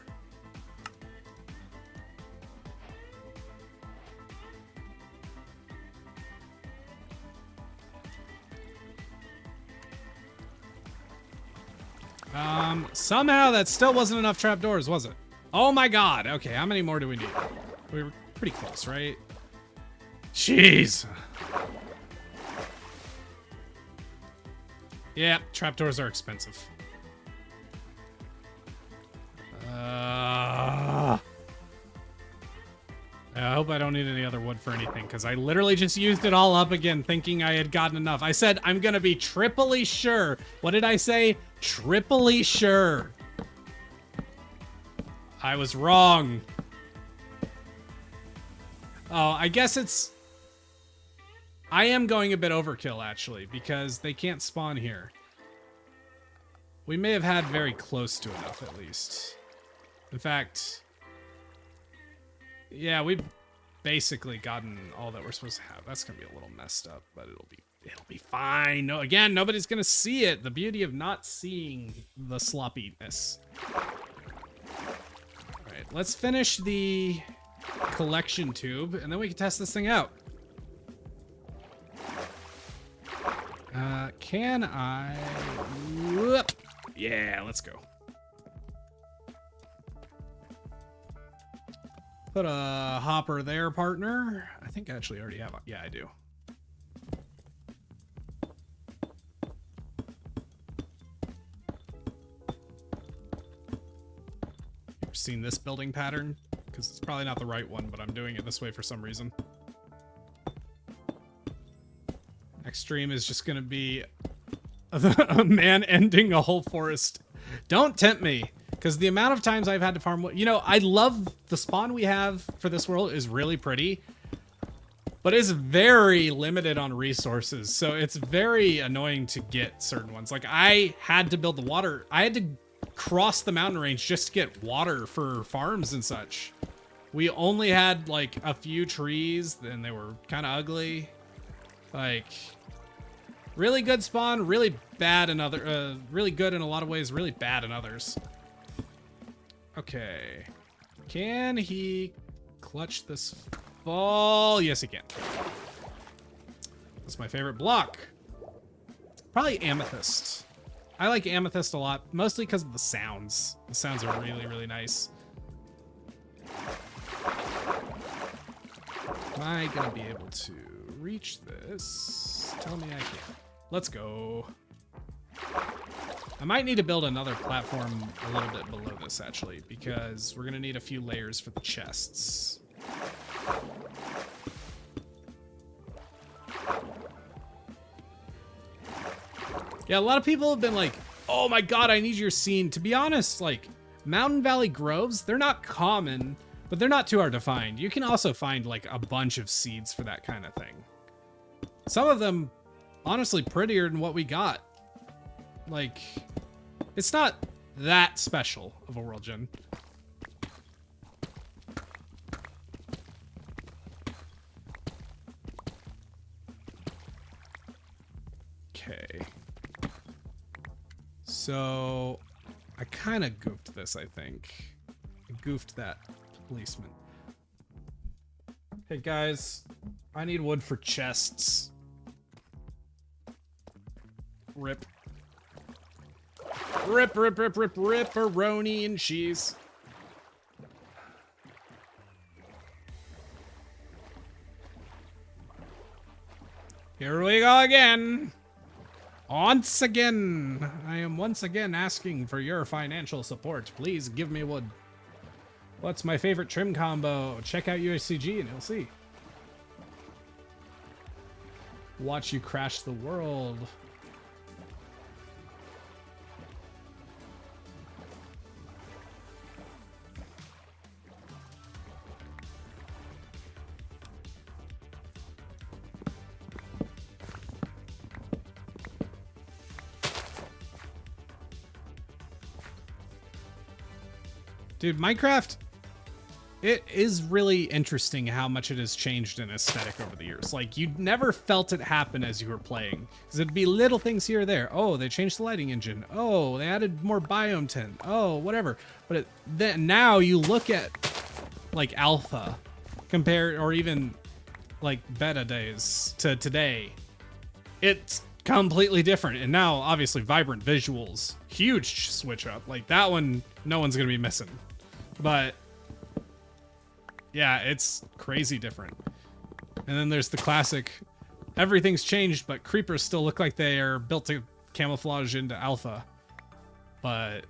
Somehow that still wasn't enough trapdoors, was it? Oh my god. Okay, how many more do we need? We were pretty close, right? Jeez. Yeah, trapdoors are expensive. I hope I don't need any other wood for anything, because I literally just used it all up again thinking I had gotten enough. I said I'm gonna be triply sure. What did I say? Triply sure. I was wrong. Oh, I guess it's... I am going a bit overkill, actually, because they can't spawn here. We may have had very close to enough, at least. In fact... Yeah, we've basically gotten all that we're supposed to have. That's gonna be a little messed up, but it'll be fine. No, again, nobody's gonna see it. The beauty of not seeing the sloppiness. All right, let's finish the collection tube, and then we can test this thing out. Can I? Whoop. Yeah, let's go. Put a hopper there, partner. I think I actually already have. Yeah, I do. Ever seen this building pattern? Because it's probably not the right one, but I'm doing it this way for some reason. Next stream is just going to be a man ending a whole forest. Don't tempt me. Because the amount of times I've had to farm... You know, I love the spawn we have for this world is really pretty. But it's very limited on resources. So it's very annoying to get certain ones. Like, I had to build the water. I had to cross the mountain range just to get water for farms and such. We only had, like, a few trees. And they were kind of ugly. Like... Really good spawn. Really bad in other... really good in a lot of ways. Really bad in others. Okay. Can he clutch this ball? Yes, he can. That's my favorite block. Probably amethyst. I like amethyst a lot, mostly because of the sounds. The sounds are really, really nice. Am I gonna be able to reach this? Tell me I can. Let's go. I might need to build another platform a little bit below this, actually, because we're going to need a few layers for the chests. Yeah, a lot of people have been like, oh my god, I need your scene. To be honest, like, Mountain Valley Groves, they're not common, but they're not too hard to find. You can also find, like, a bunch of seeds for that kind of thing. Some of them, honestly, prettier than what we got. Like, it's not that special of a world gen. Okay. So, I kind of goofed this, I think. I goofed that policeman. Hey guys, I need wood for chests. Rip. Rip, rip, rip, rip, ripperoni and cheese. Here we go again. Once again, I am once again asking for your financial support. Please give me wood. What's my favorite trim combo? Check out USCG and you'll see. Watch you crash the world. Dude, Minecraft, it is really interesting how much it has changed in aesthetic over the years. Like, you never felt it happen as you were playing. Because it'd be little things here or there. Oh, they changed the lighting engine. Oh, they added more biome tint. Oh, whatever. But then now you look at, like, alpha, compared, or even, like, beta days to today. It's completely different. And now, obviously, vibrant visuals. Huge switch up. Like, that one, no one's going to be missing. But yeah, it's crazy different. And then there's the classic, everything's changed, but creepers still look like they are built to camouflage into alpha. But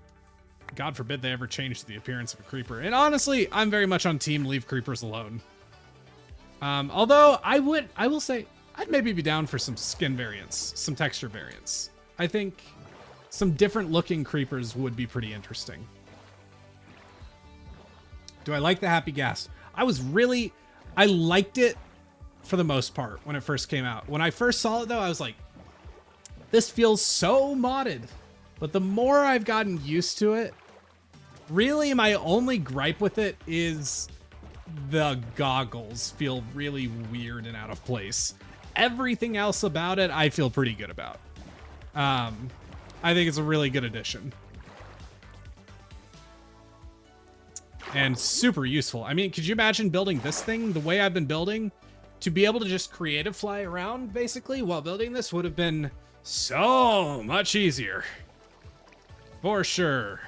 God forbid they ever change the appearance of a creeper. And honestly, I'm very much on team leave creepers alone. Although I will say, I'd maybe be down for some skin variants, some texture variants. I think some different looking creepers would be pretty interesting. Do I like the happy gas? I liked it for the most part when it first came out. When I first saw it though, I was like, this feels so modded. But the more I've gotten used to it, really my only gripe with it is the goggles feel really weird and out of place. Everything else about it, I feel pretty good about. I think it's a really good addition. And super useful. I mean, could you imagine building this thing the way I've been building? To be able to just creative fly around, basically, while building this would have been so much easier. For sure.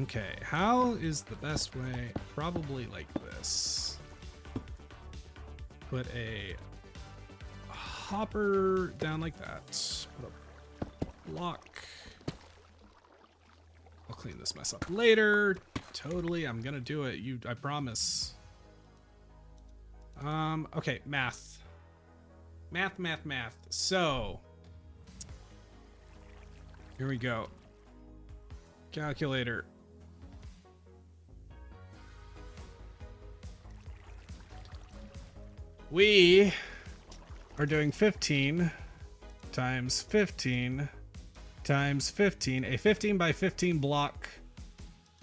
Okay, how is the best way? Probably like this. Put a hopper down like that. Put a block. I'll clean this mess up later. Totally, I'm gonna do it. I promise. Okay, math. Math. So, here we go. Calculator. We are doing 15 times 15 times 15, a 15 by 15 block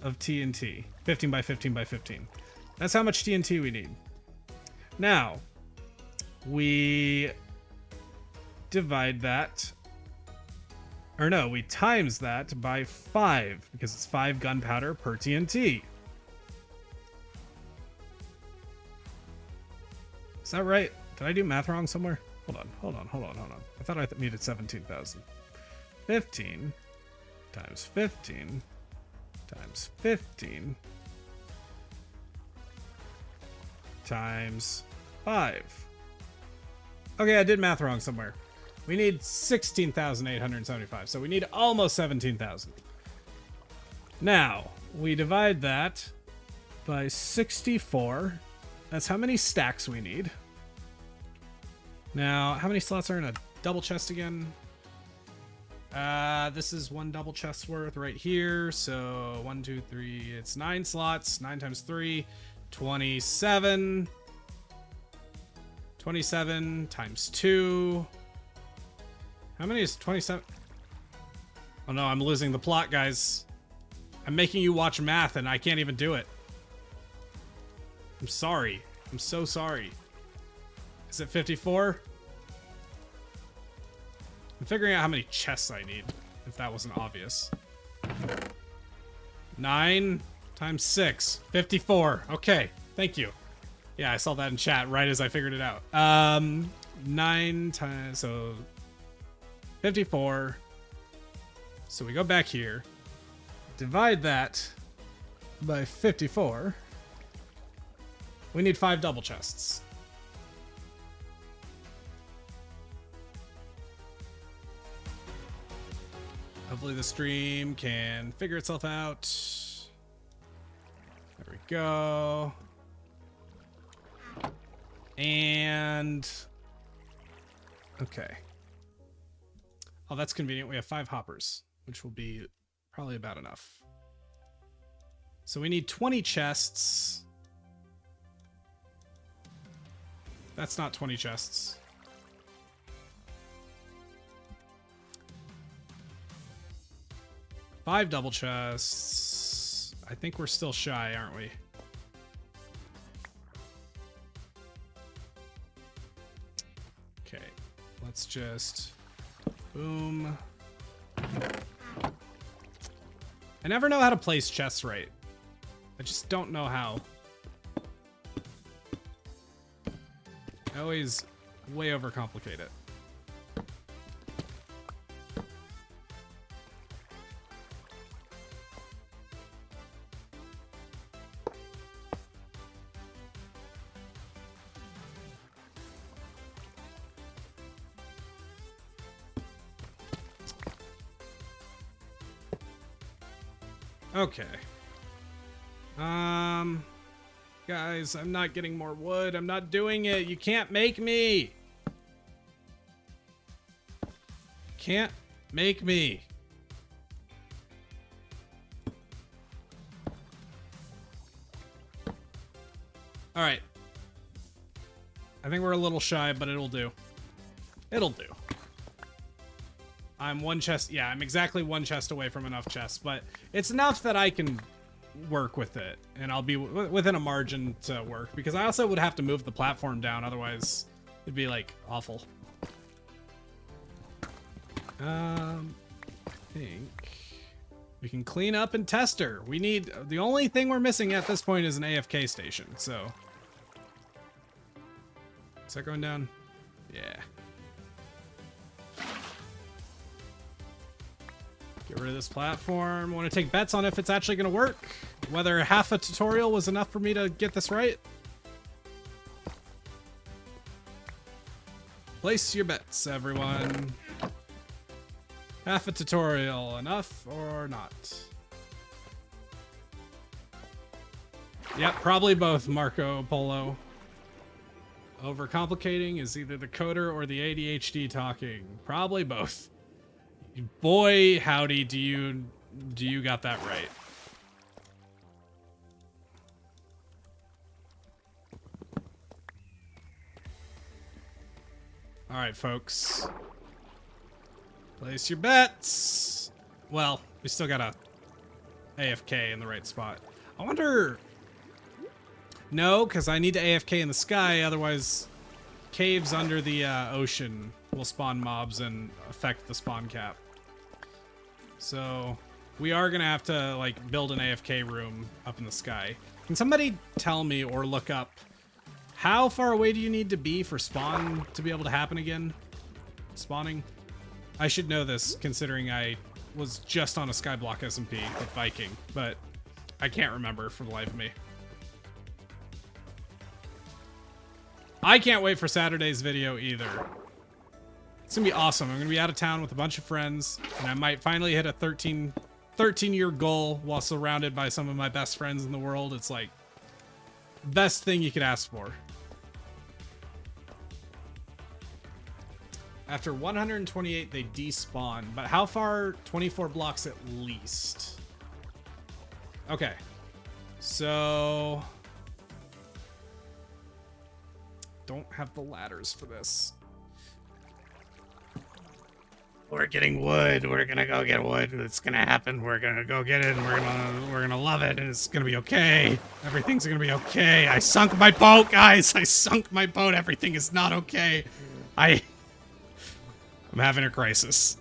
of TNT. 15 by 15 by 15. That's how much TNT we need. Now, we divide that, or no, we times that by 5, because it's 5 gunpowder per TNT. Is that right? Did I do math wrong somewhere? Hold on. I thought I needed 17,000. 15 times 15 times 15 times 5. Okay, I did math wrong somewhere. We need 16,875, so we need almost 17,000. Now, we divide that by 64. That's how many stacks we need. Now, how many slots are in a double chest again? This is one double chest worth right here. So 1, 2, 3. It's 9 slots. 9 times 3, 27. 27 times 2. How many is 27? Oh no, I'm losing the plot, guys. I'm making you watch math and I can't even do it. I'm sorry. I'm so sorry. Is it 54? I'm figuring out how many chests I need, if that wasn't obvious. 9 times 6. 54. Okay, thank you. Yeah, I saw that in chat right as I figured it out. 9 times, so 54. So we go back here, divide that by 54. We need 5 double chests. Hopefully the stream can figure itself out. There we go. And okay. Oh, that's convenient. We have 5 hoppers, which will be probably about enough. So we need 20 chests. That's not 20 chests. Five double chests. I think we're still shy, aren't we? Okay, let's just boom. I never know how to place chests right. I just don't know how. I always way overcomplicate it. Okay. Guys, I'm not getting more wood. I'm not doing it. You can't make me. Can't make me. All right. I think we're a little shy, but it'll do. It'll do. I'm one chest. Yeah, I'm exactly one chest away from enough chests, but it's enough that I can work with it, and I'll be within a margin to work, because I also would have to move the platform down, otherwise it'd be like awful. I think we can clean up and test her. We need, the only thing we're missing at this point is an AFK station, so. Is that going down? Yeah. Get rid of this platform. Want to take bets on if it's actually going to work? Whether half a tutorial was enough for me to get this right? Place your bets, everyone. Half a tutorial enough or not? Yep, probably both, Marco Polo. Overcomplicating is either the coder or the ADHD talking. Probably both. Boy, howdy, do you got that right. All right, folks. Place your bets. Well, we still got a AFK in the right spot. I wonder... No, because I need to AFK in the sky, otherwise caves under the ocean will spawn mobs and affect the spawn cap. So we are gonna have to like build an AFK room up in the sky. Can somebody tell me or look up how far away do you need to be for spawn to be able to happen again? Spawning? I should know this considering I was just on a Skyblock SMP with Viking, but I can't remember for the life of me. I can't wait for Saturday's video either. It's gonna be awesome. I'm gonna be out of town with a bunch of friends, and I might finally hit a 13-year goal while surrounded by some of my best friends in the world. It's like best thing you could ask for. After 128, they despawn. But how far? 24 blocks at least. Okay. So... don't have the ladders for this. We're getting wood. We're gonna go get wood. It's gonna happen. We're gonna go get it, and we're gonna love it, and it's gonna be okay. Everything's gonna be okay. I sunk my boat, guys. I sunk my boat. Everything is not okay. I'm having a crisis.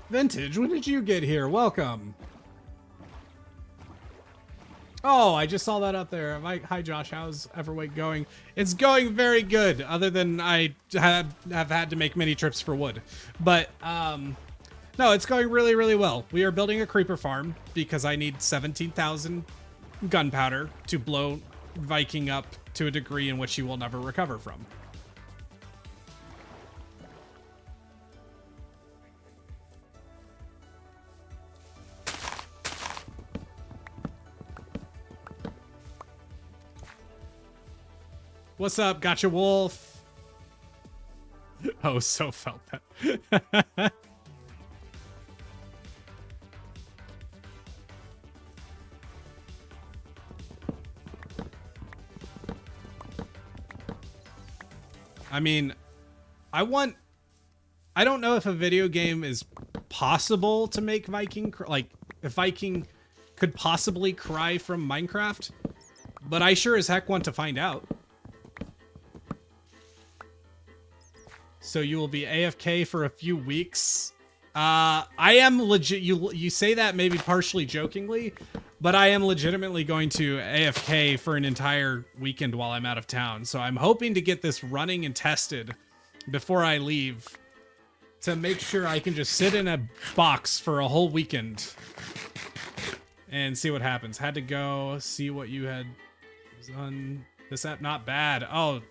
Vintage, when did you get here? Welcome. Oh, I just saw that up there. Hi, Josh. How's Everwake going? It's going very good, other than I have had to make many trips for wood. But, no, it's going really, really well. We are building a creeper farm because I need 17,000 gunpowder to blow Viking up to a degree in which he will never recover from. What's up, Gotcha Wolf? Oh, so felt that. I mean, I don't know if a video game is possible to make Viking, like, if Viking could possibly cry from Minecraft, but I sure as heck want to find out. So you will be AFK for a few weeks. I am legit. You say that maybe partially jokingly, but I am legitimately going to AFK for an entire weekend while I'm out of town. So I'm hoping to get this running and tested before I leave to make sure I can just sit in a box for a whole weekend and see what happens. Had to go see what you had done. This app, not bad. Oh,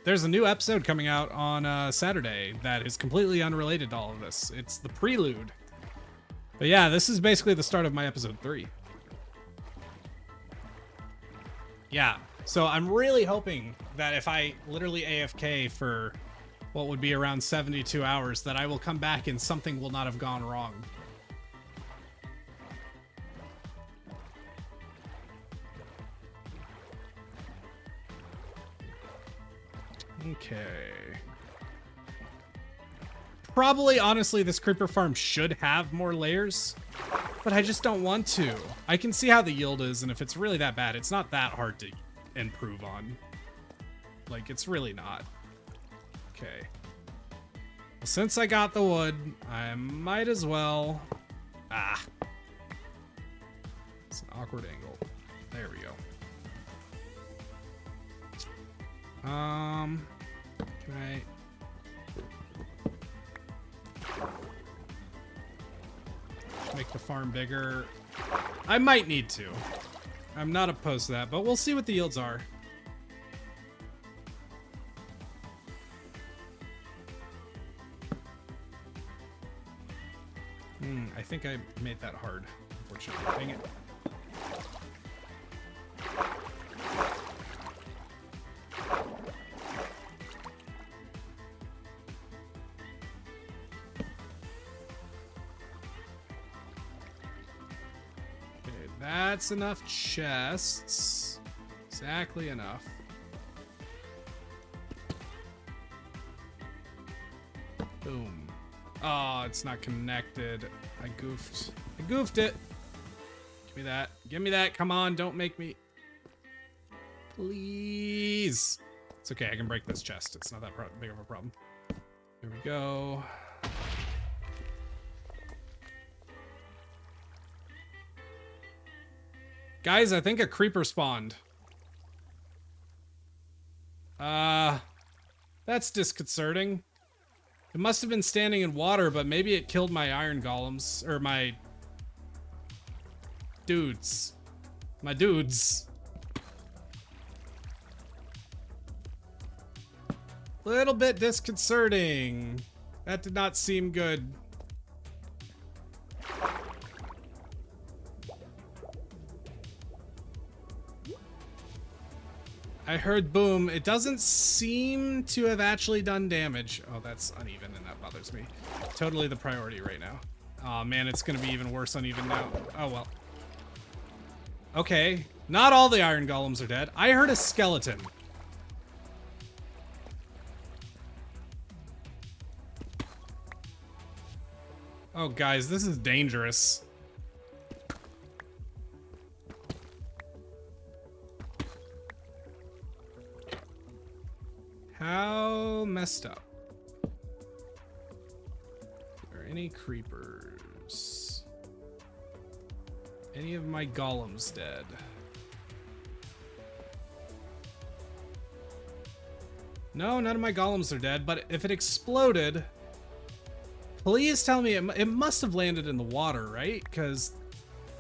there's a new episode coming out on Saturday that is completely unrelated to all of this. It's the prelude. But yeah, this is basically the start of my episode 3. Yeah, so I'm really hoping that if I literally AFK for what would be around 72 hours, that I will come back and something will not have gone wrong. Okay. Probably, honestly, this creeper farm should have more layers, but I just don't want to. I can see how the yield is, and if it's really that bad, it's not that hard to improve on. Like, it's really not. Okay. Well, since I got the wood, I might as well... Ah. It's an awkward angle. There we go. Can I... make the farm bigger? I might need to. I'm not opposed to that, but we'll see what the yields are. I think I made that hard, unfortunately. Dang it. That's enough chests. Exactly enough. Boom. Oh, it's not connected. I goofed. I goofed it. Give me that. Give me that. Come on, don't make me. Please. It's okay, I can break this chest. It's not that big of a problem. Here we go. Guys, I think a creeper spawned. That's disconcerting. It must have been standing in water, but maybe it killed my iron golems, or my dudes. My dudes. Little bit disconcerting. That did not seem good. I heard boom. It doesn't seem to have actually done damage. Oh, that's uneven and that bothers me. Totally the priority right now. Oh man, it's gonna be even worse uneven now. Oh well. Okay, not all the iron golems are dead. I heard a skeleton. Oh guys, this is dangerous. How messed up? Are there any creepers? Any of my golems dead? No, none of my golems are dead, but if it exploded, please tell me it must have landed in the water, right? Because,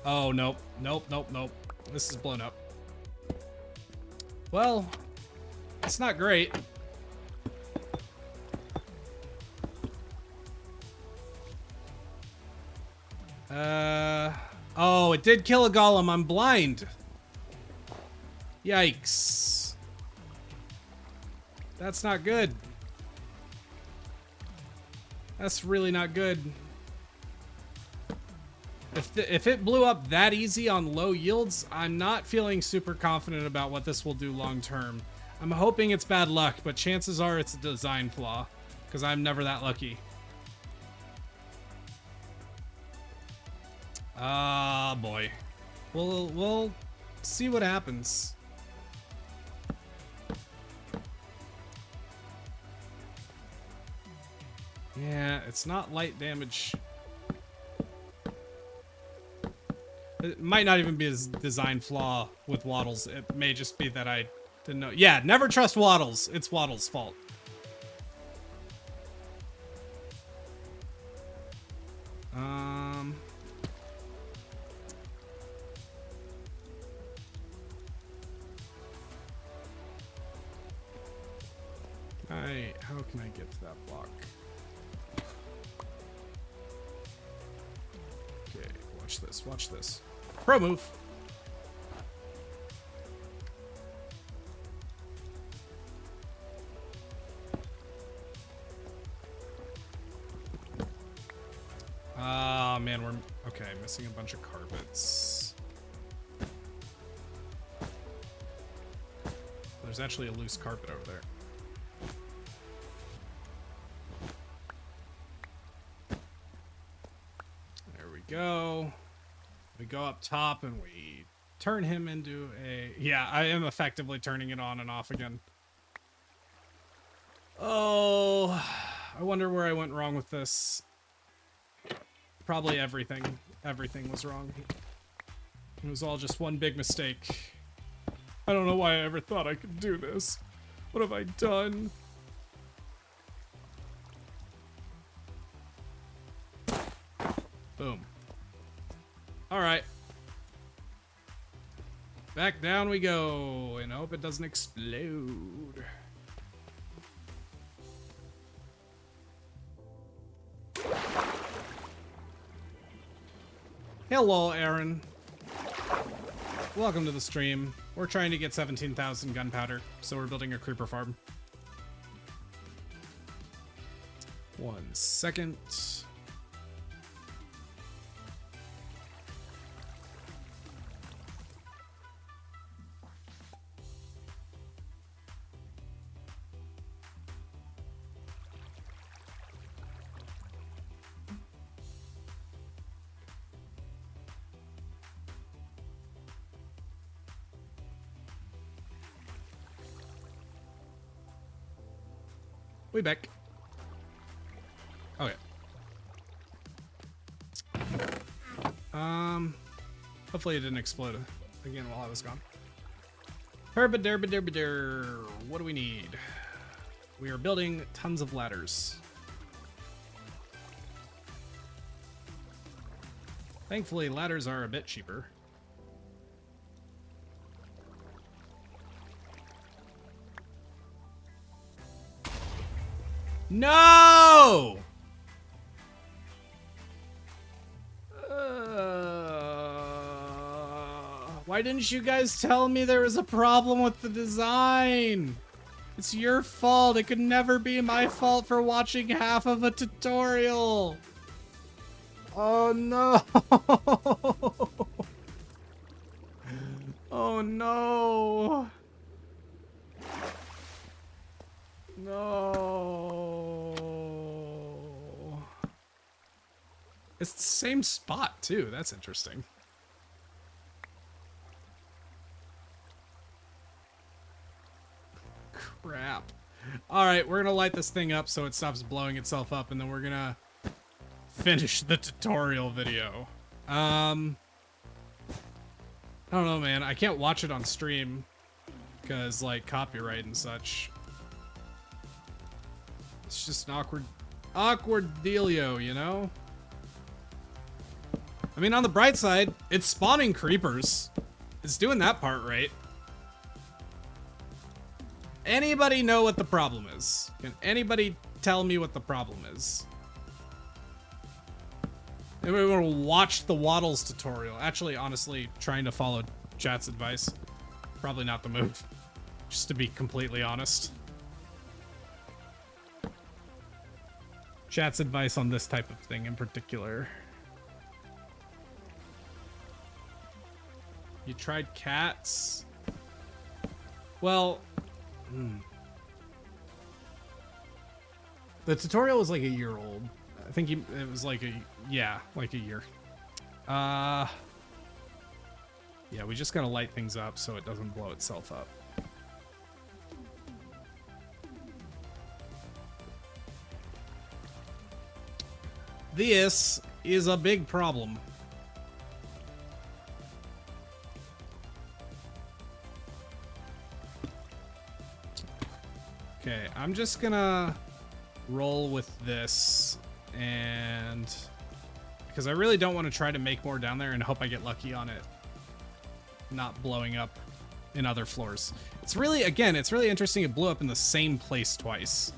oh, nope, nope, nope, nope. This is blown up. Well, it's not great. Oh, it did kill a golem. I'm blind. Yikes. That's not good. That's really not good. If it blew up that easy on low yields, I'm not feeling super confident about what this will do long term. I'm hoping it's bad luck, but chances are it's a design flaw, because I'm never that lucky. Ah, boy. We'll see what happens. Yeah, it's not light damage. It might not even be a design flaw with Waddles. It may just be that I didn't know. Yeah, never trust Waddles. It's Waddles' fault. How can I get to that block? Okay, watch this, watch this. Pro move. Ah, man, we're okay. Missing a bunch of carpets. There's actually a loose carpet over there. There we go. We go up top and we turn him into a... Yeah, I am effectively turning it on and off again. Oh, I wonder where I went wrong with this. Probably everything. Everything was wrong. It was all just one big mistake. I don't know why I ever thought I could do this. What have I done? Boom. All right. Back down we go, and hope it doesn't explode. Hello, Aaron. Welcome to the stream. We're trying to get 17,000 gunpowder, so we're building a creeper farm. 1 second. We back. Okay. Hopefully it didn't explode again while I was gone. Herbaderbaderbader. What do we need? We are building tons of ladders. Thankfully, ladders are a bit cheaper. No! Why didn't you guys tell me there was a problem with the design? It's your fault. It could never be my fault for watching half of a tutorial. Oh no. Oh no. No. It's the same spot too. That's interesting. Crap. All right, we're gonna light this thing up so it stops blowing itself up, and then we're gonna finish the tutorial video. I don't know, man. I can't watch it on stream because like copyright and such. It's just an awkward dealio, you know? I mean, on the bright side, it's spawning creepers. It's doing that part right. Anybody know what the problem is? Can anybody tell me what the problem is? Anybody want to watch the Waddles tutorial? Actually, honestly, trying to follow chat's advice. Probably not the move. Just to be completely honest. Chat's advice on this type of thing in particular. You tried cats? Well, the tutorial was like a year old. I think it was like like a year. Yeah, we just gotta light things up so it doesn't blow itself up. This is a big problem. Okay, I'm just gonna roll with this, and because I really don't want to try to make more down there and hope I get lucky on it not blowing up in other floors. It's really, again, it's really interesting it blew up in the same place twice.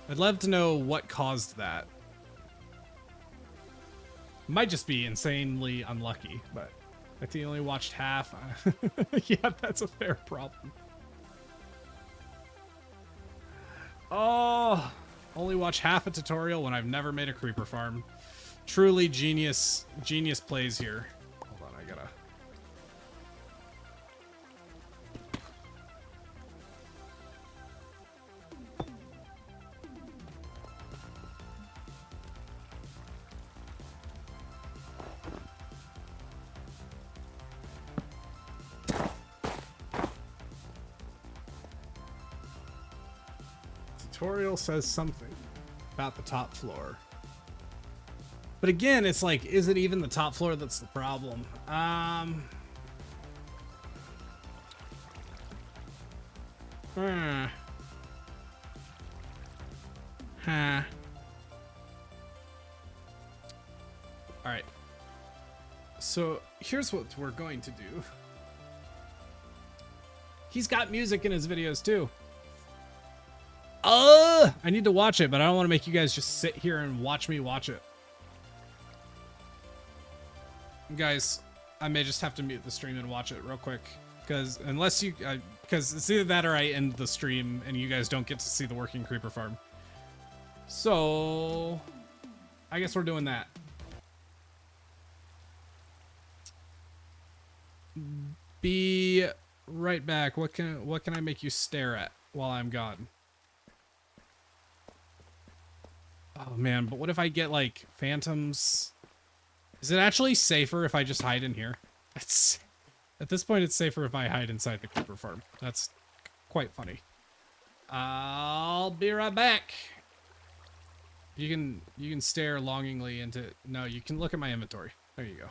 I'd love to know what caused that. Might just be insanely unlucky, but I think you only watched half. Yeah, that's a fair problem. Oh, only watch half a tutorial when I've never made a creeper farm. Truly genius plays here. Hold on, I gotta... Tutorial says something about the top floor. But again, it's like, is it even the top floor that's the problem? Huh. Alright. So here's what we're going to do. He's got music in his videos too. I need to watch it, but I don't want to make you guys just sit here and watch me watch it. Guys, I may just have to mute the stream and watch it real quick, because unless you, because it's either that or I end the stream and you guys don't get to see the working creeper farm. So, I guess we're doing that. Be right back. What can I make you stare at while I'm gone? Oh man, but what if I get like phantoms? Is it actually safer if I just hide in here? At this point, it's safer if I hide inside the creeper farm. That's quite funny. I'll be right back. You can stare longingly into... No, you can look at my inventory. There you go.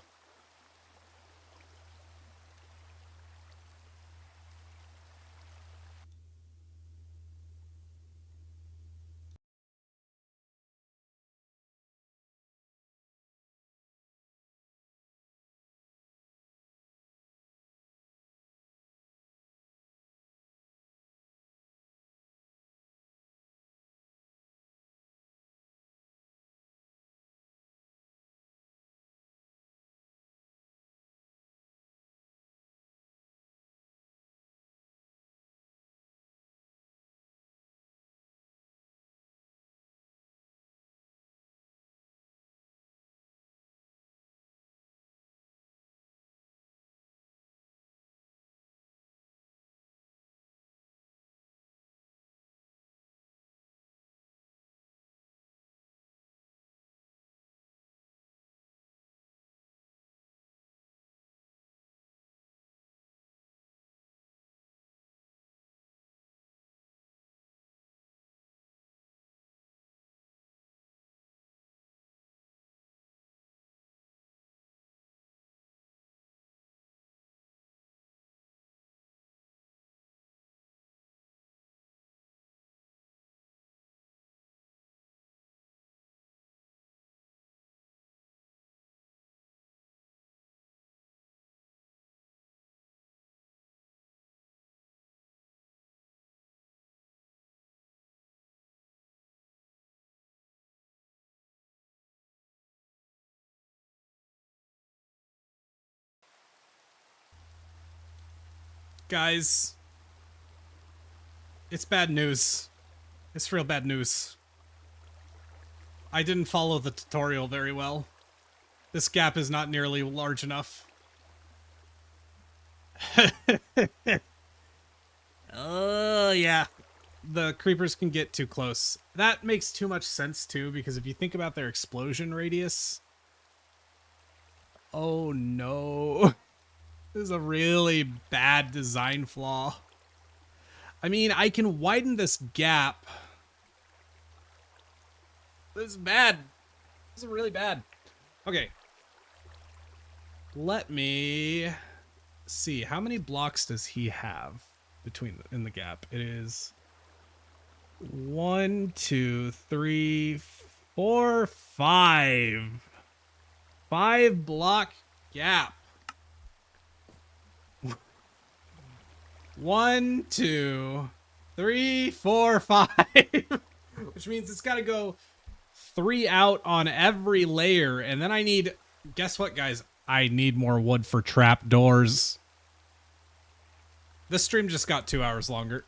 Guys, it's bad news. It's real bad news. I didn't follow the tutorial very well. This gap is not nearly large enough. Oh, yeah. The creepers can get too close. That makes too much sense, too, because if you think about their explosion radius... Oh, no. This is a really bad design flaw. I mean, I can widen this gap. This is bad. This is really bad. Okay. Let me see. How many blocks does he have in the gap? It is 1, 2, 3, 4, 5. 5 block gap. 1, 2, 3, 4, 5. Which means it's got to go 3 out on every layer. And then I need, guess what, guys? I need more wood for trap doors. This stream just got 2 hours longer.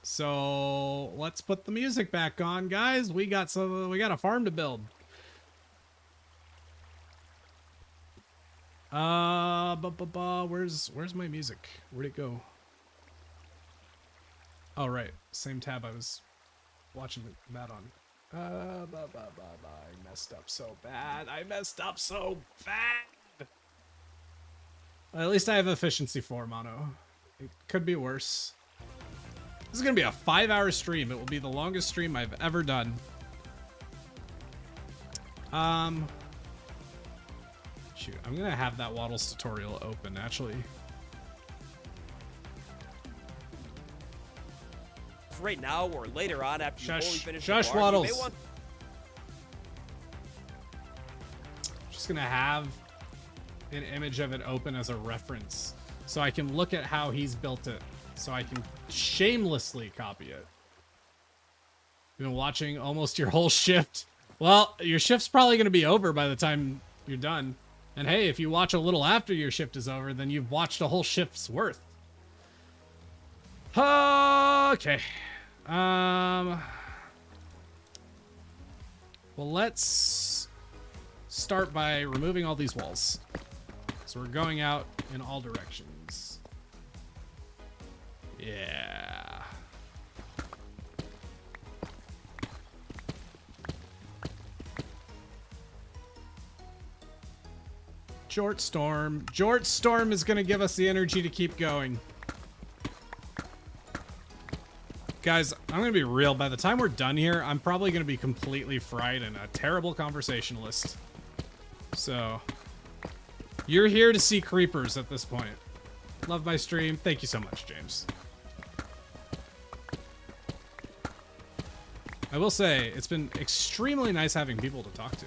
So let's put the music back on, guys. We got a farm to build. Where's my music? Where'd it go? Oh, right. Same tab I was watching that on. I messed up so bad. I messed up so bad. At least I have efficiency 4 mono. It could be worse. This is going to be a 5-hour stream. It will be the longest stream I've ever done. Shoot, I'm going to have that Waddles tutorial open, actually. Right now or later on after you fully finish the Shush, farm, Waddles. you may want... Just going to have an image of it open as a reference so I can look at how he's built it, so I can shamelessly copy it. You've been watching almost your whole shift. Well, your shift's probably going to be over by the time you're done. And hey, if you watch a little after your shift is over, then you've watched a whole shift's worth. Okay. Well, let's start by removing all these walls. So we're going out in all directions. Yeah. Jort Storm. Jort Storm is going to give us the energy to keep going. Guys, I'm going to be real. By the time we're done here, I'm probably going to be completely fried and a terrible conversationalist. So, you're here to see creepers at this point. Love my stream. Thank you so much, James. I will say, it's been extremely nice having people to talk to.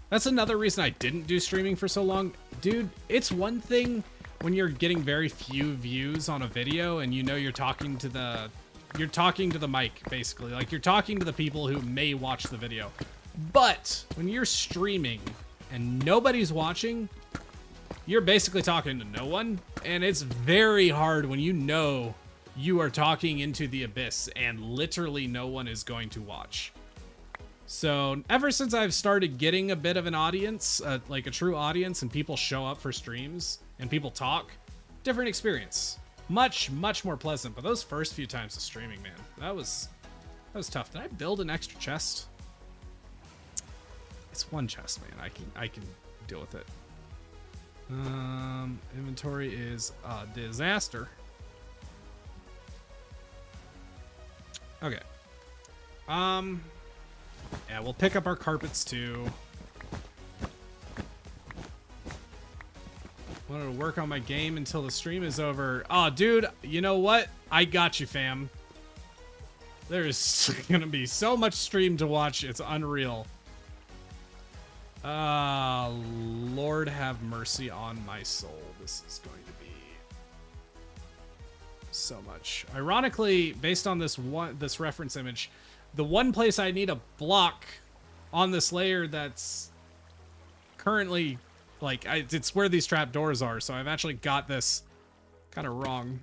That's another reason I didn't do streaming for so long. Dude, it's one thing when you're getting very few views on a video and you know you're talking to the mic, basically. Like, you're talking to the people who may watch the video. But when you're streaming and nobody's watching, you're basically talking to no one. And it's very hard when you know you are talking into the abyss and literally no one is going to watch. So ever since I've started getting a bit of an audience, like a true audience, and people show up for streams and people talk, different experience. Much, much more pleasant. But those first few times of streaming, man, that was tough. Did I build an extra chest? It's one chest, man. I can deal with it. Inventory is a disaster. Okay. Yeah, we'll pick up our carpets too. Wanted to work on my game until the stream is over. Oh, dude, you know what? I got you, fam. There's gonna be so much stream to watch. It's unreal. Lord have mercy on my soul. This is going to be so much. Ironically, based on this reference image, the one place I need a block on this layer that's currently, like, it's where these trap doors are. So I've actually got this kind of wrong.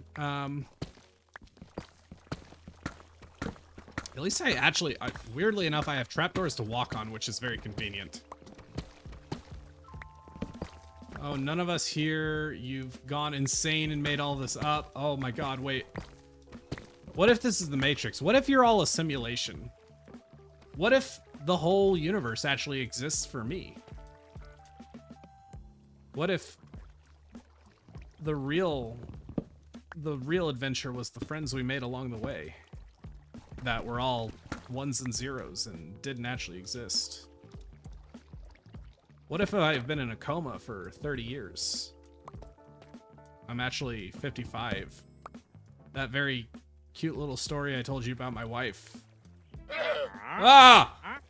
At least I actually, weirdly enough, I have trapdoors to walk on, which is very convenient. Oh, none of us here. You've gone insane and made all this up. Oh my god, wait. What if this is the Matrix? What if you're all a simulation? What if the whole universe actually exists for me? What if the real adventure was the friends we made along the way that were all ones and zeros and didn't actually exist? What if I've been in a coma for 30 years? I'm actually 55. That very cute little story I told you about my wife. Ah!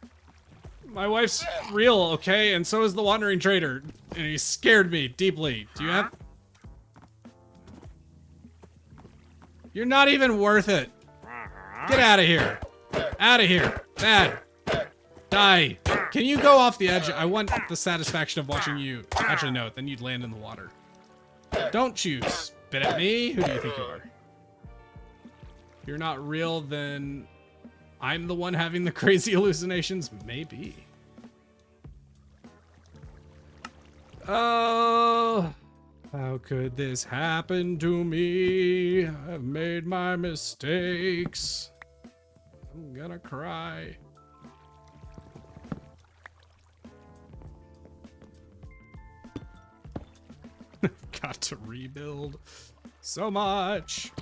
My wife's real, okay? And so is the Wandering Trader. And he scared me deeply. Do you have... You're not even worth it. Get out of here. Out of here. Bad. Die. Can you go off the edge? I want the satisfaction of watching you. Actually, no. Then you'd land in the water. Don't you spit at me. Who do you think you are? If you're not real, then I'm the one having the crazy hallucinations? Maybe. Oh, how could this happen to me? I've made my mistakes. I'm gonna cry. Got to rebuild so much.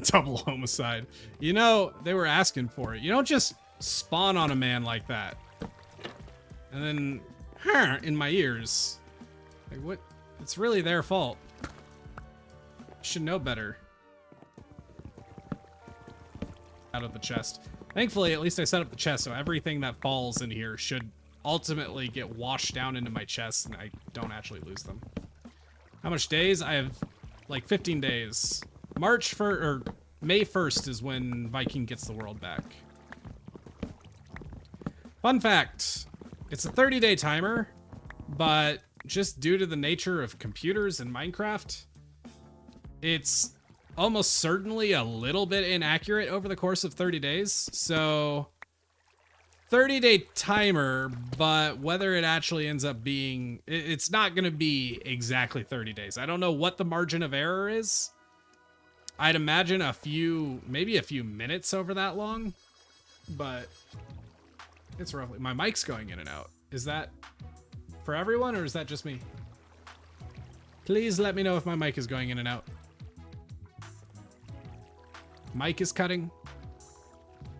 Double homicide. You know, they were asking for it. You don't just spawn on a man like that. And then, in my ears. Like, what? It's really their fault. Should know better. Out of the chest. Thankfully, at least I set up the chest, so everything that falls in here should ultimately get washed down into my chest, and I don't actually lose them. How much days? I have like 15 days. March 1st, or May 1st is when Viking gets the world back. Fun fact, it's a 30-day timer, but just due to the nature of computers in Minecraft, it's almost certainly a little bit inaccurate over the course of 30 days. So 30-day timer, but whether it actually ends up being, it's not going to be exactly 30 days. I don't know what the margin of error is. I'd imagine maybe a few minutes over that long, but it's roughly. My mic's going in and out. Is that for everyone or is that just me? Please let me know if my mic is going in and out. Mic is cutting.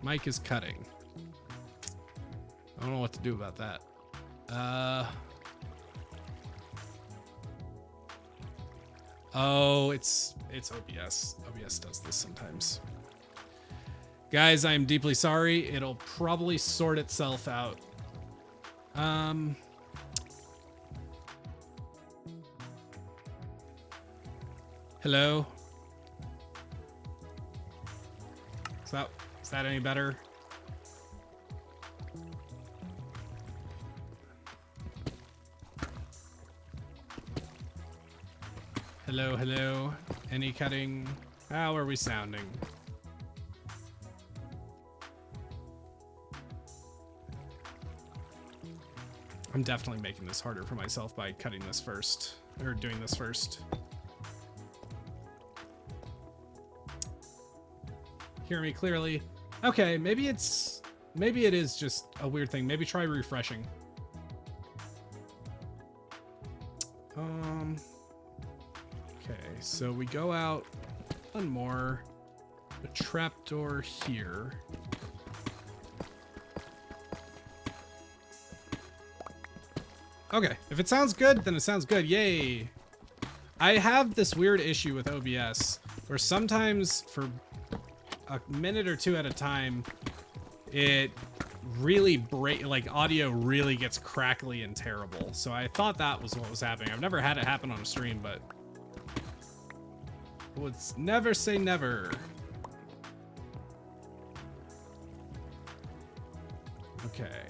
Mic is cutting. I don't know what to do about that. Oh, it's OBS. OBS does this sometimes. Guys, I'm deeply sorry. It'll probably sort itself out. Hello? Is that any better? Hello, hello. Any cutting? How are we sounding? I'm definitely making this harder for myself by cutting this first, or doing this first. Hear me clearly. Okay, maybe it is just a weird thing. Maybe try refreshing. Okay, so we go out one more. A trapdoor here. Okay, if it sounds good, then it sounds good. Yay! I have this weird issue with OBS where sometimes for a minute or two at a time, it really audio really gets crackly and terrible. So I thought that was what was happening. I've never had it happen on a stream, but would never say never. Okay.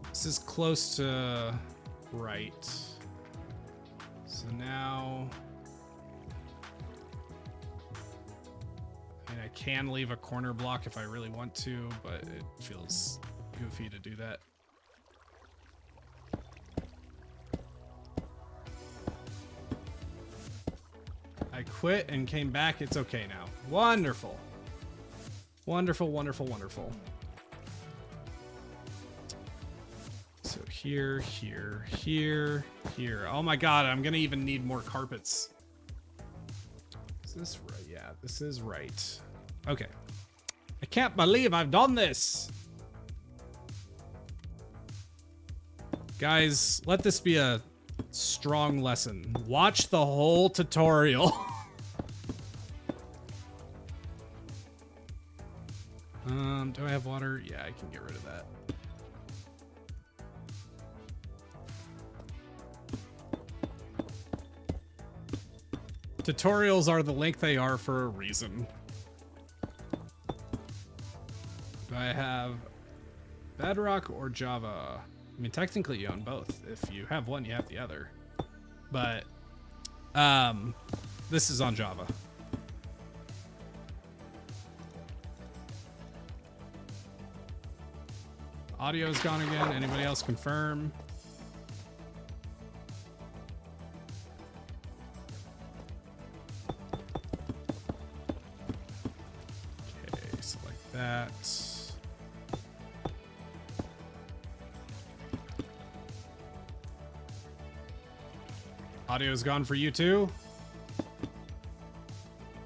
This is close to right. So now... I mean, I can leave a corner block if I really want to, but it feels goofy to do that. I quit and came back. It's okay now. Wonderful. Wonderful, wonderful, wonderful. So here, here, here, here. Oh my god, I'm gonna even need more carpets. Is this right? Yeah, this is right. Okay. I can't believe I've done this. Guys, let this be a strong lesson. Watch the whole tutorial. Do I have water? Yeah, I can get rid of that. Tutorials are the length they are for a reason. Do I have Bedrock or Java? I mean, technically you own both. If you have one, you have the other. But this is on Java. Audio's gone again. Anybody else confirm? Okay, select that. Audio's gone for you too?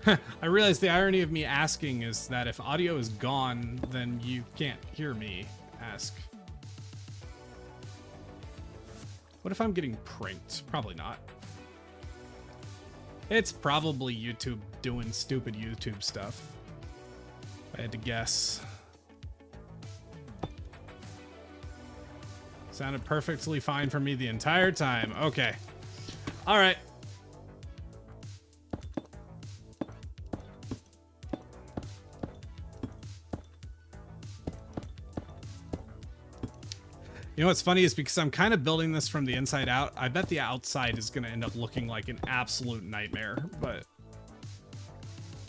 I realize the irony of me asking is that if audio is gone, then you can't hear me ask. What if I'm getting pranked? Probably not. It's probably YouTube doing stupid YouTube stuff. If I had to guess. Sounded perfectly fine for me the entire time. Okay. All right. You know what's funny is because I'm kind of building this from the inside out, I bet the outside is going to end up looking like an absolute nightmare, but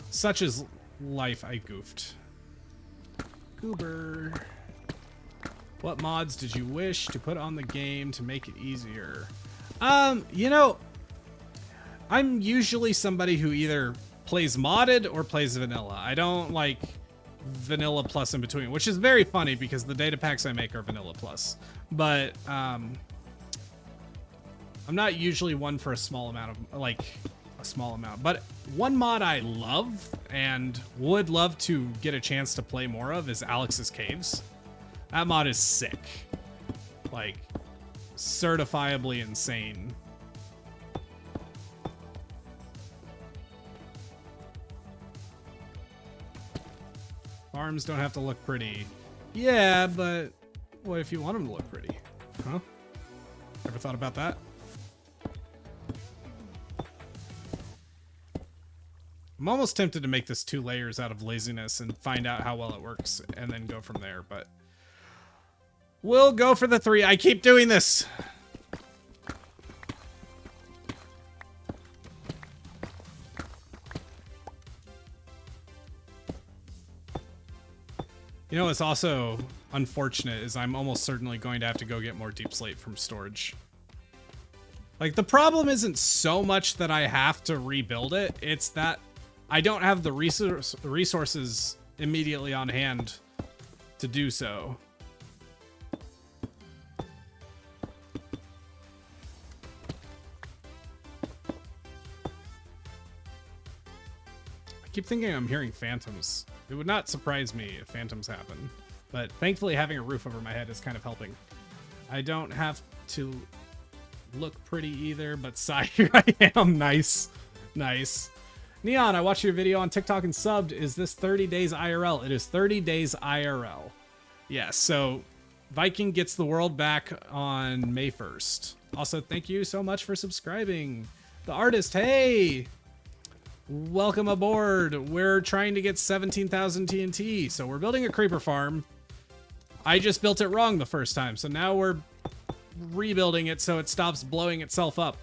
such is life. I goofed. Goober. What mods did you wish to put on the game to make it easier? You know, I'm usually somebody who either plays modded or plays vanilla. I don't like vanilla plus in between, which is very funny because the data packs I make are vanilla plus. But I'm not usually one for a small amount of, like, a small amount. But one mod I love and would love to get a chance to play more of is Alex's Caves. That mod is sick. Like, certifiably insane. Farms don't have to look pretty. Yeah, but what if you want them to look pretty? Huh? Ever thought about that? I'm almost tempted to make this 2 layers out of laziness and find out how well it works and then go from there, but we'll go for the 3. I keep doing this. You know what's also unfortunate is I'm almost certainly going to have to go get more deep slate from storage. Like, the problem isn't so much that I have to rebuild it, it's that I don't have the resources immediately on hand to do so. I keep thinking I'm hearing phantoms. It would not surprise me if phantoms happen, but thankfully having a roof over my head is kind of helping. I don't have to look pretty either, but sigh, here I am. Nice. Nice. Neon, I watched your video on TikTok and subbed. Is this 30 days IRL? It is 30 days IRL. Yes, so Viking gets the world back on May 1st. Also, thank you so much for subscribing. The artist, hey! Welcome aboard. We're trying to get 17,000 TNT, so we're building a creeper farm. I just built it wrong the first time, so now we're rebuilding it so it stops blowing itself up.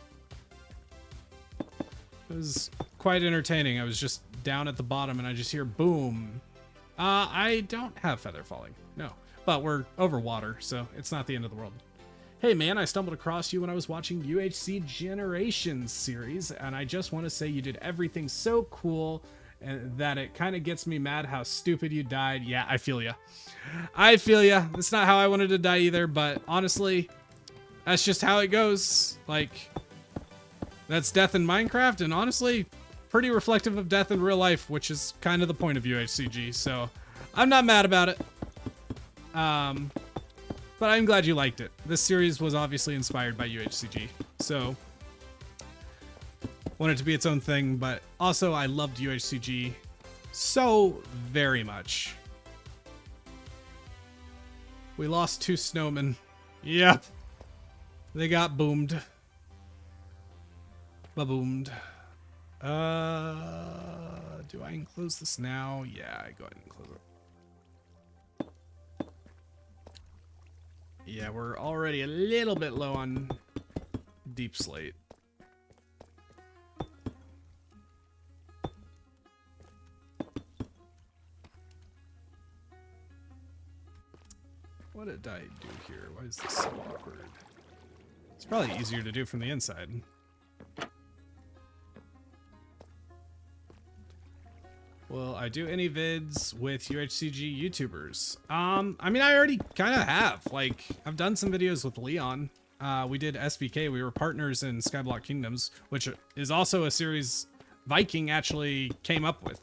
It was quite entertaining. I was just down at the bottom and I just hear boom. I don't have feather falling, no. But we're over water, so it's not the end of the world. Hey man, I stumbled across you when I was watching UHC Generations series, and I just want to say you did everything so cool and that it kind of gets me mad how stupid you died. Yeah, I feel ya. I feel ya. That's not how I wanted to die either, but honestly, that's just how it goes. Like, that's death in Minecraft, and honestly, pretty reflective of death in real life, which is kind of the point of UHCG, so I'm not mad about it. But I'm glad you liked it. This series was obviously inspired by UHCG, so wanted it to be its own thing, but also I loved UHCG so very much. We lost 2 snowmen. Yep. They got boomed. Ba-boomed. Do I enclose this now? Yeah, I go ahead and enclose it. Yeah, we're already a little bit low on deep slate. What did I do here? Why is this so awkward? It's probably easier to do from the inside. Will I do any vids with UHCG YouTubers? I mean, I already kind of have. Like, I've done some videos with Leon. We did SBK. We were partners in Skyblock Kingdoms, which is also a series Viking actually came up with.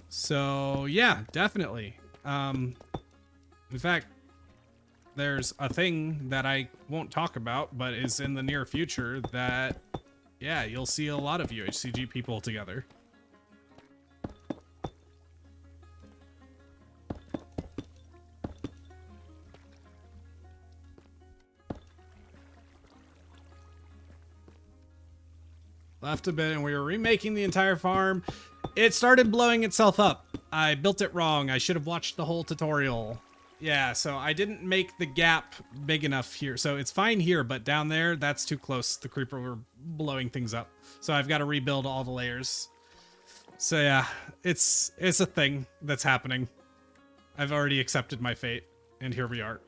So, yeah, definitely. In fact, there's a thing that I won't talk about, but is in the near future that... yeah, you'll see a lot of UHCG people together. Left a bit and we were remaking the entire farm. It started blowing itself up. I built it wrong. I should have watched the whole tutorial. Yeah, so I didn't make the gap big enough here. So it's fine here, but down there, that's too close. The creeper were blowing things up. So I've got to rebuild all the layers. So yeah, it's a thing that's happening. I've already accepted my fate, and here we are.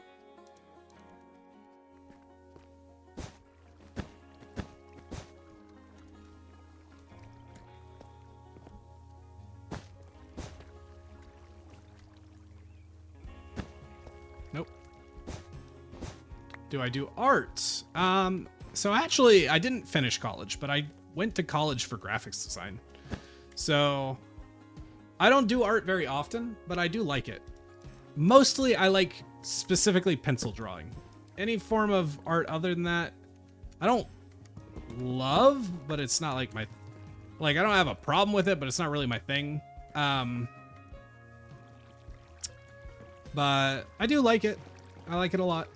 Nope. Do I do art? So actually, I didn't finish college, but I went to college for graphics design. So I don't do art very often, but I do like it. Mostly I like specifically pencil drawing. Any form of art other than that, I don't love, but it's not like my, like I don't have a problem with it, but it's not really my thing. But I do like it. I like it a lot.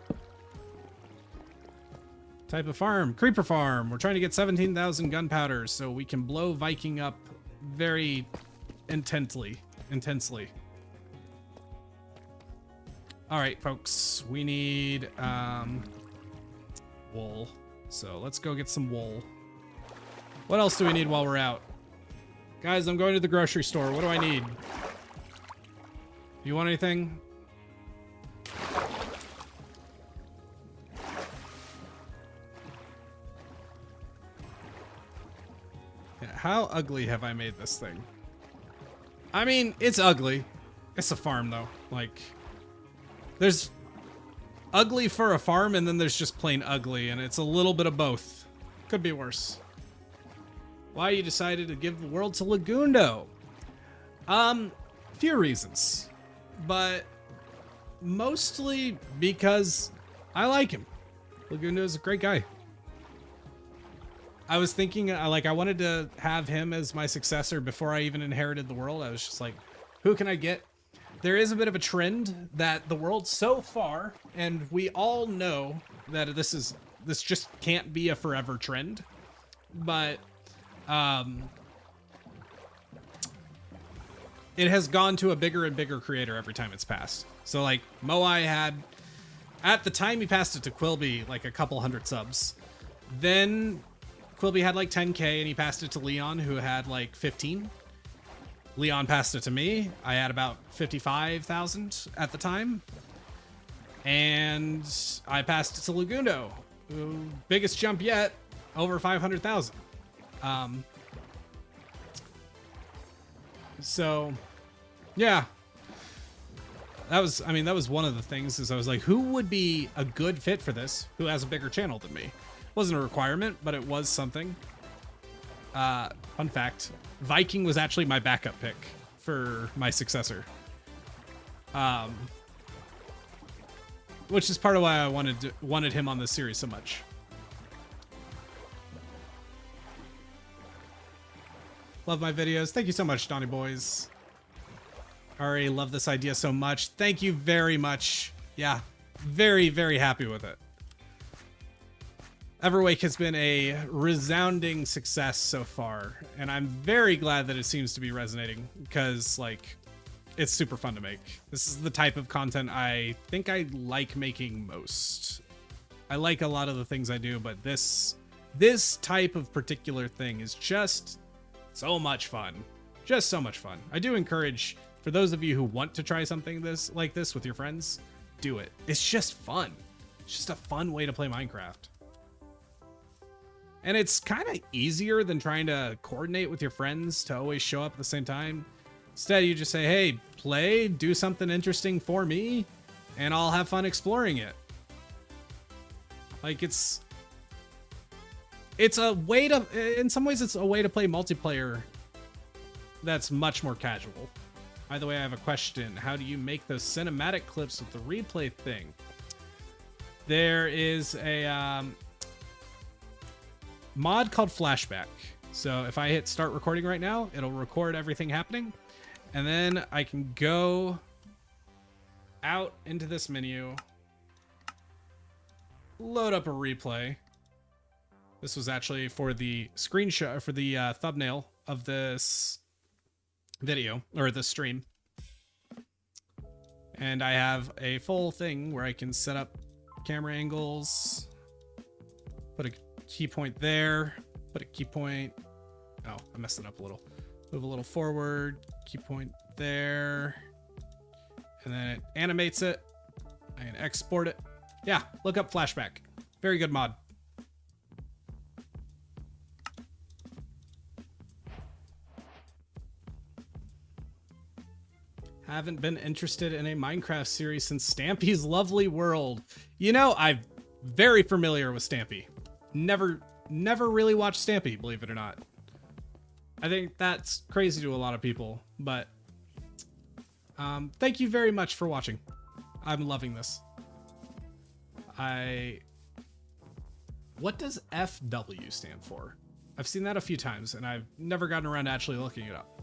Type of farm, creeper farm. We're trying to get 17,000 gunpowder so we can blow Viking up very intensely. All right, folks, we need wool. So let's go get some wool. What else do we need while we're out? Guys, I'm going to the grocery store. What do I need? You want anything? How ugly have I made this thing? I mean, it's ugly. It's a farm, though. Like, there's ugly for a farm, and then there's just plain ugly, and it's a little bit of both. Could be worse. Why you decided to give the world to Lagundo? Few reasons, but mostly because I like him. Lagundo is a great guy. I was thinking, like, I wanted to have him as my successor before I even inherited the world. I was just like, who can I get? There is a bit of a trend that the world so far, and we all know that this just can't be a forever trend, but it has gone to a bigger and bigger creator every time it's passed. So like Moai had, at the time he passed it to Quilby, like a couple hundred subs. Then Quilby had like 10K and he passed it to Leon, who had like 15. Leon passed it to me. I had about 55,000 at the time. And I passed it to Lagundo, who, biggest jump yet, over 500,000. So yeah, that was one of the things, is I was like, who would be a good fit for this? Who has a bigger channel than me? Wasn't a requirement, but it was something. Fun fact, Viking was actually my backup pick for my successor. Which is part of why I wanted him on this series so much. Love my videos. Thank you so much, Donny Boys. Already love this idea so much. Thank you very much. Yeah, very, very happy with it. Everwake has been a resounding success so far, and I'm very glad that it seems to be resonating, because like, it's super fun to make. This is the type of content I think I like making most. I like a lot of the things I do, but this type of particular thing is just so much fun. Just so much fun. I do encourage, for those of you who want to try something like this with your friends, do it. It's just fun. It's just a fun way to play Minecraft. And it's kind of easier than trying to coordinate with your friends to always show up at the same time. Instead, you just say, hey, play, do something interesting for me, and I'll have fun exploring it. Like, it's a way to, in some ways, it's a way to play multiplayer that's much more casual. By the way, I have a question. How do you make those cinematic clips with the replay thing? There is a mod called Flashback. So if I hit start recording right now, it'll record everything happening. And then I can go out into this menu, load up a replay. This was actually for the screenshot, for the thumbnail of this video, or this stream. And I have a full thing where I can set up camera angles, put a key point there, put a key point. Oh, I messed it up a little. Move a little forward, key point there. And then it animates it. I can export it. Yeah, look up Flashback. Very good mod. Haven't been interested in a Minecraft series since Stampy's Lovely World. You know, I'm very familiar with Stampy. Never really watched Stampy, believe it or not. I think that's crazy to a lot of people, but thank you very much for watching. I'm loving this. What does FW stand for? I've seen that a few times, and I've never gotten around to actually looking it up.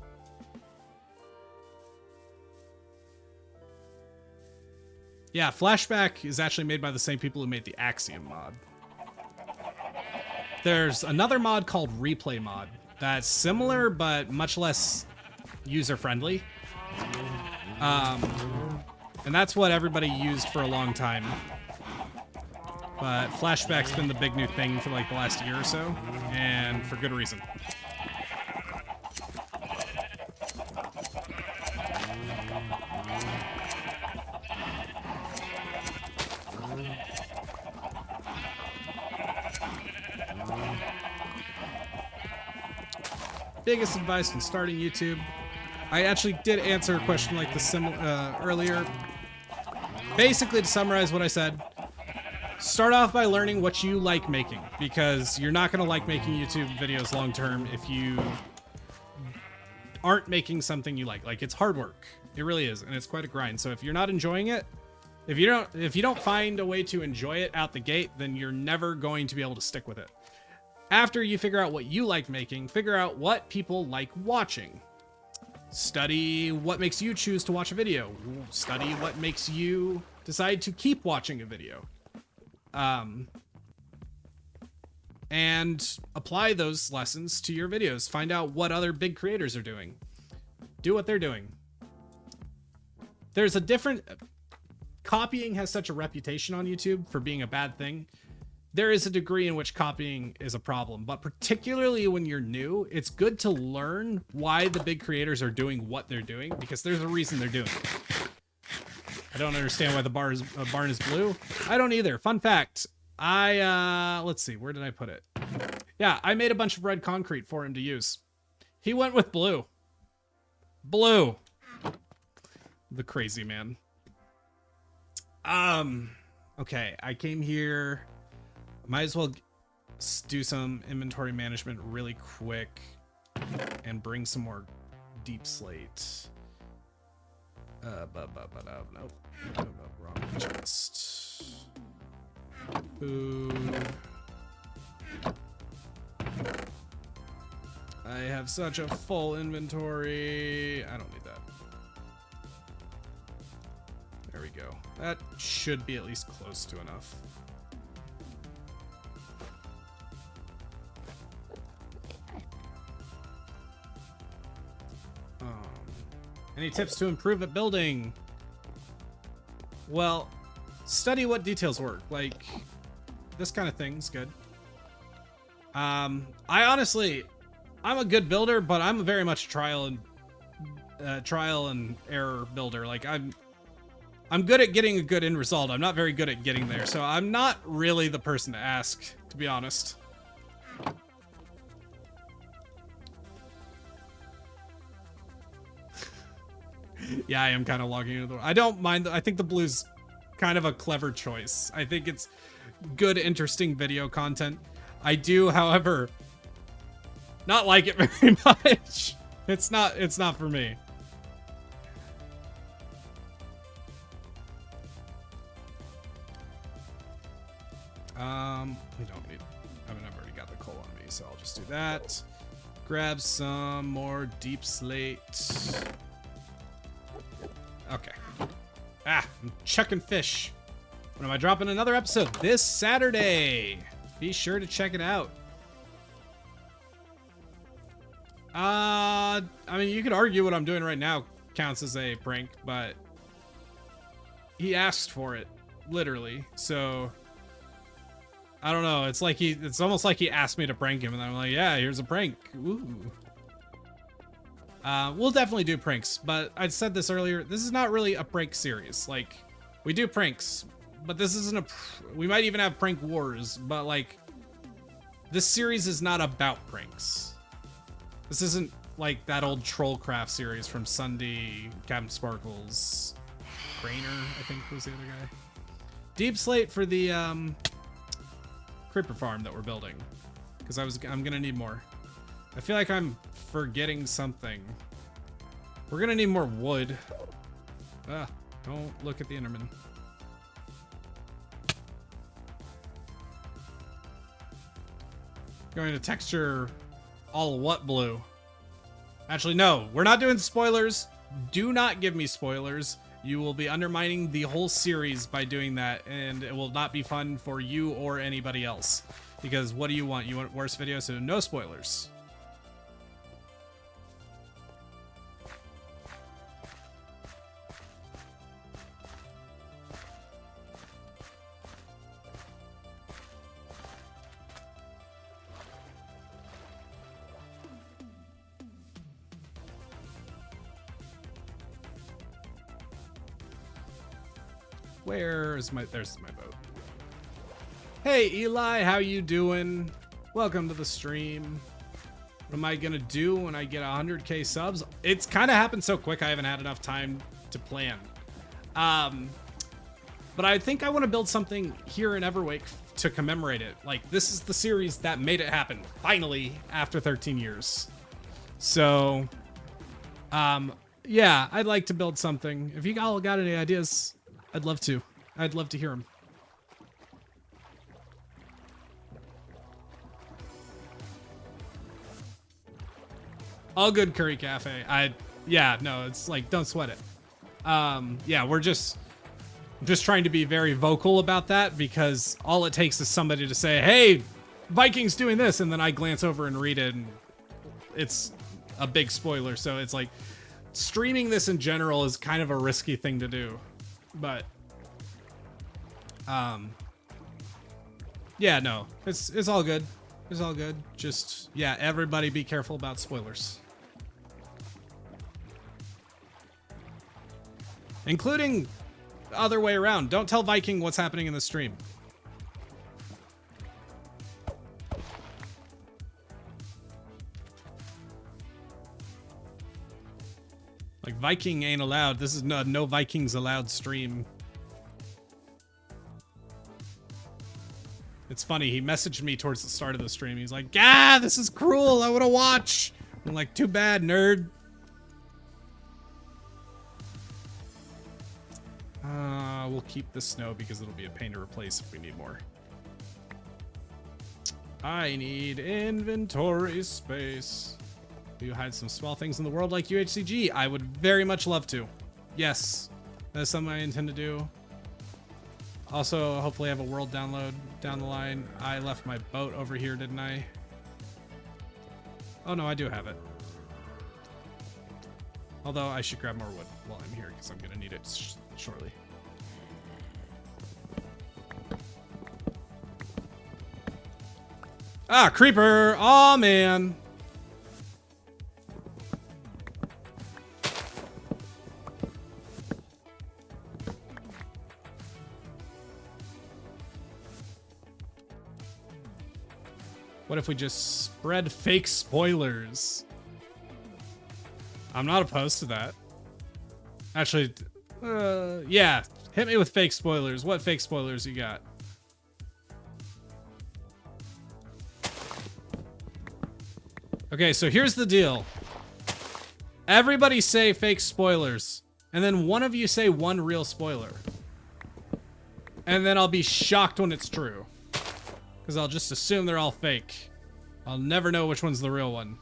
Yeah, Flashback is actually made by the same people who made the Axiom mod. There's another mod called Replay Mod that's similar, but much less user-friendly. And that's what everybody used for a long time. But Flashback's been the big new thing for like the last year or so, and for good reason. Biggest advice when starting YouTube. I actually did answer a question like this earlier. Basically, to summarize what I said, start off by learning what you like making, because you're not going to like making YouTube videos long term if you aren't making something you like. Like, it's hard work. It really is, and it's quite a grind. So if you're not enjoying it, if you don't find a way to enjoy it out the gate, then you're never going to be able to stick with it. After you figure out what you like making, figure out what people like watching. Study what makes you choose to watch a video. Study what makes you decide to keep watching a video. And apply those lessons to your videos. Find out what other big creators are doing. Do what they're doing. there's a different... Copying has such a reputation on YouTube for being a bad thing. There is a degree in which copying is a problem, but particularly when you're new, it's good to learn why the big creators are doing what they're doing, because there's a reason they're doing it. I don't understand why the barn is blue. I don't either. Fun fact. Let's see, where did I put it? Yeah, I made a bunch of red concrete for him to use. He went with blue. Blue. The crazy man. Okay, I came here. Might as well do some inventory management really quick and bring some more deep slate. Nope. Wrong chest. Food. I have such a full inventory. I don't need that. There we go. That should be at least close to enough. Any tips to improve at building? Well, study what details work. Like, this kind of thing's good. I'm a good builder, but I'm very much trial and error builder. Like, I'm good at getting a good end result. I'm not very good at getting there, so I'm not really the person to ask, to be honest. Yeah, I am kind of logging into the... I don't mind. I think the blue's kind of a clever choice. I think it's good, interesting video content. I do, however, not like it very much. It's not for me. We don't need... I mean, I've already got the coal on me, so I'll just do that. Grab some more deep slate. Okay. I'm chucking fish. When am I dropping another episode? This Saturday. Be sure to check it out. I mean, you could argue what I'm doing right now counts as a prank, but he asked for it, literally. So I don't know. It's almost like he asked me to prank him, and I'm like, yeah, here's a prank. Ooh. We'll definitely do pranks, but I said this earlier. This is not really a prank series. Like, we do pranks, but this isn't we might even have prank wars, but like, this series is not about pranks. This isn't like that old Trollcraft series from Sunday, Captain Sparkles, Craner, I think was the other guy. Deep slate for the creeper farm that we're building, because I'm gonna need more. I feel like I'm forgetting something. We're gonna need more wood. Don't look at the Enderman. Going to texture all what blue? Actually, no, we're not doing spoilers. Do not give me spoilers. You will be undermining the whole series by doing that, and it will not be fun for you or anybody else. Because what do you want? You want worse videos, so no spoilers. There's my boat. Hey Eli, how you doing? Welcome to the stream. What am I gonna do when I get 100k subs? It's kind of happened so quick I haven't had enough time to plan. But I think I want to build something here in Everwake to commemorate it. Like, this is the series that made it happen, finally, after 13 years. So, yeah, I'd like to build something. If you all got any ideas, I'd love to. I'd love to hear them. All good, Curry Cafe. Yeah, no, it's like, don't sweat it. Yeah, we're just trying to be very vocal about that, because all it takes is somebody to say, hey, Vikings doing this, and then I glance over and read it, and it's a big spoiler. So it's like, streaming this in general is kind of a risky thing to do, but yeah, no, it's all good. It's all good. Just, yeah, everybody be careful about spoilers. Including the other way around. Don't tell Viking what's happening in the stream. Like, Viking ain't allowed. This is no Vikings allowed stream. It's funny, he messaged me towards the start of the stream. He's like, "Ah, this is cruel. I want to watch." I'm like, "Too bad, nerd." We'll keep the snow because it'll be a pain to replace if we need more. I need inventory space. Do you hide some small things in the world like UHCG? I would very much love to. Yes, that's something I intend to do. Also, hopefully I have a world download down the line. I left my boat over here, didn't I? Oh no, I do have it. Although I should grab more wood while I'm here because I'm gonna need it shortly. Ah, creeper! Aw, man! What if we just spread fake spoilers? I'm not opposed to that. Actually, yeah. Hit me with fake spoilers. What fake spoilers you got? Okay, so here's the deal. Everybody say fake spoilers, and then one of you say one real spoiler. And then I'll be shocked when it's true. Because I'll just assume they're all fake. I'll never know which one's the real one.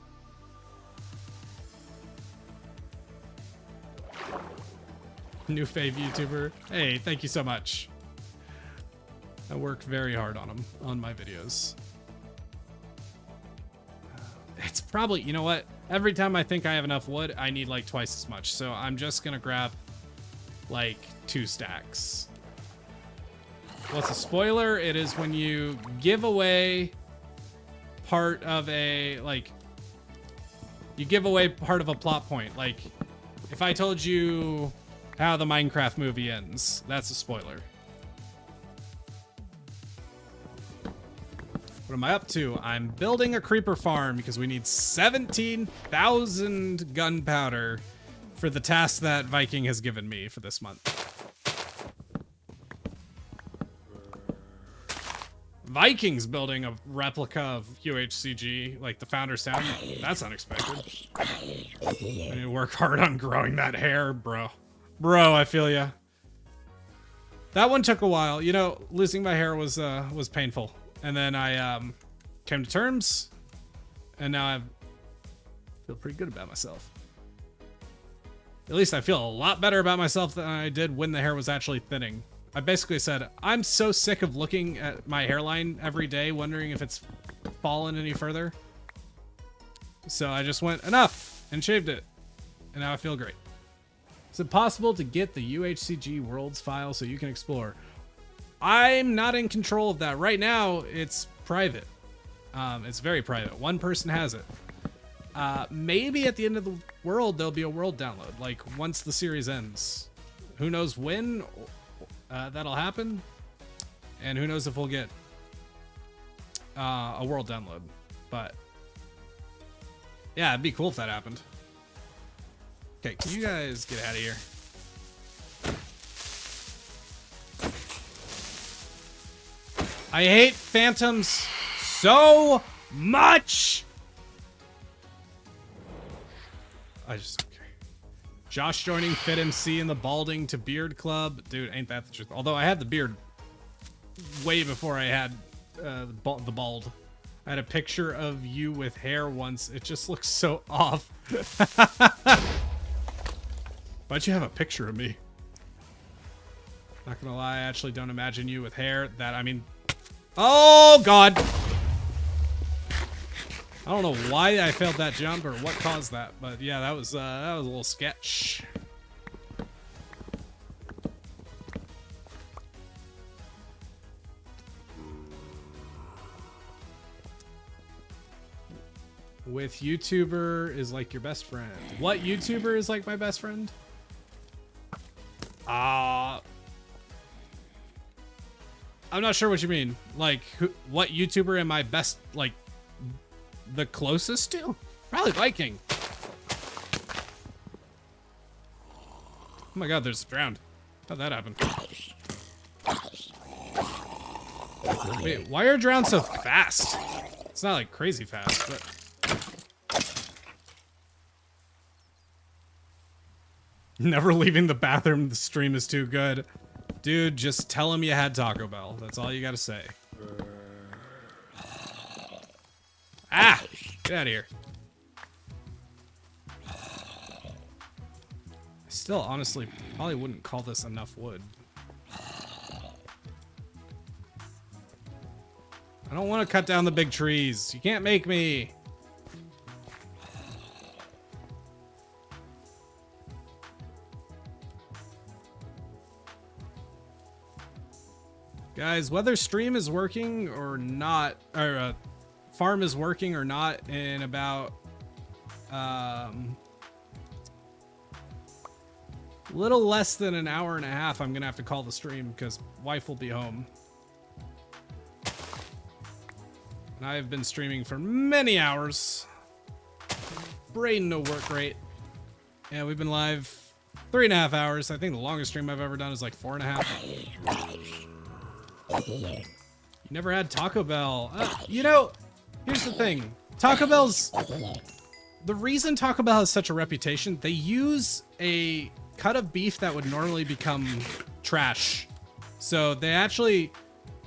New fave YouTuber. Hey, thank you so much. I work very hard on them, on my videos. It's probably, you know what? Every time I think I have enough wood, I need like twice as much. So I'm just gonna grab like 2 stacks. What's a spoiler? It is when you give away part of a, like, you give away part of a plot point. Like, if I told you how the Minecraft movie ends, that's a spoiler. What am I up to? I'm building a creeper farm because we need 17,000 gunpowder for the task that Viking has given me for this month. Viking's building a replica of UHCG, like the Founder's Town. That's unexpected. I need to work hard on growing that hair, bro. Bro, I feel ya. That one took a while. You know, losing my hair was painful. And then I came to terms, and now I feel pretty good about myself. At least I feel a lot better about myself than I did when the hair was actually thinning. I basically said, I'm so sick of looking at my hairline every day, wondering if it's fallen any further. So I just went, enough, and shaved it. And now I feel great. Is it possible to get the UHCG Worlds file so you can explore? I'm not in control of that. Right now, it's private. It's very private. One person has it. Maybe at the end of the world, there'll be a world download. Like, once the series ends. Who knows when that'll happen? And who knows if we'll get a world download. But, yeah, it'd be cool if that happened. Okay, can you guys get out of here? I hate phantoms so much. I just, okay. Josh joining Fit MC in the balding to beard club. Dude, ain't that the truth? Although I had the beard way before I had the bald. I had a picture of you with hair once. It just looks so off. Why'd you have a picture of me? Not gonna lie, I actually don't imagine you with hair. That, I mean... Oh, God! I don't know why I failed that jump or what caused that, but yeah, that was a little sketch. With YouTuber is like your best friend. What YouTuber is like my best friend? I'm not sure what you mean. Like, what YouTuber am I best, like, the closest to? Probably Viking. Oh my god, there's a drowned. How'd that happen? Wait, why are drowned so fast? It's not like crazy fast, but... Never leaving the bathroom, the stream is too good. Dude, just tell him you had Taco Bell. That's all you gotta say. Ah! Get out of here. I still, honestly, probably wouldn't call this enough wood. I don't want to cut down the big trees. You can't make me. Guys, whether stream is working or not, or farm is working or not in about little less than an hour and a half, I'm gonna have to call the stream because wife will be home. And I've been streaming for many hours. Brain no work great. Yeah, we've been live 3.5 hours. I think the longest stream I've ever done is like 4.5. You never had Taco Bell. You know, here's the thing. Taco Bell's... The reason Taco Bell has such a reputation, they use a cut of beef that would normally become trash. So they actually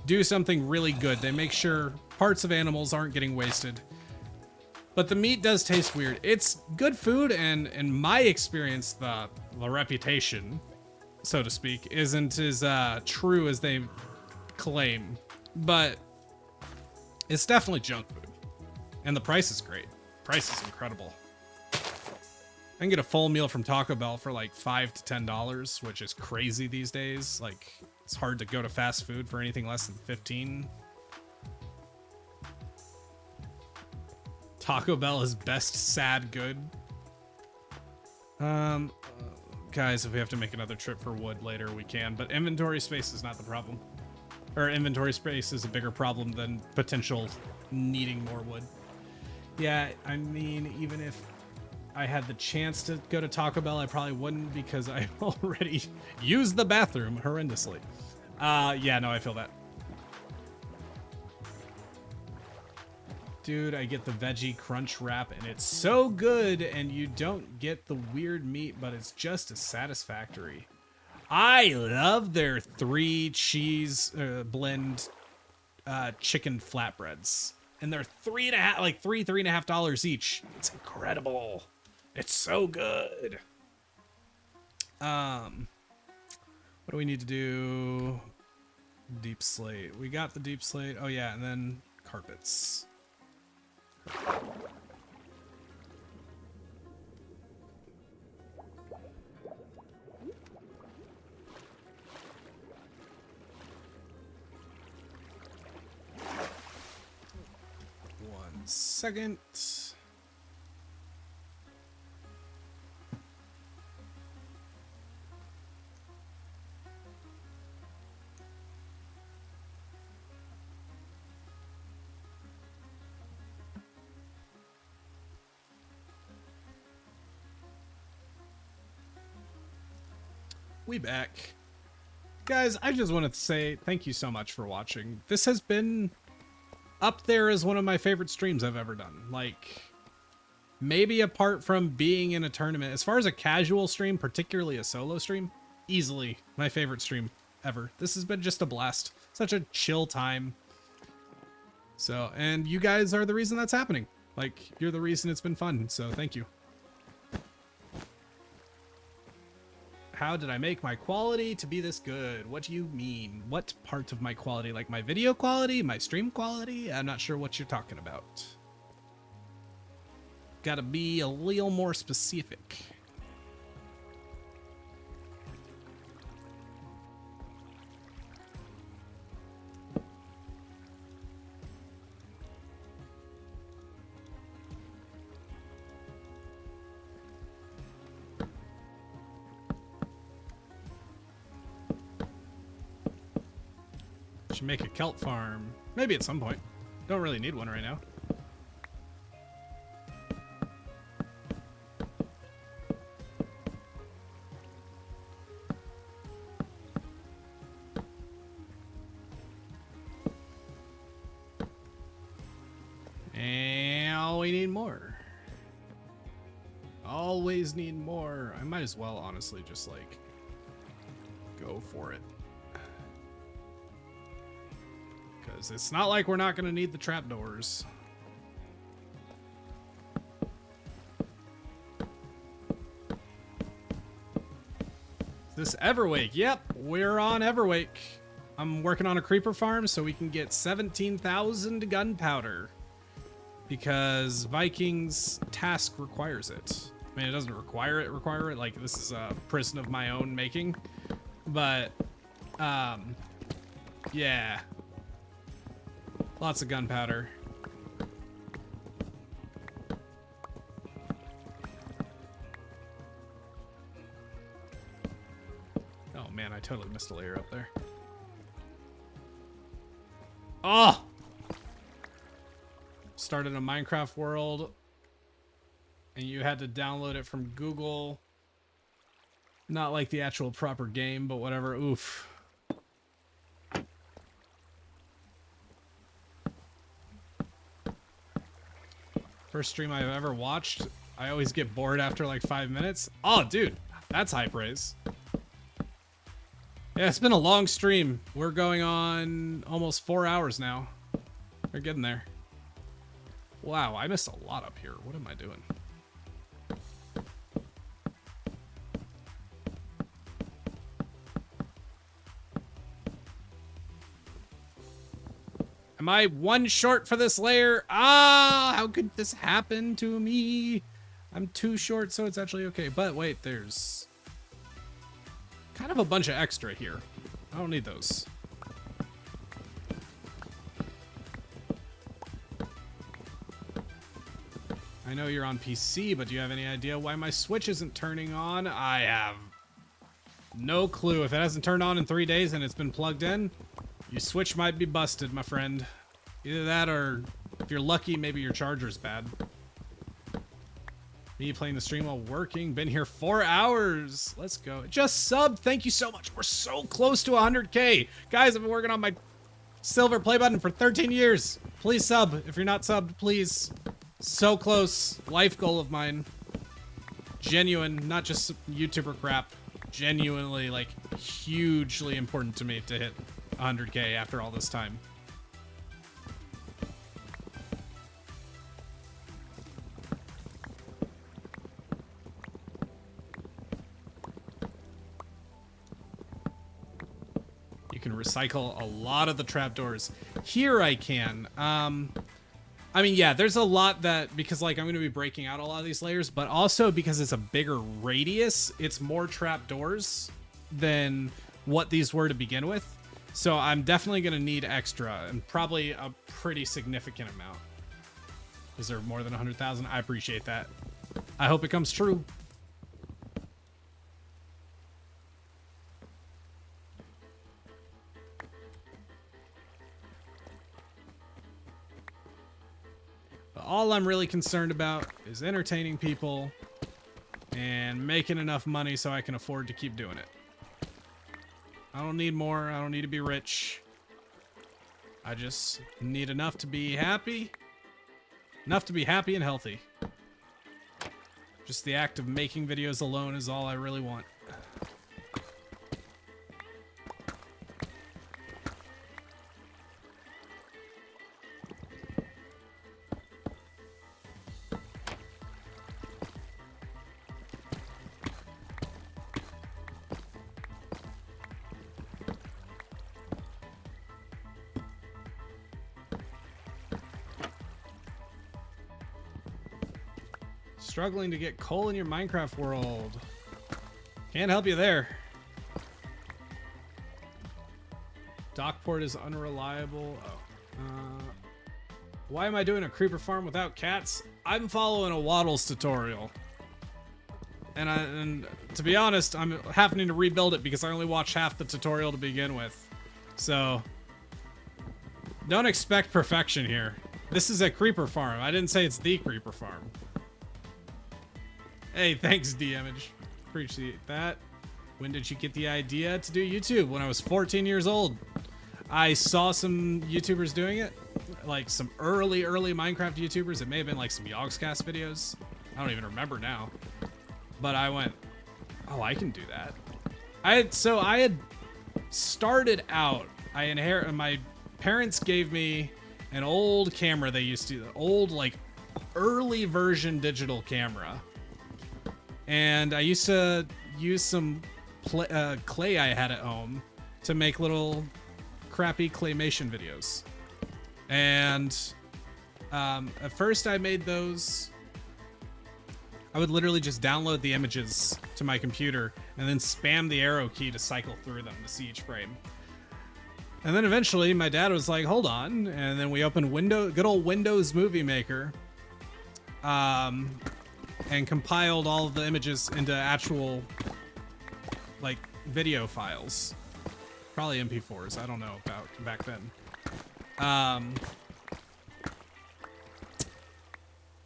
do something really good. They make sure parts of animals aren't getting wasted. But the meat does taste weird. It's good food, and in my experience, the reputation, so to speak, isn't as true as they claim. But it's definitely junk food. And the price is great. Price is incredible. I can get a full meal from Taco Bell for like $5 to $10, which is crazy these days. Like, it's hard to go to fast food for anything less than 15. Taco Bell is best sad good. Guys, if we have to make another trip for wood later, we can. But inventory space is not the problem. Or inventory space is a bigger problem than potential needing more wood. Yeah, I mean, even if I had the chance to go to Taco Bell, I probably wouldn't because I already used the bathroom horrendously. Yeah, no, I feel that. Dude, I get the veggie crunch wrap and it's so good, and you don't get the weird meat, but it's just as satisfactory. I love their 3 cheese blend chicken flatbreads. And they're $3.50 each. It's incredible. It's so good. What do we need to do? Deep slate. We got the deep slate. Oh yeah, and then carpets. Second. We back. Guys, I just wanted to say thank you so much for watching. This has been up there as one of my favorite streams I've ever done. Like, maybe apart from being in a tournament, as far as a casual stream, particularly a solo stream, easily my favorite stream ever. This has been just a blast. Such a chill time. So, and you guys are the reason that's happening. Like, you're the reason it's been fun. So thank you. How did I make my quality to be this good? What do you mean? What part of my quality? Like my video quality? My stream quality? I'm not sure what you're talking about. Gotta be a little more specific. Should make a kelp farm. Maybe at some point. Don't really need one right now. And we need more. Always need more. I might as well honestly just like go for it. Because it's not like we're not going to need the trapdoors. This Everwake. Yep, we're on Everwake. I'm working on a creeper farm so we can get 17,000 gunpowder. Because Viking's task requires it. I mean, it doesn't require it. Like, this is a prison of my own making. But, yeah. Lots of gunpowder. Oh man, I totally missed a layer up there. Oh! Started a Minecraft world and you had to download it from Google. Not like the actual proper game, but whatever. Oof. First stream I've ever watched. I always get bored after like 5 minutes. Oh, dude, that's high praise. Yeah, it's been a long stream. We're going on almost 4 hours now. We're getting there. Wow, I missed a lot up here. What am I doing? Am I one short for this layer? Ah, how could this happen to me? I'm too short, so it's actually okay. But wait, there's kind of a bunch of extra here. I don't need those. I know you're on PC, but do you have any idea why my Switch isn't turning on? I have no clue. If it hasn't turned on in 3 days and it's been plugged in, your Switch might be busted, my friend. Either that or, if you're lucky, maybe your charger's bad. Me playing the stream while working. Been here 4 hours. Let's go. Just subbed. Thank you so much. We're so close to 100K. Guys, I've been working on my silver play button for 13 years. Please sub. If you're not subbed, please. So close. Life goal of mine. Genuine, not just YouTuber crap. Genuinely, like, hugely important to me to hit 100K after all this time. You can recycle a lot of the trapdoors. Here I can. I mean, yeah, there's a lot that, because like I'm going to be breaking out a lot of these layers, but also because it's a bigger radius, it's more trapdoors than what these were to begin with. So I'm definitely going to need extra, and probably a pretty significant amount. Is there more than 100,000? I appreciate that. I hope it comes true. But all I'm really concerned about is entertaining people and making enough money so I can afford to keep doing it. I don't need more. I don't need to be rich. I just need enough to be happy. Enough to be happy and healthy. Just the act of making videos alone is all I really want. Struggling to get coal in your Minecraft world. Can't help you there. Dockport is unreliable. Oh. Why am I doing a creeper farm without cats? I'm following a Waddles tutorial. And to be honest, I'm having to rebuild it because I only watched half the tutorial to begin with. So, don't expect perfection here. This is a creeper farm. I didn't say it's the creeper farm. Hey, thanks, D-Image. Appreciate that. When did you get the idea to do YouTube? When I was 14 years old. I saw some YouTubers doing it. Like some early Minecraft YouTubers. It may have been like some Yogscast videos. I don't even remember now. But I went, oh, I can do that. I had started out, my parents gave me an old camera they used to, old like early version digital camera. And I used to use some clay I had at home to make little crappy claymation videos. And at first I made those, I would literally just download the images to my computer and then spam the arrow key to cycle through them to see each frame. And then eventually my dad was like, hold on. And then we opened good old Windows Movie Maker, and compiled all of the images into actual like video files, probably MP4s. I don't know about back then.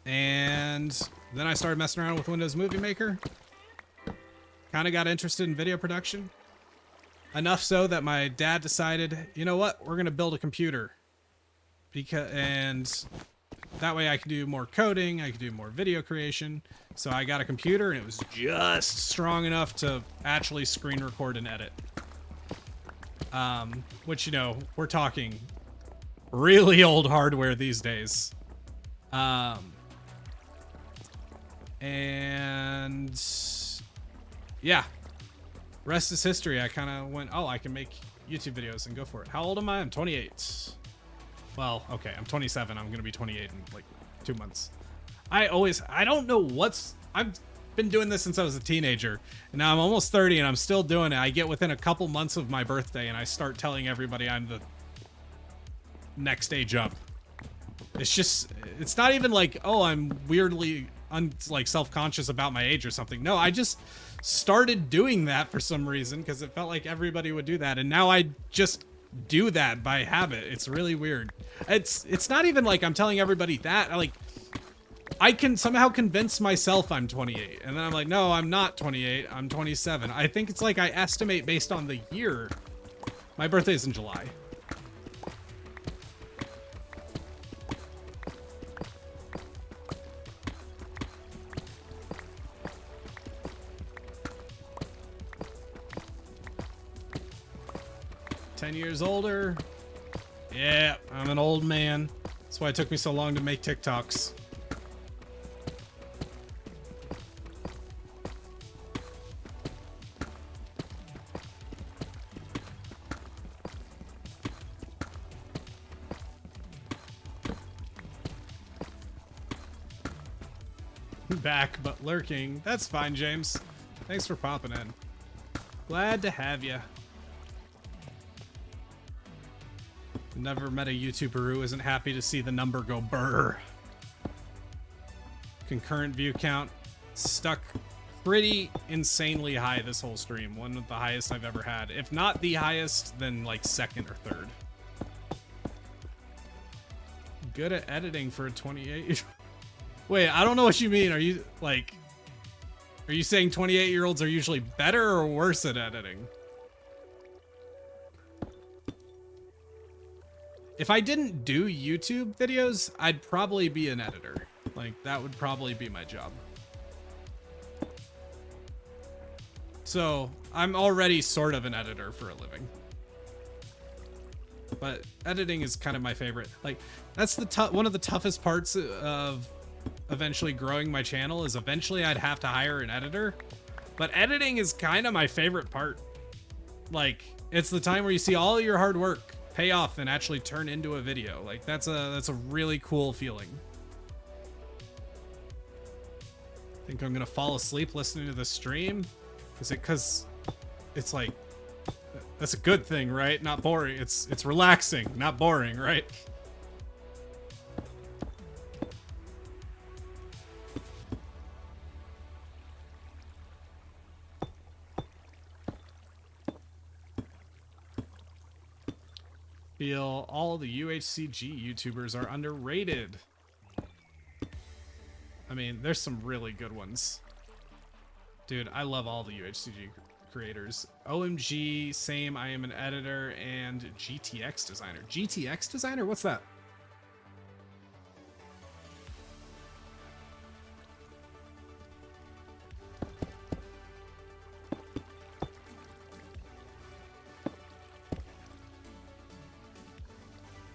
And then I started messing around with Windows Movie Maker. Kind of got interested in video production. Enough so that my dad decided, you know what, we're gonna build a computer. And that way I could do more coding, I could do more video creation. So I got a computer and it was just strong enough to actually screen record and edit. Which, you know, we're talking really old hardware these days. And yeah, rest is history. I kind of went, oh, I can make YouTube videos and go for it. How old am I? I'm 28. Well, okay, I'm 27. I'm gonna be 28 in like 2 months. I don't know I've been doing this since I was a teenager, and now I'm almost 30 and I'm still doing it. I get within a couple months of my birthday and I start telling everybody I'm the next age up. It's not even like, oh, I'm weirdly like self-conscious about my age or something. No, I just started doing that for some reason because it felt like everybody would do that, and now I just do that by habit. It's really weird. It's not even like I'm telling everybody that. I can somehow convince myself I'm 28, and then I'm like, no, I'm not 28, I'm 27. I think it's like I estimate based on the year. My birthday is in July. Years older. Yeah, I'm an old man. That's why it took me so long to make TikToks. Back, but lurking. That's fine, James. Thanks for popping in. Glad to have you. Never met a YouTuber who isn't happy to see the number go brr. Concurrent view count stuck pretty insanely high this whole stream. One of the highest I've ever had. If not the highest, then like second or third. Good at editing for a 28. Wait, I don't know what you mean. Are you saying 28-year-olds are usually better or worse at editing? If I didn't do YouTube videos, I'd probably be an editor. Like, that would probably be my job. So, I'm already sort of an editor for a living. But editing is kind of my favorite. Like, that's one of the toughest parts of eventually growing my channel is eventually I'd have to hire an editor. But editing is kind of my favorite part. Like, it's the time where you see all your hard work pay off and actually turn into a video. Like, that's a really cool feeling. Think I'm gonna fall asleep listening to the stream? Is it because it's like, that's a good thing, right? Not boring. It's relaxing, not boring, right? Feel all the UHCG YouTubers are underrated. I mean, there's some really good ones. Dude, I love all the UHCG creators. OMG, same, I am an editor, and GTX designer. GTX designer? What's that?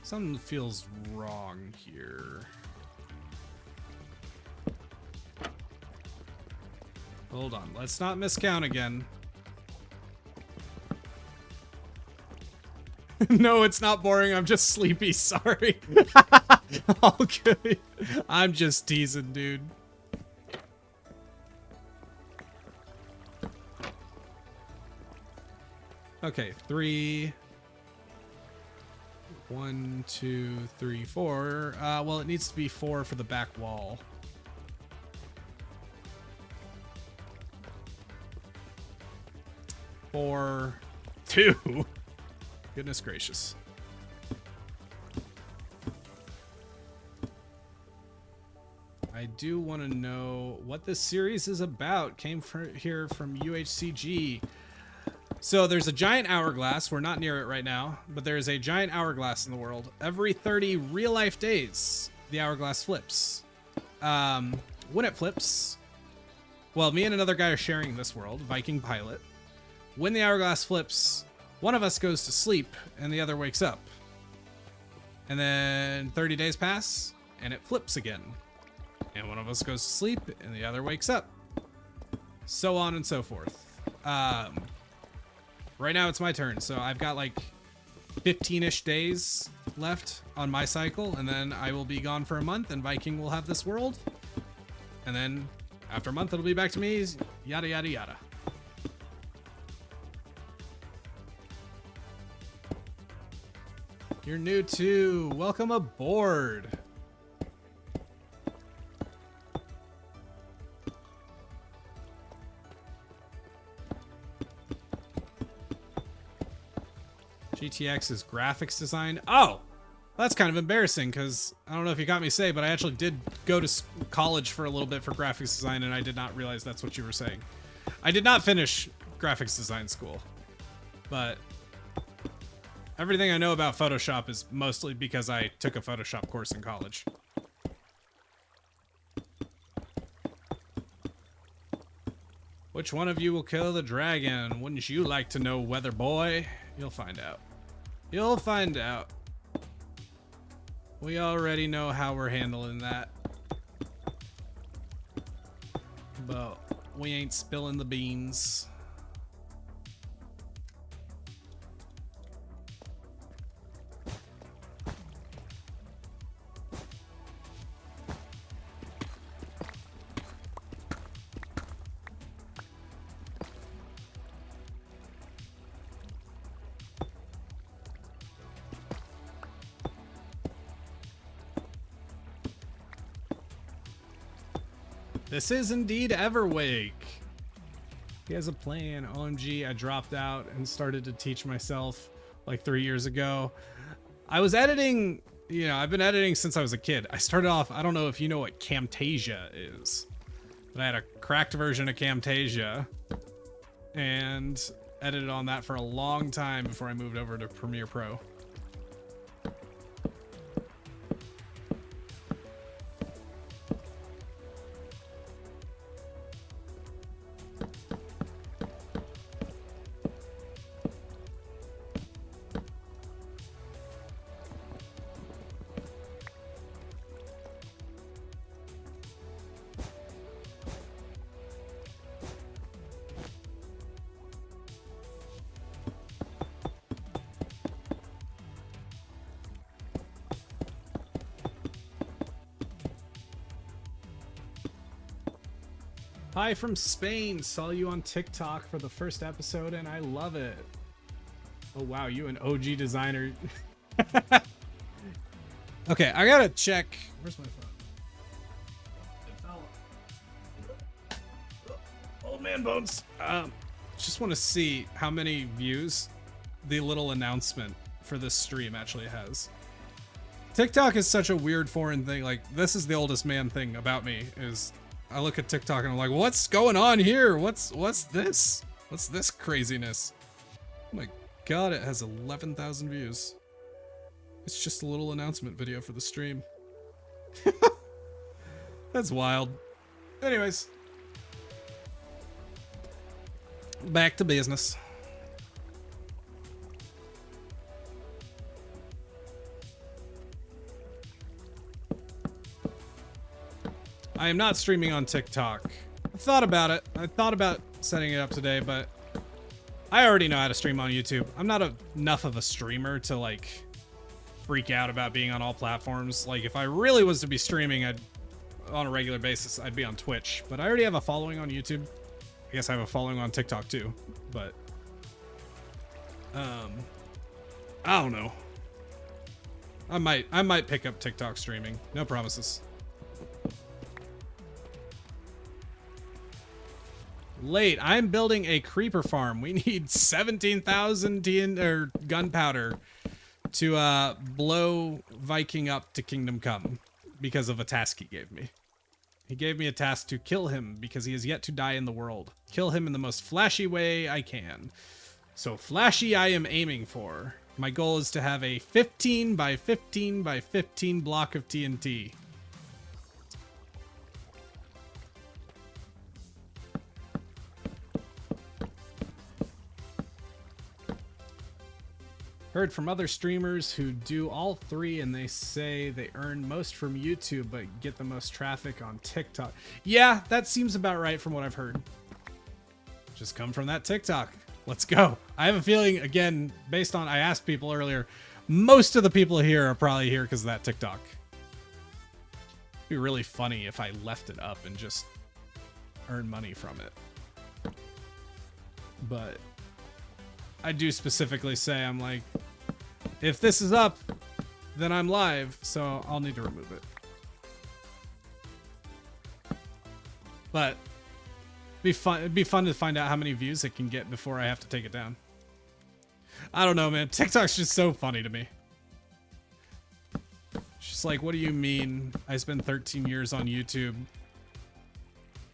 Something feels wrong here. Hold on, let's not miscount again. No, it's not boring, I'm just sleepy, sorry. All good. I'm just teasing, dude. Okay, 3. 1, 2, 3, 4. Well, it needs to be 4 for the back wall. Four, 2. Goodness gracious. I do want to know what this series is about. Came here from UHCG. So there's a giant hourglass. We're not near it right now, but there's a giant hourglass in the world. Every 30 real life days, the hourglass flips. When it flips, well, me and another guy are sharing this world, Viking Pilot. When the hourglass flips, one of us goes to sleep and the other wakes up. And then 30 days pass and it flips again. And one of us goes to sleep and the other wakes up. So on and so forth. Right now it's my turn, so I've got like 15-ish days left on my cycle, and then I will be gone for a month, and Viking will have this world. And then after a month, it'll be back to me, yada, yada, yada. You're new too. Welcome aboard. GTX's graphics design. Oh, that's kind of embarrassing because I don't know if you got me to say, but I actually did go to college for a little bit for graphics design, and I did not realize that's what you were saying. I did not finish graphics design school, but everything I know about Photoshop is mostly because I took a Photoshop course in college. Which one of you will kill the dragon? Wouldn't you like to know, weather boy? You'll find out. You'll find out. We already know how we're handling that. But we ain't spilling the beans. This is indeed Everwake. He has a plan. OMG, I dropped out and started to teach myself like 3 years ago. I was editing, you know, I've been editing since I was a kid. I started off, I don't know if you know what Camtasia is, but I had a cracked version of Camtasia and edited on that for a long time before I moved over to Premiere Pro. Hi from Spain. Saw you on TikTok for the first episode and I love it. Oh wow, you an OG designer. Okay, I gotta check. Where's my phone? It fell. Old man bones. Just want to see how many views the little announcement for this stream actually has. TikTok is such a weird foreign thing. Like, this is the oldest man thing about me is I look at TikTok and I'm like, what's going on here? What's this? What's this craziness? Oh my God, it has 11,000 views. It's just a little announcement video for the stream. That's wild. Anyways. Back to business. I am not streaming on TikTok. I thought about it. I thought about setting it up today, but I already know how to stream on YouTube. I'm not enough of a streamer to like freak out about being on all platforms. Like if I really was to be streaming on a regular basis, I'd be on Twitch, but I already have a following on YouTube. I guess I have a following on TikTok too, but I don't know. I might pick up TikTok streaming. No promises. Late. I'm building a creeper farm. We need 17,000 gunpowder to blow Viking up to Kingdom Come because of a task he gave me. He gave me a task to kill him because he has yet to die in the world. Kill him in the most flashy way I can. So flashy I am aiming for. My goal is to have a 15 by 15 by 15 block of TNT. Heard from other streamers who do all three and they say they earn most from YouTube but get the most traffic on TikTok. Yeah, that seems about right from what I've heard. Just come from that TikTok. Let's go. I have a feeling, again, based on I asked people earlier, most of the people here are probably here because of that TikTok. It'd be really funny if I left it up and just earn money from it. But I do specifically say, I'm like, if this is up, then I'm live, so I'll need to remove it. But it'd be fun to find out how many views it can get before I have to take it down. I don't know, man. TikTok's just so funny to me. It's just like, what do you mean I spent 13 years on YouTube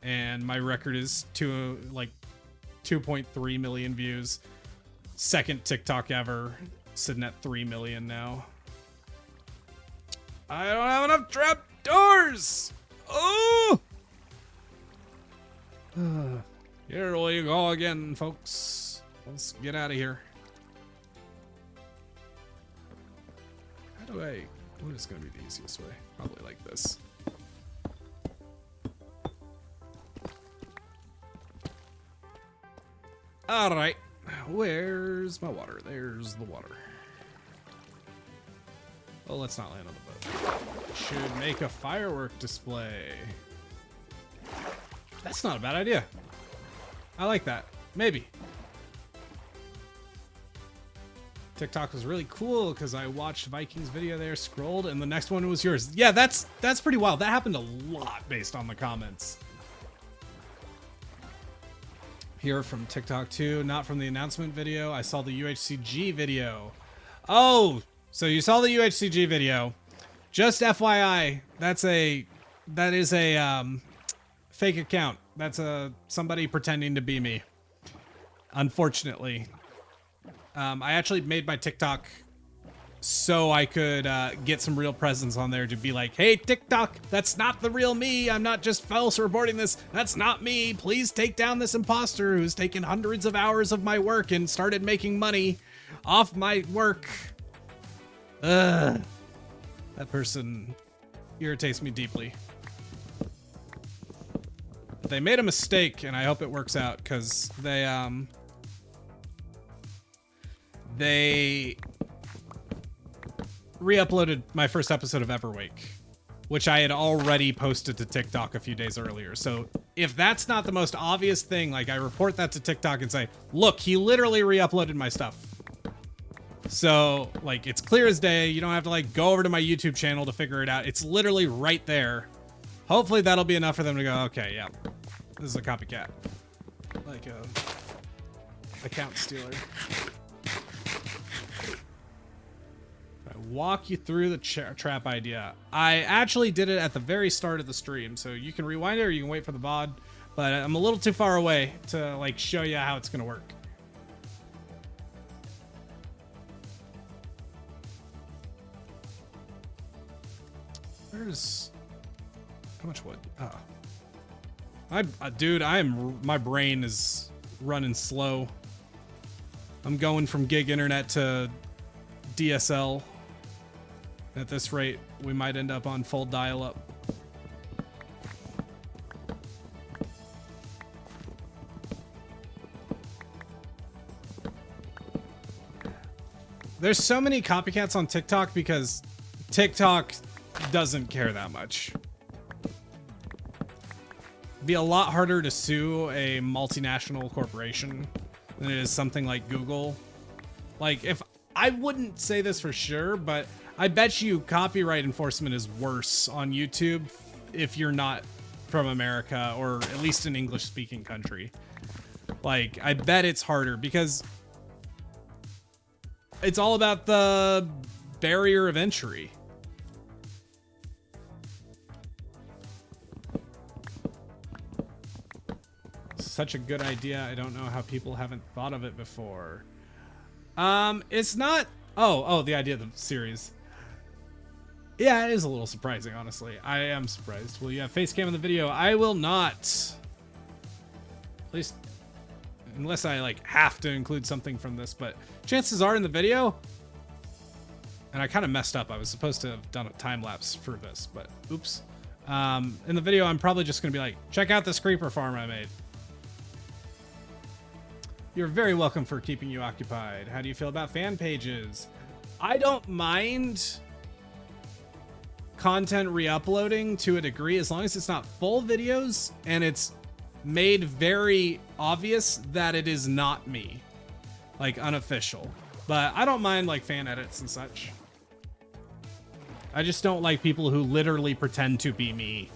and my record is 2.3 million views? Second TikTok ever, sitting at 3 million now. I don't have enough trap doors. Oh! Here we go again, folks. Let's get out of here. What is going to be the easiest way? Probably like this. All right. Where's my water? There's the water. Oh, let's not land on the boat. Should make a firework display. That's not a bad idea. I like that. Maybe. TikTok was really cool because I watched Viking's video there, scrolled, and the next one was yours. Yeah, that's pretty wild. That happened a lot based on the comments. Here from TikTok too, not from the announcement video. I saw the UHCG video. Oh, so you saw the UHCG video. Just FYI, that is a fake account. That's somebody pretending to be me. Unfortunately. I actually made my TikTok so I could get some real presence on there to be like, hey, TikTok, that's not the real me. I'm not just false reporting this. That's not me. Please take down this imposter who's taken hundreds of hours of my work and started making money off my work. That person irritates me deeply. They made a mistake, and I hope it works out, because they re-uploaded my first episode of Everwake, which I had already posted to TikTok a few days earlier. So if that's not the most obvious thing, like I report that to TikTok and say, look, he literally re-uploaded my stuff. So like, it's clear as day. You don't have to like go over to my YouTube channel to figure it out. It's literally right there. Hopefully that'll be enough for them to go, okay, yeah, this is a copycat. Like a account stealer. I walk you through the trap idea. I actually did it at the very start of the stream, so you can rewind it or you can wait for the VOD, but I'm a little too far away to like show you how it's gonna work. Where's how much wood? Oh, dude, my brain is running slow. I'm going from gig internet to DSL. At this rate, we might end up on full dial-up. There's so many copycats on TikTok because TikTok doesn't care that much. It'd be a lot harder to sue a multinational corporation than it is something like Google. Like, if I wouldn't say this for sure, but I bet you copyright enforcement is worse on YouTube if you're not from America or at least an English-speaking country. Like, I bet it's harder because it's all about the barrier of entry. Such a good idea. I don't know how people haven't thought of it before. It's not... Oh, the idea of the series. Yeah, it is a little surprising, honestly. I am surprised. Will you have face cam in the video? I will not. At least, unless I like have to include something from this, but chances are in the video. And I kind of messed up. I was supposed to have done a time lapse for this, but oops. In the video, I'm probably just gonna be like, check out this creeper farm I made. You're very welcome for keeping you occupied. How do you feel about fan pages? I don't mind content re-uploading to a degree as long as it's not full videos and it's made very obvious that it is not me, like unofficial. But I don't mind like fan edits and such. I just don't like people who literally pretend to be me.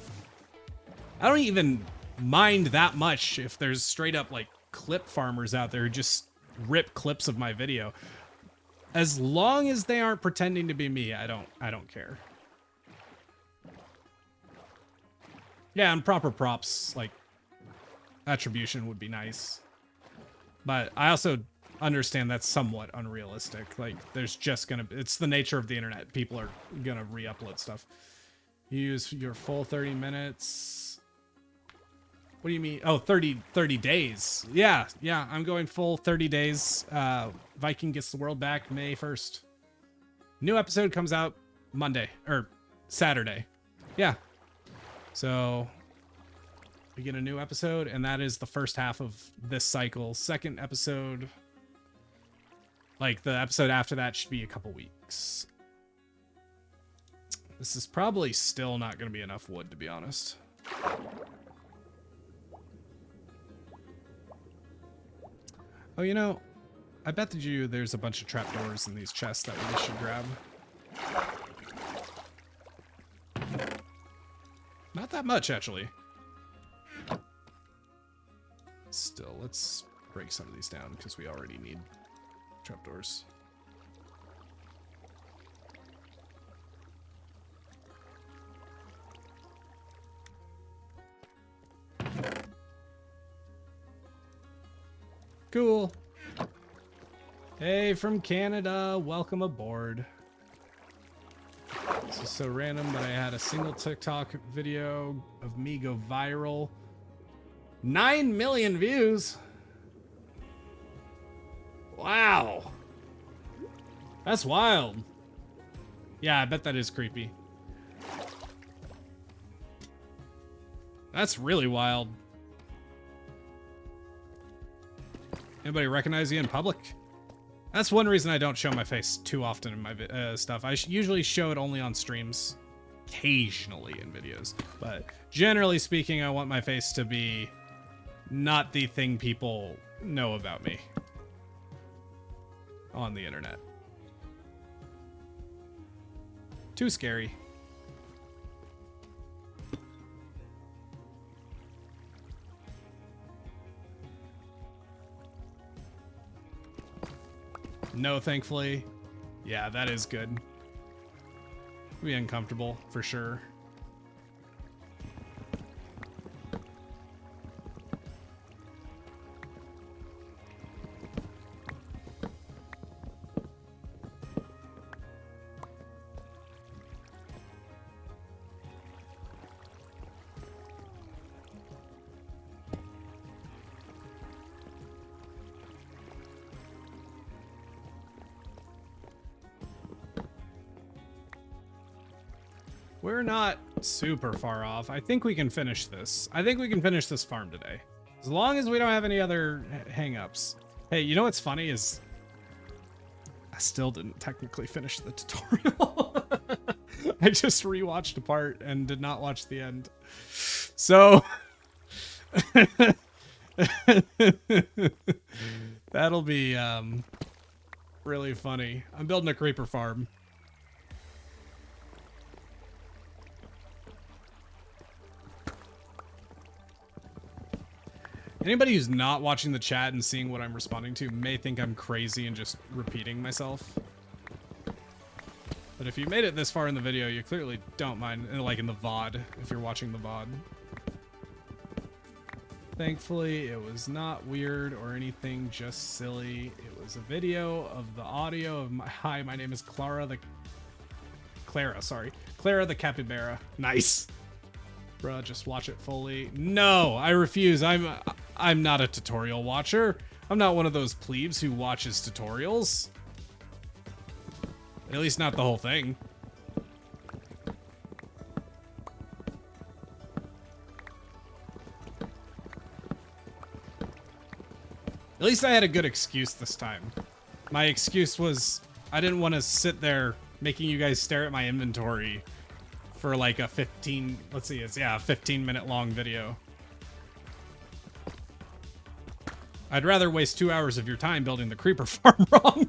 I don't even mind that much if there's straight up like clip farmers out there who just rip clips of my video. As long as they aren't pretending to be me, I don't care. Yeah, and proper props, like attribution would be nice. But I also understand that's somewhat unrealistic. Like there's just it's the nature of the internet. People are gonna re-upload stuff. You use your full 30 minutes. What do you mean? Oh, 30 days. Yeah, I'm going full 30 days. Viking gets the world back May 1st. New episode comes out Monday or Saturday. Yeah. So we get a new episode, and that is the first half of this cycle. Second episode, like the episode after that, should be a couple weeks. This is probably still not going to be enough wood, to be honest. Oh, you know, I bet that there's a bunch of trapdoors in these chests that we should grab. Not that much, actually. Still, let's break some of these down because we already need trapdoors. Cool. Hey, from Canada, welcome aboard. This is so random, but I had a single TikTok video of me go viral. 9 million views. Wow. That's wild. Yeah, I bet that is creepy. That's really wild. Anybody recognize you in public? That's one reason I don't show my face too often in my stuff. I usually show it only on streams. occasionally in videos. But generally speaking, I want my face to be not the thing people know about me on the internet. Too scary. No, thankfully. Yeah, that is good. Be uncomfortable for sure. We're not super far off. I think we can finish this. I think we can finish this farm today. As long as we don't have any other hang-ups. Hey, you know what's funny is I still didn't technically finish the tutorial. I just rewatched a part and did not watch the end. So that'll be really funny. I'm building a creeper farm. Anybody who's not watching the chat and seeing what I'm responding to may think I'm crazy and just repeating myself. But if you made it this far in the video, you clearly don't mind, like in the VOD, if you're watching the VOD. Thankfully, it was not weird or anything, just silly. It was a video of the audio of hi, my name is Clara the Capybara. Nice. Bruh, just watch it fully. No, I refuse. I'm not a tutorial watcher. I'm not one of those plebes who watches tutorials. At least not the whole thing. At least I had a good excuse this time. My excuse was I didn't want to sit there making you guys stare at my inventory for like a 15, let's see, it's, yeah, a 15-minute long video. I'd rather waste 2 hours of your time building the creeper farm wrong.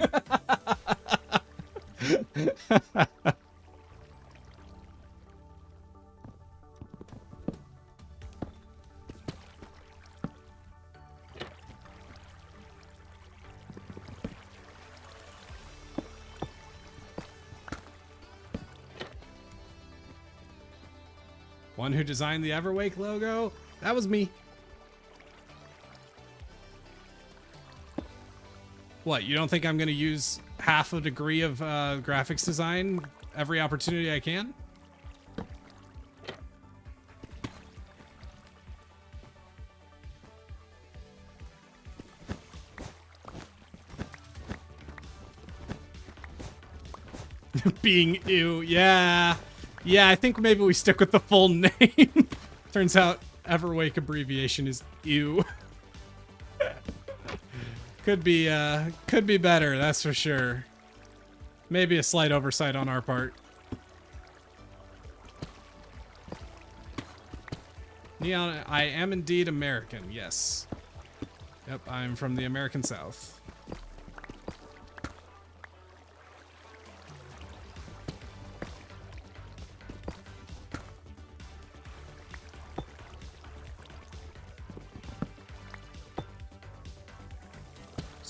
One who designed the Everwake logo? That was me. What, you don't think I'm going to use half a degree of graphics design every opportunity I can? Being ew, yeah. Yeah, I think maybe we stick with the full name. Turns out Everwake abbreviation is ew. Could be better, that's for sure. Maybe a slight oversight on our part. Neon, I am indeed American, yes. Yep, I'm from the American South.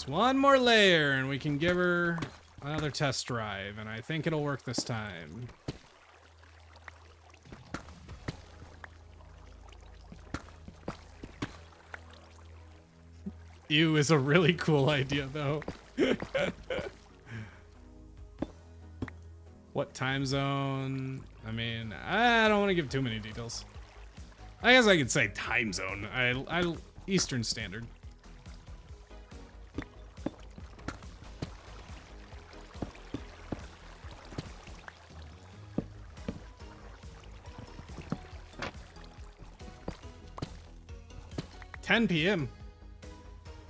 One more layer and we can give her another test drive, and I think it'll work this time. Ew is a really cool idea though. What time zone? I mean, I don't want to give too many details. I guess I could say time zone. I Eastern Standard. $10 p.m.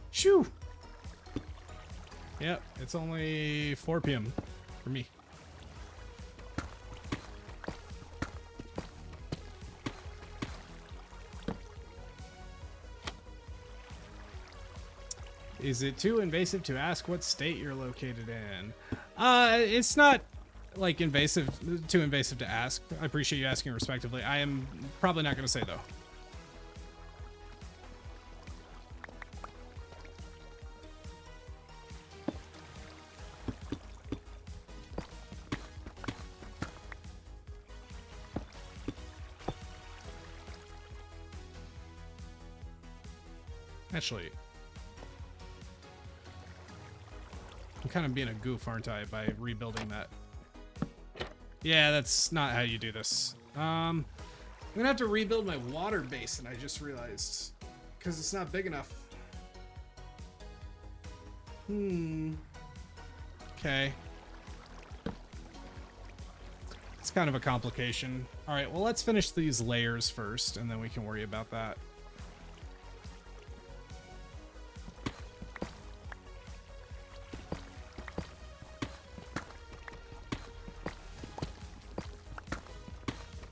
Shoo. Yep, it's only 4 p.m. for me. Is it too invasive to ask what state you're located in? It's not like too invasive to ask. I appreciate you asking respectively. I am probably not going to say though. Actually, I'm kind of being a goof, aren't I, by rebuilding that? Yeah, that's not how you do this. I'm gonna have to rebuild my water basin, I just realized, because it's not big enough. Okay. It's kind of a complication. All right, well, let's finish these layers first, and then we can worry about that.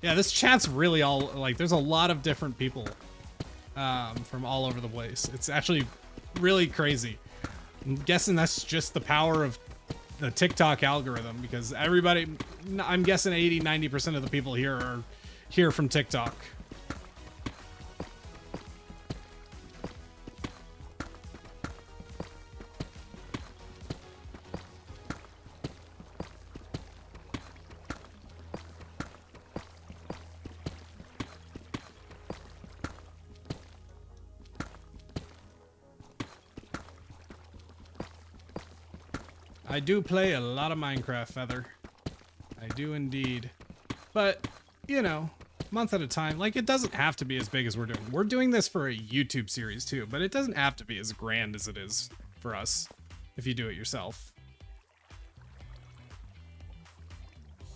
Yeah, this chat's really all, like, there's a lot of different people from all over the place. It's actually really crazy. I'm guessing that's just the power of the TikTok algorithm, because everybody, I'm guessing 80-90% of the people here are here from TikTok. I do play a lot of Minecraft, Feather. I do indeed. But, you know, month at a time. Like, it doesn't have to be as big as we're doing. We're doing this for a YouTube series, too. But it doesn't have to be as grand as it is for us if you do it yourself.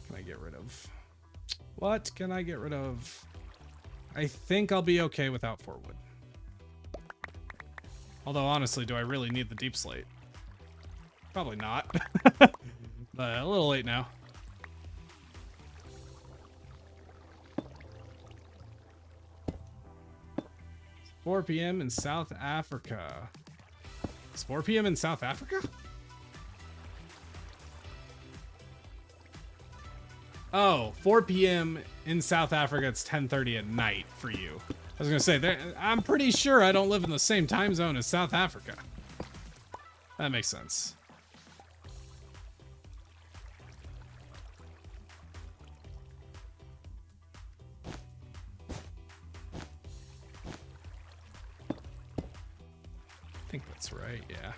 Can I get rid of? What can I get rid of? I think I'll be okay without 4 wood. Although, honestly, do I really need the deep slate? Probably not. But a little late now. It's 4 p.m. in South Africa. It's 4 p.m. in South Africa? Oh, 4 p.m. in South Africa, it's 10:30 at night for you. I was gonna say, I'm pretty sure I don't live in the same time zone as South Africa. That makes sense. I think that's right, yeah.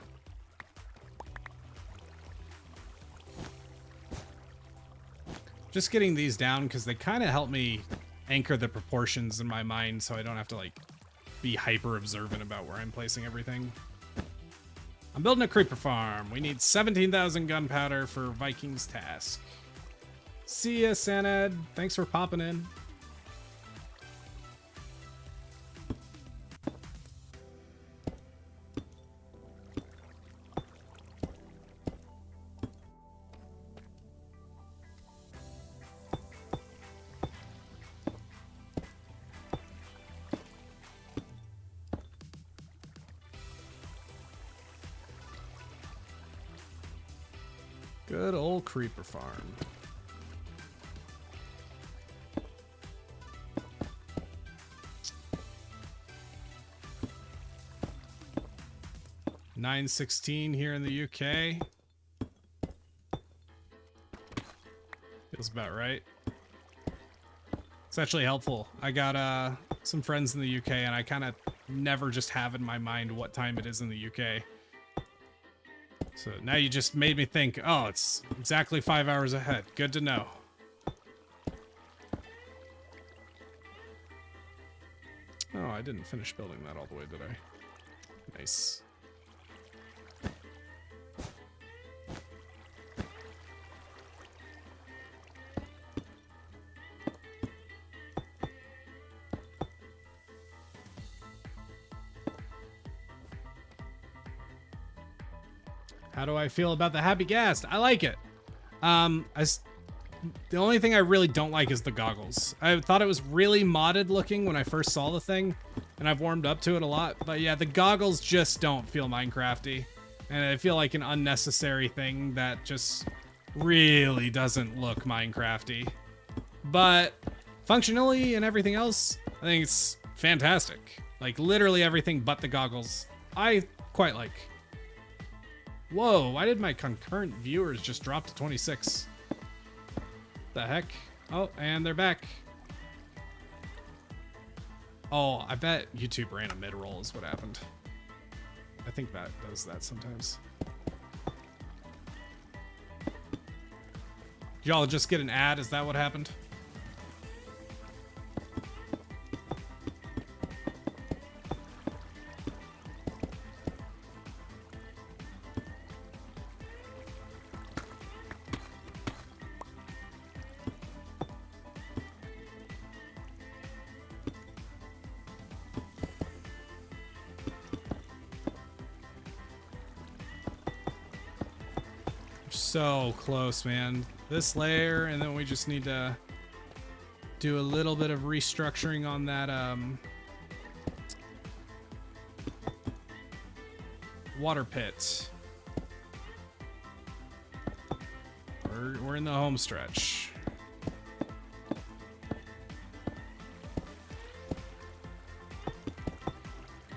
Just getting these down because they kind of help me anchor the proportions in my mind so I don't have to, like, be hyper observant about where I'm placing everything. I'm building a creeper farm. We need 17,000 gunpowder for Viking's task. See ya, Sanad. Thanks for popping in. Good old creeper farm. $9.16 here in the UK. Feels about right. It's actually helpful. I got some friends in the UK, and I kind of never just have in my mind what time it is in the UK. So now you just made me think, oh, it's exactly 5 hours ahead. Good to know. Oh, I didn't finish building that all the way, did I? Nice. How do I feel about the happy ghast? I like it. The only thing I really don't like is the goggles. I thought it was really modded looking when I first saw the thing, and I've warmed up to it a lot. But yeah, the goggles just don't feel Minecrafty. And I feel like an unnecessary thing that just really doesn't look Minecrafty. But functionally and everything else, I think it's fantastic. Like literally everything but the goggles, I quite like. Whoa, why did my concurrent viewers just drop to 26? The heck? Oh, and they're back. Oh, I bet YouTube ran a mid-roll is what happened. I think that does that sometimes. Did y'all just get an ad? Is that what happened? So close, man. This layer, and then we just need to do a little bit of restructuring on that water pit. We're in the home stretch.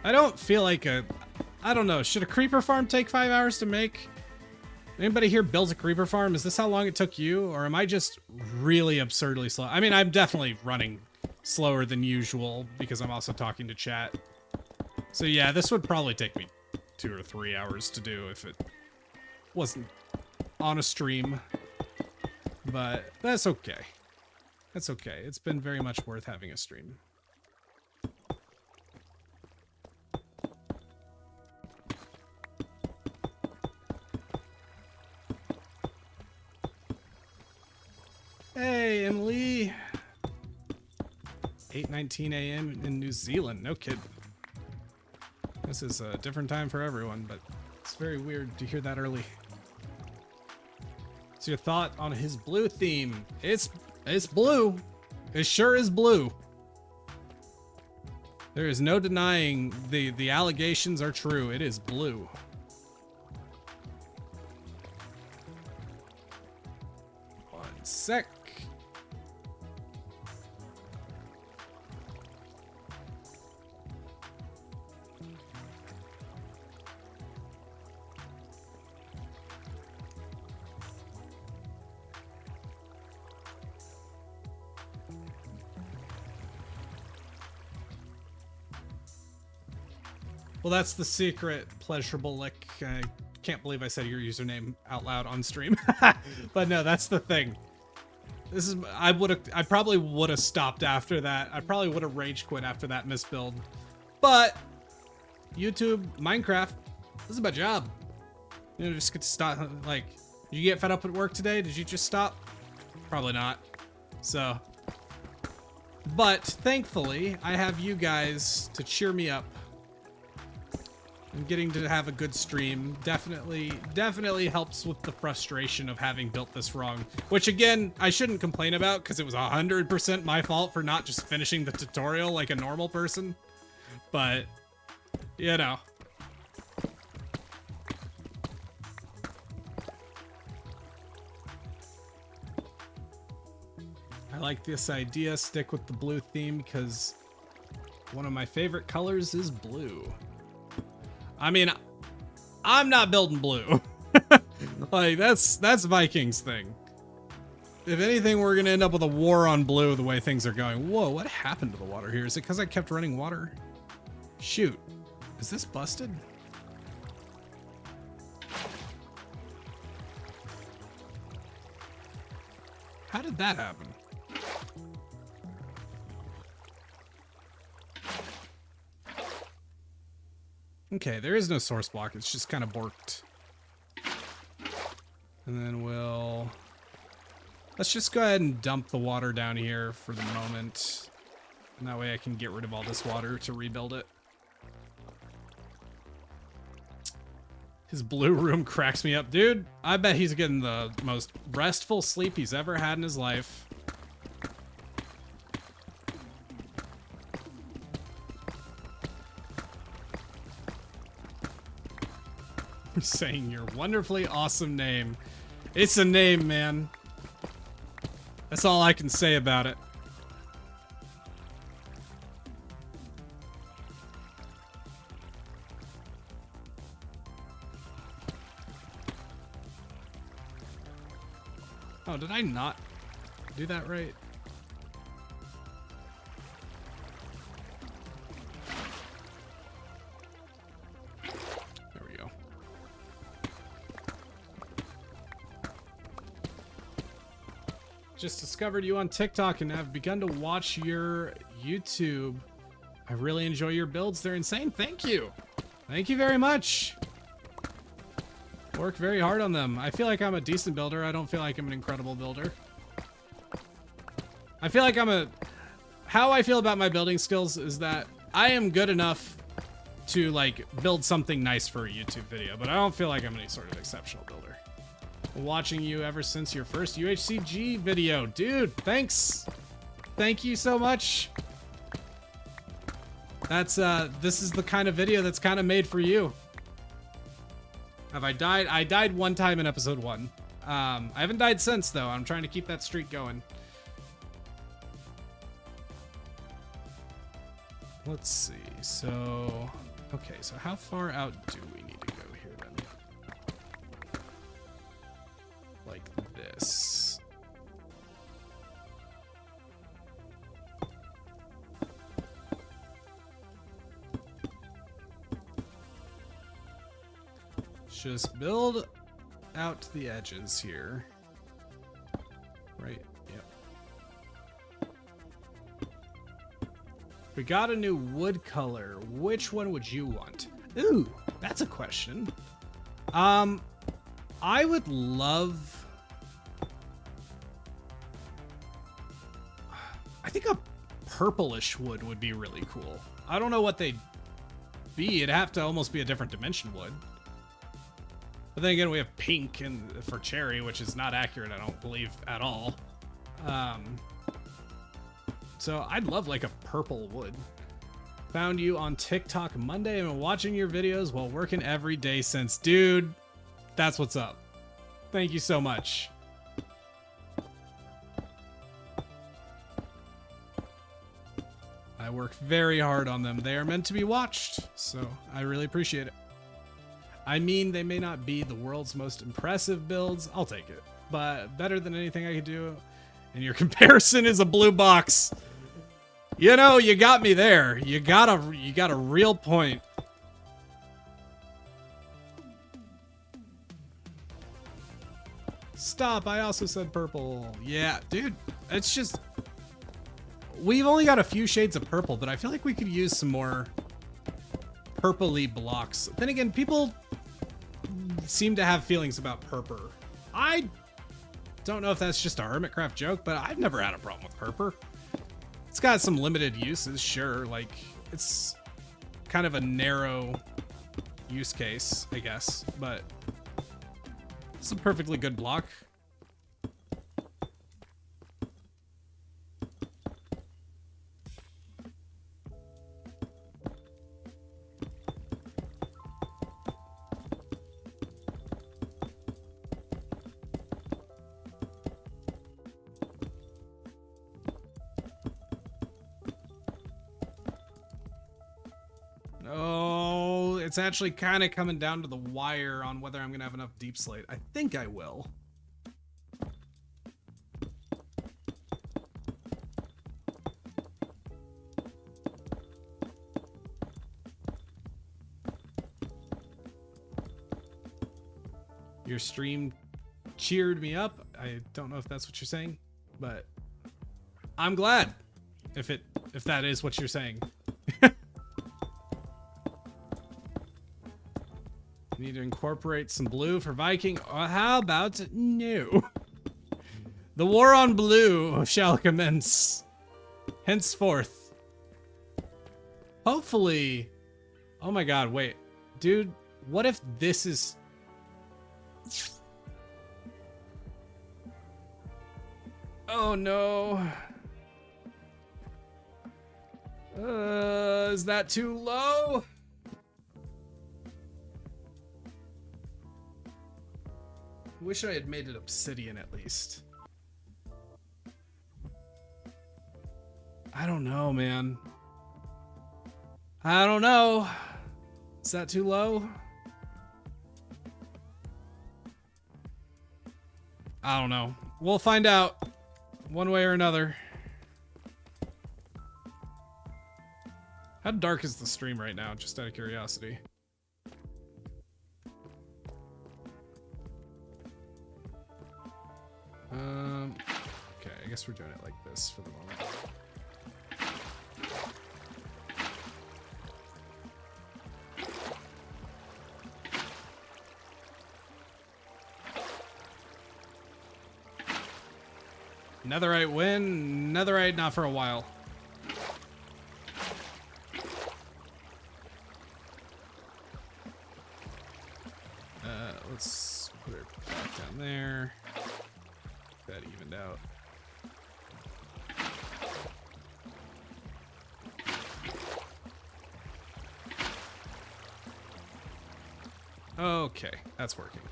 I don't feel like I don't know, should a creeper farm take 5 hours to make? Anybody here builds a creeper farm? Is this how long it took you? Or am I just really absurdly slow? I mean, I'm definitely running slower than usual because I'm also talking to chat. So yeah, this would probably take me 2 or 3 hours to do if it wasn't on a stream. But that's okay. That's okay. It's been very much worth having a stream. Hey, Emily. 8:19 a.m. in New Zealand. No kidding. This is a different time for everyone, but it's very weird to hear that early. What's your thought on his blue theme? It's blue. It sure is blue. There is no denying the allegations are true. It is blue. One sec. Well, that's the secret pleasurable lick. I can't believe I said your username out loud on stream. But no, that's the thing. This is I probably would have stopped after that. I probably would have rage quit after that misbuild. But YouTube, Minecraft, this is my job. You know, just get to stop. Like, did you get fed up at work today? Did you just stop? Probably not. So, but thankfully, I have you guys to cheer me up. And getting to have a good stream definitely helps with the frustration of having built this wrong. Which again, I shouldn't complain about because it was 100% my fault for not just finishing the tutorial like a normal person. But, you know. I like this idea, stick with the blue theme because one of my favorite colors is blue. I mean, I'm not building blue. Like, that's Vikings thing. If anything, we're going to end up with a war on blue the way things are going. Whoa, what happened to the water here? Is it because I kept running water? Shoot. Is this busted? How did that happen? Okay, there is no source block. It's just kind of borked. And then let's just go ahead and dump the water down here for the moment. And that way I can get rid of all this water to rebuild it. His blue room cracks me up. Dude, I bet he's getting the most restful sleep he's ever had in his life. saying your wonderfully awesome name. It's a name, man. That's all I can say about it. Oh, did I not do that right? There we go. Just discovered you on TikTok and have begun to watch your YouTube. I really enjoy your builds. They're insane. Thank you. Thank you very much. Work very hard on them. I feel like I'm a decent builder. I don't feel like I'm an incredible builder. I feel like how I feel about my building skills is that I am good enough to like build something nice for a YouTube video, but I don't feel like I'm any sort of exceptional builder. Watching you ever since your first UHCG video. Dude, thanks. Thank you so much. That's this is the kind of video that's kind of made for you. Have I died? I died one time in episode 1. I haven't died since, though. I'm trying to keep that streak going. Let's see. So, okay. So how far out do we need to go here, then? Like this. Just build out the edges here. Right, yep. We got a new wood color. Which one would you want? Ooh, that's a question. I would love... I think a purplish wood would be really cool. I don't know what they'd be. It'd have to almost be a different dimension wood. But then again, we have pink for cherry, which is not accurate, I don't believe, at all. So I'd love like a purple wood. Found you on TikTok Monday and been watching your videos while working every day since. Dude, that's what's up. Thank you so much. I work very hard on them. They are meant to be watched, so I really appreciate it. I mean, they may not be the world's most impressive builds. I'll take it. But better than anything I could do. And your comparison is a blue box. You know, you got me there. You got a real point. Stop, I also said purple. Yeah, dude, it's just... We've only got a few shades of purple, but I feel like we could use some more purpley blocks. Then again, people seem to have feelings about purple. I don't know if that's just a Hermitcraft joke, but I've never had a problem with purple. It's got some limited uses, sure. Like, it's kind of a narrow use case, I guess, but it's a perfectly good block. Oh, it's actually kind of coming down to the wire on whether I'm gonna have enough deep slate. I think I will. Your stream cheered me up. I don't know if that's what you're saying, but I'm glad if that is what you're saying. Need to incorporate some blue for Viking. How about no? The war on blue shall commence henceforth. Hopefully. Oh my god, wait. Dude, what if this is... Oh no. Is that too low? Wish I had made it obsidian at least. I don't know, man. I don't know. Is that too low? I don't know. We'll find out one way or another. How dark is the stream right now? Just out of curiosity. Okay, I guess we're doing it like this for the moment. Netherite win, Netherite not for a while. Let's put her back down there. That evened out. Okay, that's working.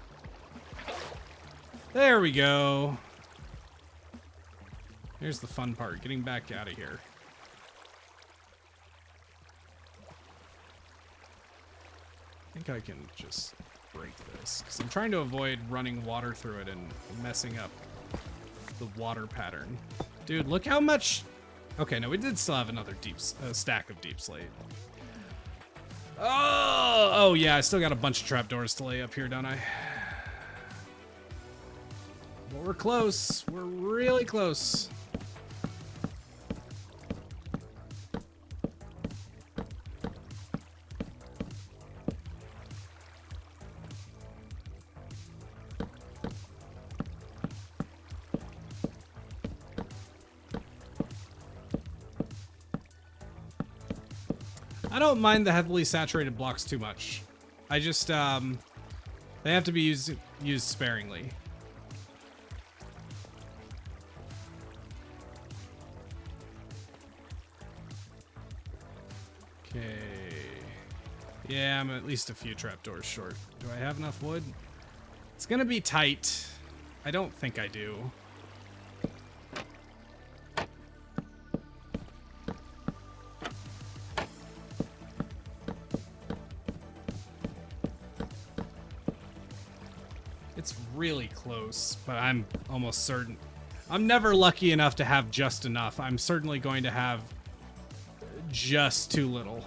There we go. Here's the fun part, getting back out of here. I think I can just break this, because I'm trying to avoid running water through it and messing up the water pattern. Dude, look how much... Okay, no, we did still have another stack of deep slate. Oh, yeah, I still got a bunch of trapdoors to lay up here, don't I? But we're close. We're really close. I don't mind the heavily saturated blocks too much. I just, they have to be used sparingly. Okay. Yeah, I'm at least a few trapdoors short. Do I have enough wood? It's gonna be tight. I don't think I do. It's really close, but I'm almost certain. I'm never lucky enough to have just enough. I'm certainly going to have just too little.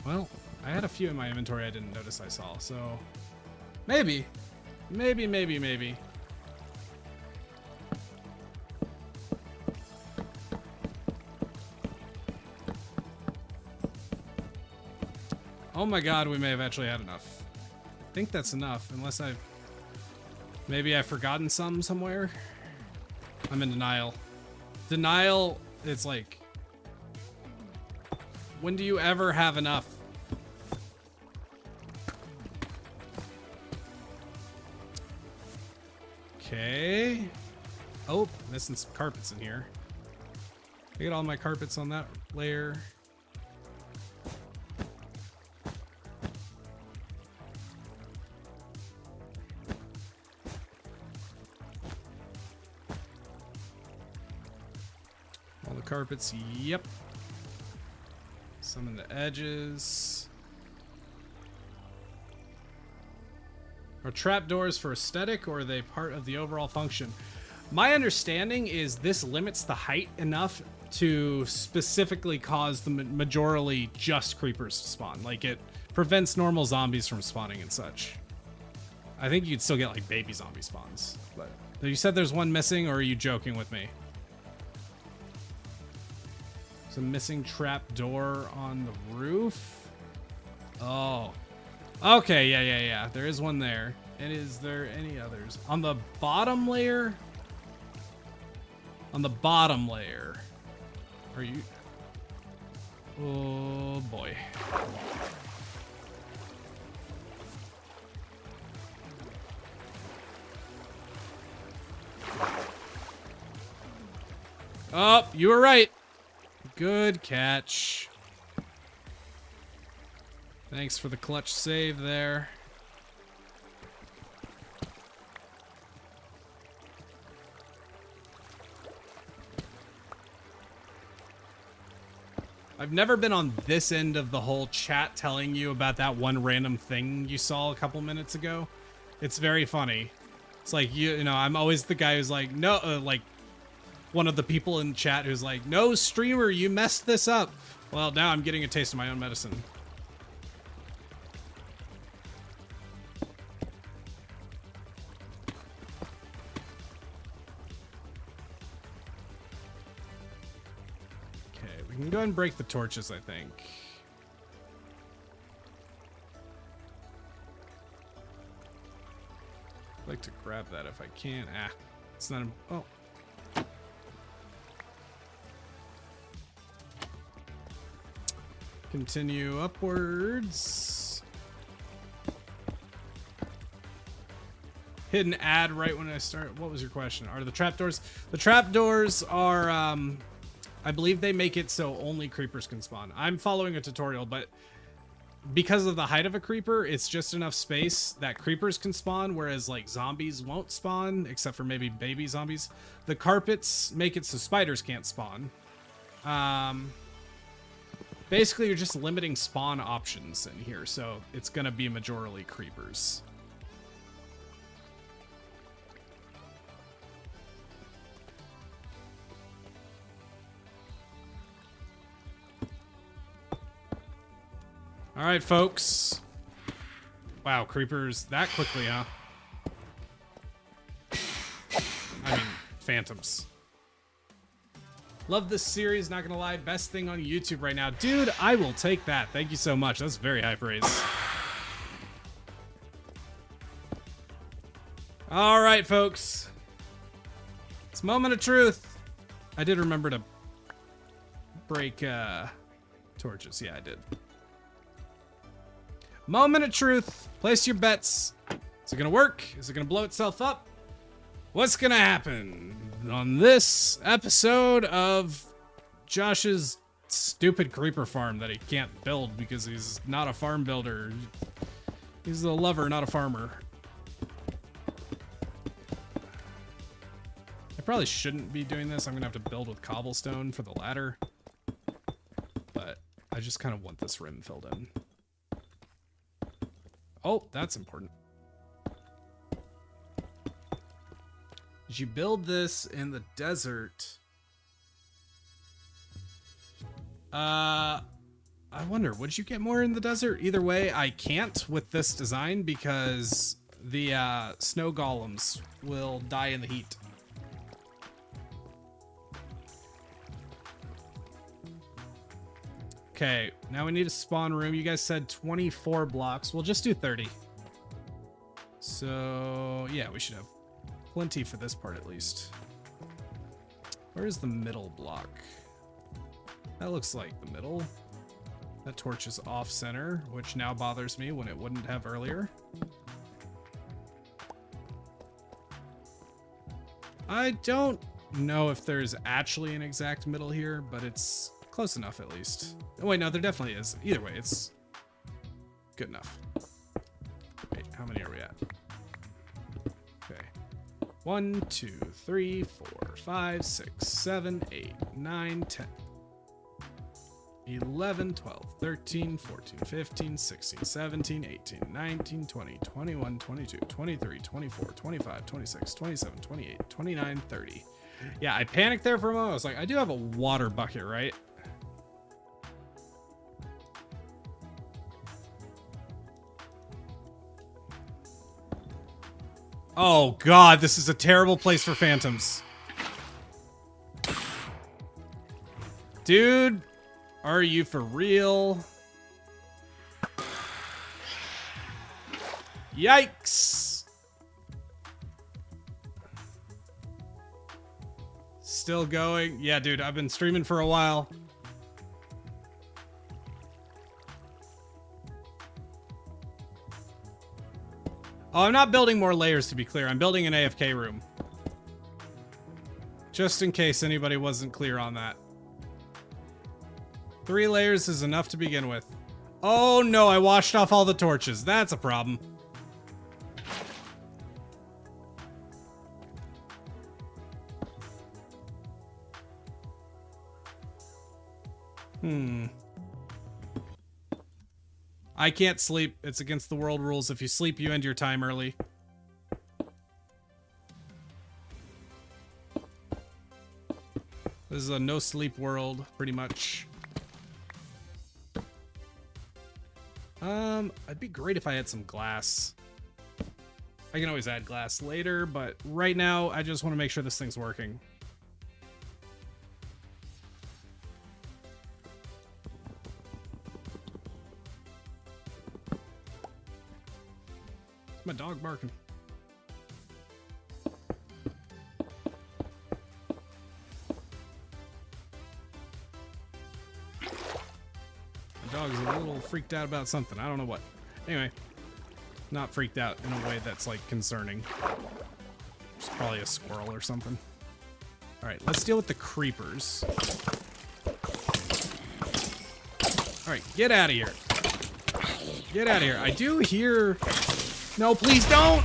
Well, I had a few in my inventory I didn't notice I saw, so maybe. Maybe. Oh my god, we may have actually had enough. I think that's enough, unless maybe I've forgotten some somewhere. I'm in denial. Denial, it's like, when do you ever have enough? Okay. Oh, missing some carpets in here. I get all my carpets on that layer. All the carpets, yep. Some in the edges. Are trapdoors for aesthetic, or are they part of the overall function? My understanding is this limits the height enough to specifically cause the majorly just creepers to spawn. Like, it prevents normal zombies from spawning and such. I think you'd still get like baby zombie spawns. But you said there's one missing, or are you joking with me? There's a missing trapdoor on the roof. Oh. Okay, yeah. There is one there. And is there any others? On the bottom layer? On the bottom layer. Are you... Oh, boy. Oh, you were right. Good catch. Thanks for the clutch save there. I've never been on this end of the whole chat telling you about that one random thing you saw a couple minutes ago. It's very funny. It's like, you know, I'm always the guy who's like, no, like one of the people in chat who's like, no, streamer, you messed this up. Well, now I'm getting a taste of my own medicine. We can go ahead and break the torches, I think. I'd like to grab that if I can. Ah, it's not. Oh. Continue upwards. Hit an ad right when I start. What was your question? Are the trapdoors? The trapdoors are. I believe they make it so only creepers can spawn. I'm following a tutorial, but because of the height of a creeper, it's just enough space that creepers can spawn, whereas like zombies won't spawn, except for maybe baby zombies. The carpets make it so spiders can't spawn. Basically, you're just limiting spawn options in here, so it's gonna be majorly creepers. All right, folks. Wow, creepers that quickly, huh? I mean, phantoms. Love this series, not gonna lie. Best thing on YouTube right now. Dude, I will take that. Thank you so much. That's very high praise. All right, folks. It's moment of truth. I did remember to break torches. Yeah, I did. Moment of truth. Place your bets. Is it gonna work? Is it gonna blow itself up? What's gonna happen on this episode of Josh's stupid creeper farm that he can't build because he's not a farm builder? He's a lover, not a farmer. I probably shouldn't be doing this. I'm gonna have to build with cobblestone for the ladder, but I just kind of want this rim filled in. Oh, that's important. Did you build this in the desert? I wonder, would you get more in the desert? Either way, I can't with this design because the snow golems will die in the heat. Okay, now we need a spawn room. You guys said 24 blocks. We'll just do 30. So, yeah, we should have plenty for this part at least. Where is the middle block? That looks like the middle. That torch is off center, which now bothers me when it wouldn't have earlier. I don't know if there's actually an exact middle here, but it's close enough at least. Oh, wait, no, there definitely is. Either way, it's good enough. Wait, how many are we at? Okay. 1, 2, 3, 4, 5, 6, 7, 8, 9, 10. 11, 12, 13, 14, 15, 16, 17, 18, 19, 20, 21, 22, 23, 24, 25, 26, 27, 28, 29, 30. Yeah, I panicked there for a moment. I was like, I do have a water bucket, right? Oh god, this is a terrible place for phantoms. Dude, are you for real? Yikes. Still going? Yeah, dude, I've been streaming for a while. Oh, I'm not building more layers, to be clear. I'm building an AFK room. Just in case anybody wasn't clear on that. 3 layers is enough to begin with. Oh no, I washed off all the torches. That's a problem. I can't sleep. It's against the world rules. If you sleep, you end your time early. This is a no sleep world, pretty much. It'd be great if I had some glass. I can always add glass later, but right now I just want to make sure this thing's working. My dog barking. My dog's a little freaked out about something. I don't know what. Anyway, not freaked out in a way that's like concerning. It's probably a squirrel or something. All right, let's deal with the creepers. All right, get out of here. Get out of here. I do hear... No, please don't!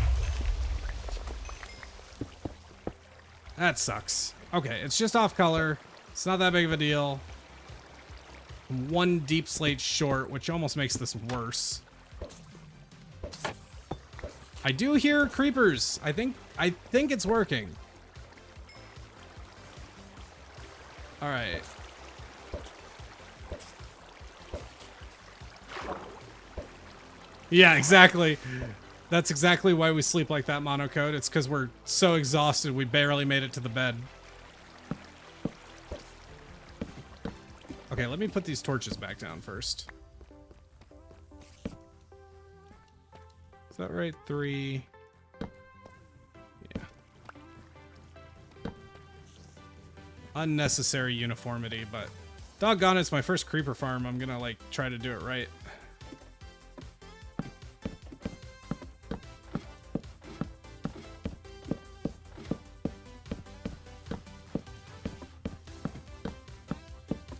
That sucks. Okay, it's just off color. It's not that big of a deal. I'm one deep slate short, which almost makes this worse. I do hear creepers. I think it's working. All right. Yeah, exactly. That's exactly why we sleep like that, Monocode. It's because we're so exhausted we barely made it to the bed. Okay, let me put these torches back down first. Is that right? 3. Yeah. Unnecessary uniformity, but doggone it, it's my first creeper farm. I'm gonna like try to do it right.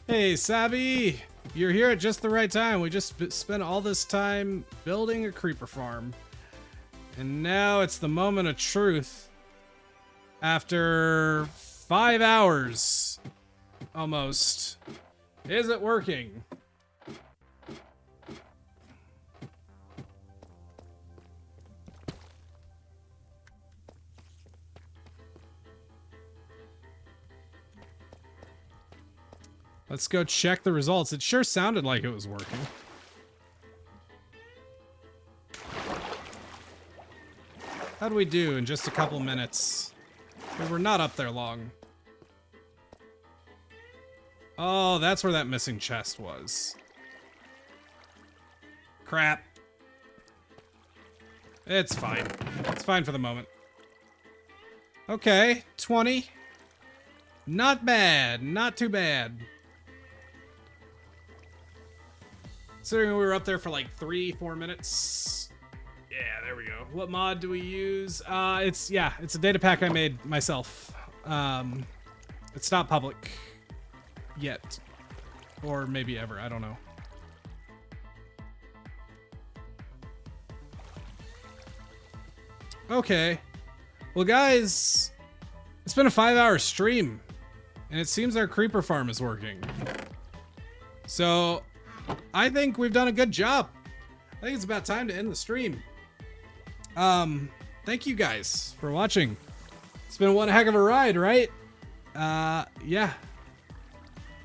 Hey, Sabi! You're here at just the right time. We just spent all this time building a creeper farm. And now it's the moment of truth. After 5 hours, almost. Is it working? Let's go check the results. It sure sounded like it was working. How'd we do in just a couple minutes? We were not up there long. Oh, that's where that missing chest was. Crap. It's fine. It's fine for the moment. Okay, 20. Not bad. Not too bad. Considering we were up there for like 3-4 minutes. Yeah, there we go. What mod do we use? It's a data pack I made myself. It's not public yet, or maybe ever. I don't know. Okay. Well, guys, it's been a 5-hour stream, and it seems our creeper farm is working. So I think we've done a good job. I think it's about time to end the stream. Thank you guys for watching. It's been one heck of a ride, right? Yeah.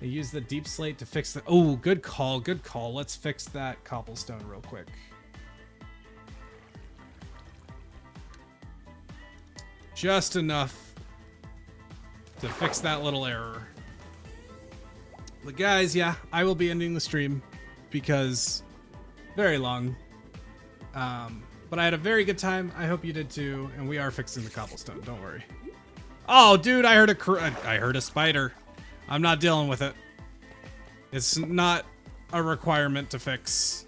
I used the deep slate to fix the... Oh, good call, good call. Let's fix that cobblestone real quick. Just enough to fix that little error. But guys, yeah, I will be ending the stream because very long. But I had a very good time. I hope you did too. And we are fixing the cobblestone. Don't worry. Oh, dude, I heard a spider. I'm not dealing with it. It's not a requirement to fix.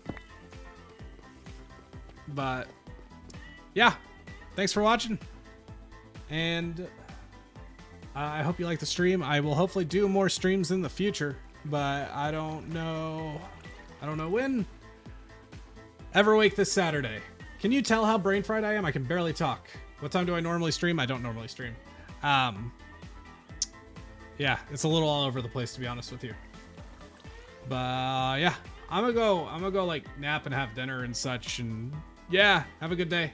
But yeah, thanks for watching. And I hope you like the stream. I will hopefully do more streams in the future, but I don't know when. Everwake this Saturday. Can you tell how brain fried I am? I can barely talk. What time do I normally stream? I don't normally stream. Yeah, it's a little all over the place, to be honest with you. But yeah, I'm gonna go like nap and have dinner and such. And yeah, have a good day.